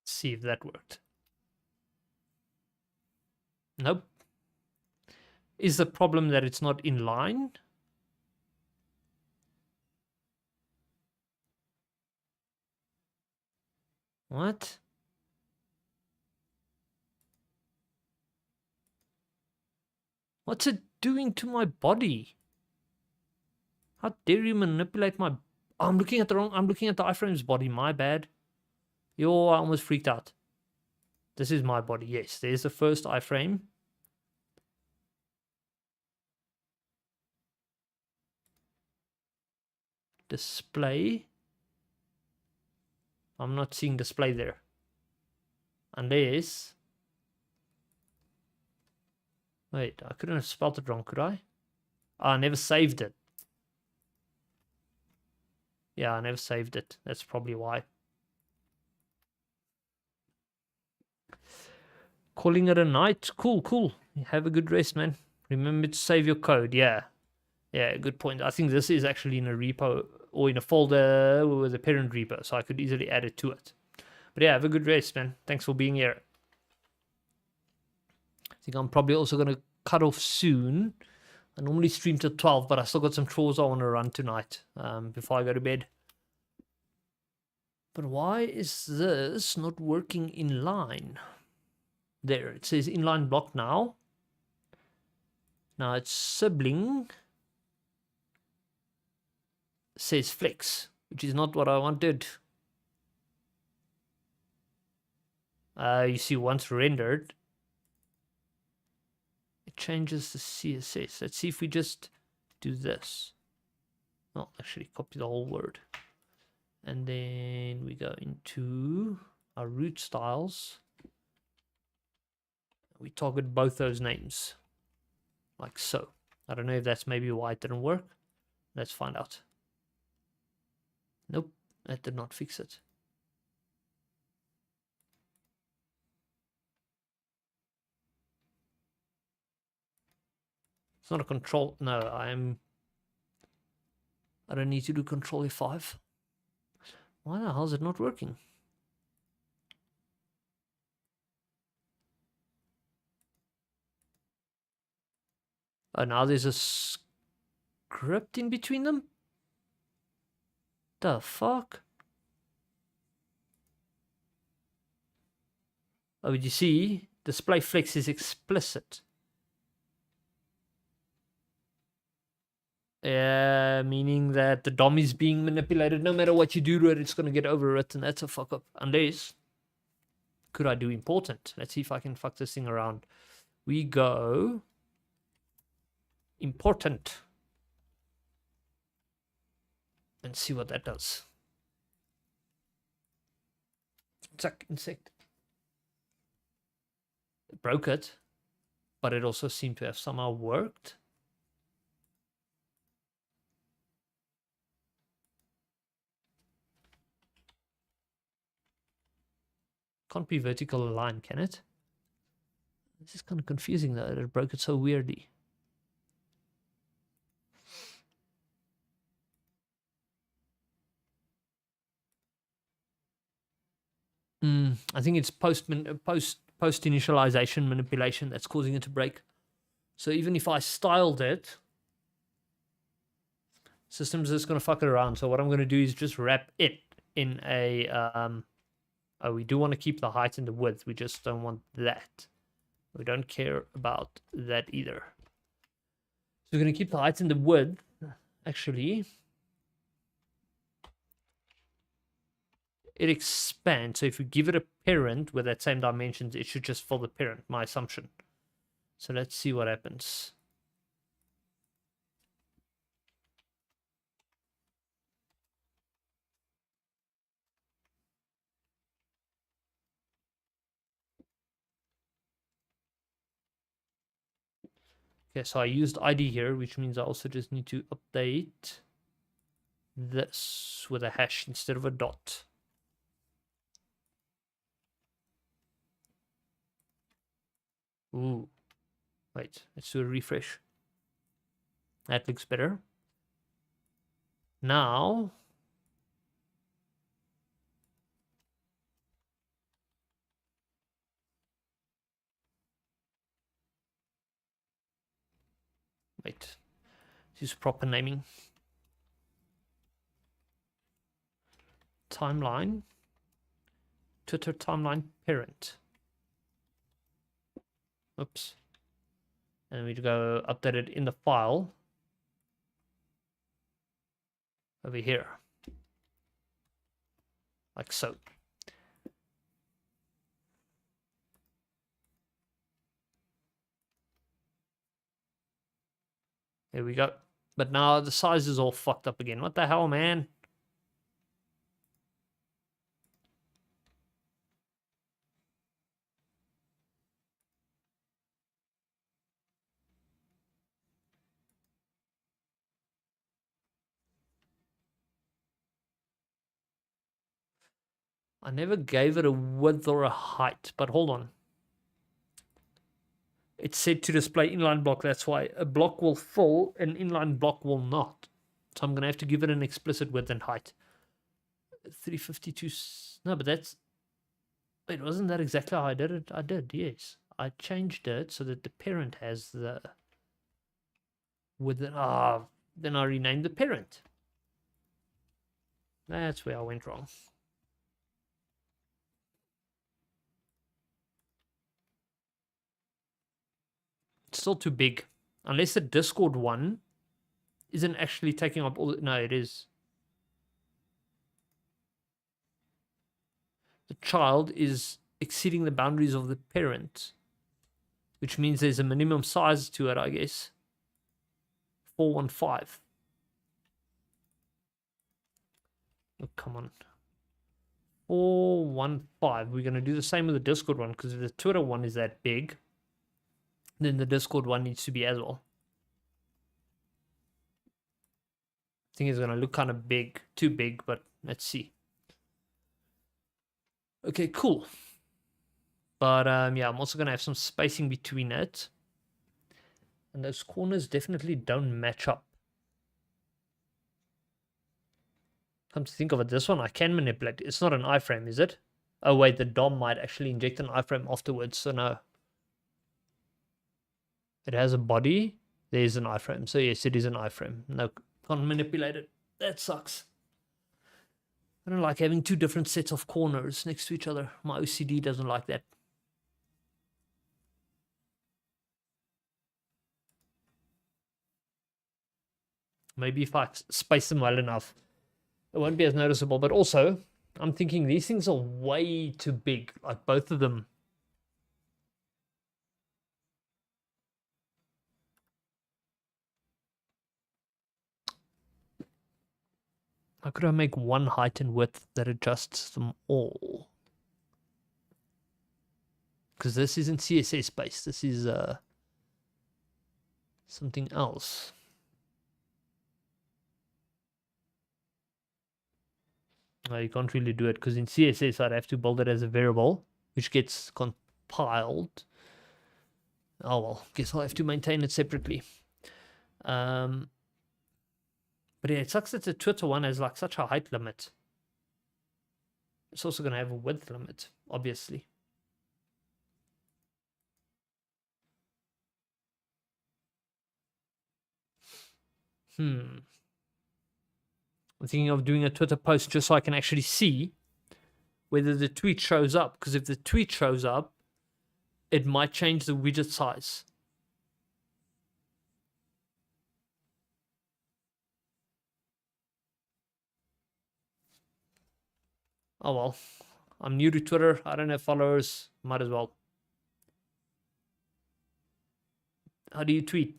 Let's see if that worked. Nope. Is the problem that it's not in line? What? What's it doing to my body? How dare you manipulate my... Oh, I'm looking at the wrong... I'm looking at the iframe's body. My bad. Yo, I almost freaked out. This is my body. Yes, there's the first iframe. Display. I'm not seeing display there. Unless... Wait, I couldn't have spelled it wrong, could I? Oh, I never saved it. Yeah, I never saved it. That's probably why. Calling it a night. Cool, cool. Have a good rest, man. Remember to save your code. Yeah. Yeah, good point. I think this is actually in a repo or in a folder with a parent repo, so I could easily add it to it. But yeah, have a good rest, man. Thanks for being here. I think I'm probably also going to cut off soon. I normally stream till 12, but I still got some chores I want to run tonight before I go to bed. But why is this not working in line? There, it says inline block now. Now it's sibling. Says flex, which is not what I wanted. You see, once rendered, it changes the CSS. Let's see if we just do this. Oh, actually copy the whole word. And then we go into our root styles. We target both those names, like so. I don't know if that's maybe why it didn't work. Let's find out. Nope, that did not fix it. It's not a control. No, I don't need to do control F5. Why the hell is it not working? Oh, now there's a script in between them? The fuck? Oh, you see, display flex is explicit. Meaning that the DOM is being manipulated. No matter what you do to it, it's going to get overwritten. That's a fuck up. Unless, could I do important? Let's see if I can fuck this thing around. We go important and see what that does. Chuck insect. It broke it, but it also seemed to have somehow worked. Can't be vertical align, can it? This is kind of confusing though, that it broke it so weirdly. I think it's post initialization manipulation that's causing it to break. So even if I styled it, system's just gonna fuck it around. So what I'm gonna do is just wrap it in a oh, we do want to keep the height and the width. We just don't want that. We don't care about that either. So we're gonna keep the height and the width. Actually, it expands. So if you give it a parent with that same dimensions, it should just fill the parent, my assumption. So let's see what happens. Okay, so I used ID here, which means I also just need to update this with a hash instead of a dot. Ooh, wait, let's do a refresh. That looks better. Now, wait, use proper naming. Timeline Twitter timeline parent. Oops. And we go update it in the file over here, like so. There we go. But now the size is all fucked up again. What the hell, man? I never gave it a width or a height, but hold on. It's set to display inline block, that's why a block will fill, an inline block will not. So I'm going to have to give it an explicit width and height. 352, no, but that's, wait, wasn't that exactly how I did it? I did, yes. I changed it so that the parent has the width, then I renamed the parent. That's where I went wrong. It's still too big. Unless the Discord one isn't actually taking up all the... No, it is. The child is exceeding the boundaries of the parent, which means there's a minimum size to it, I guess. 415. Oh, come on. 415. We're going to do the same with the Discord one, because if the Twitter one is that big, then the Discord one needs to be as well. I think it's going to look kind of big, too big, but let's see. Okay, cool. But yeah, I'm also going to have some spacing between it. And those corners definitely don't match up. Come to think of it, this one I can manipulate. It's not an iframe, is it? Oh wait, the DOM might actually inject an iframe afterwards, so no. It has a body. There's an iframe. So yes, it is an iframe. No, can't manipulate it. That sucks. I don't like having two different sets of corners next to each other. My OCD doesn't like that. Maybe if I space them well enough, it won't be as noticeable. But also, I'm thinking these things are way too big. Like both of them. How could I make one height and width that adjusts them all? Because this isn't CSS based. This is something else. No, you can't really do it because in CSS I'd have to build it as a variable, which gets compiled. Oh well, guess I'll have to maintain it separately. But yeah, it sucks that the Twitter one has like such a height limit. It's also going to have a width limit, obviously. I'm thinking of doing a Twitter post just so I can actually see whether the tweet shows up. Because if the tweet shows up, it might change the widget size. Oh well, I'm new to Twitter. I don't have followers. Might as well. How do you tweet?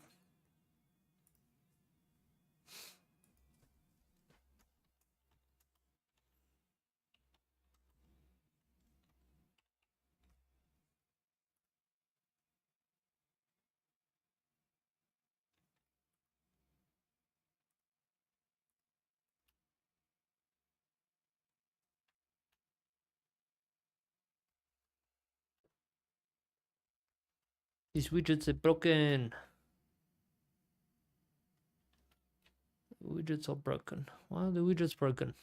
These widgets are broken. Widgets are broken. Why are the widgets broken?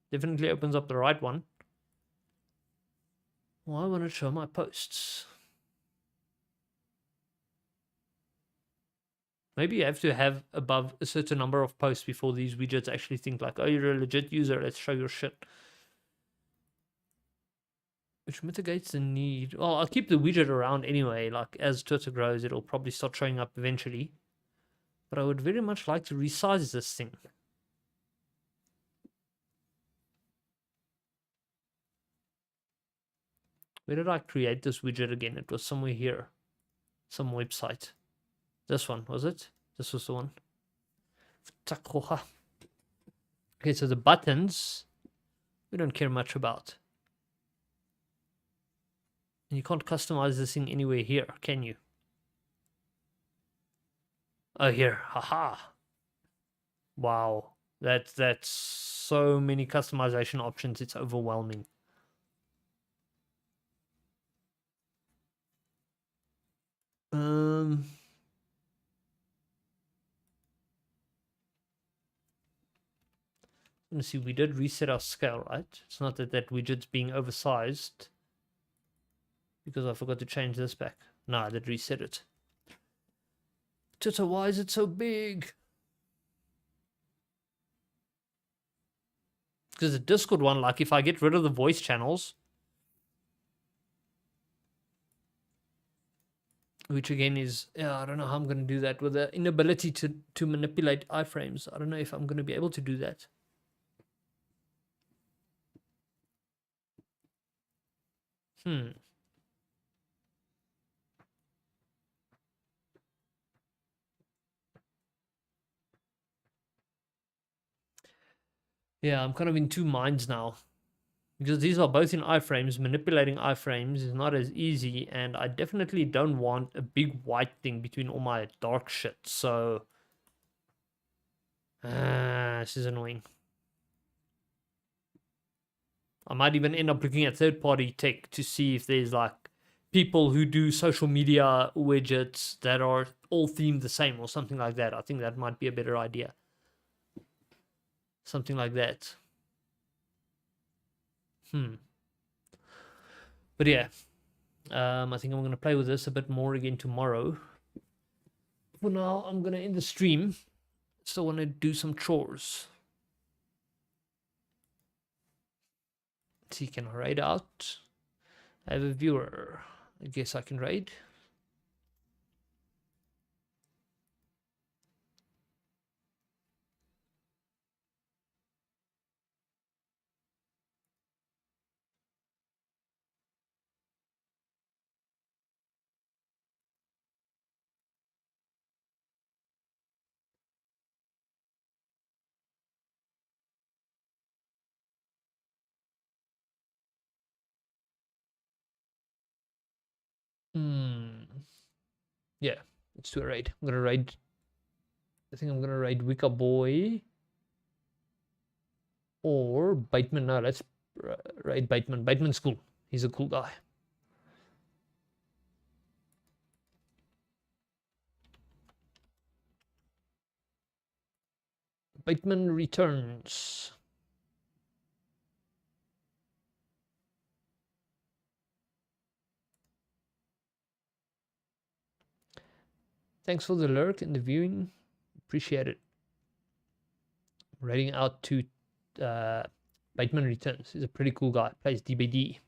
Definitely opens up the right one. Well, I want to show my posts. Maybe you have to have above a certain number of posts before these widgets actually think like, oh, you're a legit user, let's show your shit. Which mitigates the need. Well, I'll keep the widget around anyway. Like, as Twitter grows, it'll probably start showing up eventually. But I would very much like to resize this thing. Where did I create this widget again? It was somewhere here. Some website. This one, was it? This was the one. Okay, so the buttons, we don't care much about. And you can't customize this thing anywhere here, can you? Oh, here. Haha. Wow. That's so many customization options. It's overwhelming. Let me see. We did reset our scale, right? It's not that widget's being oversized because I forgot to change this back. No, I did reset it. Twitter, why is it so big? Because the Discord one, like if I get rid of the voice channels, which again is, yeah, I don't know how I'm going to do that with the inability to manipulate iframes. I don't know if I'm going to be able to do that. Yeah, I'm kind of in two minds now. Because these are both in iframes. Manipulating iframes is not as easy, and I definitely don't want a big white thing between all my dark shit. So, this is annoying. I might even end up looking at third-party tech to see if there's like people who do social media widgets that are all themed the same or something like that. I think that might be a better idea. Something like that. But yeah, I think I'm going to play with this a bit more again tomorrow. For now, I'm going to end the stream. Still want to do some chores. Let's see, can I raid out? I have a viewer. I guess I can raid. Yeah, let's do a raid. I'm gonna raid. I think I'm gonna raid Wicca Boy or Bateman. No, let's raid Bateman. Bateman's cool. He's a cool guy. Bateman returns. Thanks for the lurk and the viewing. Appreciate it. Raiding out to Bateman returns. He's a pretty cool guy. Plays DBD.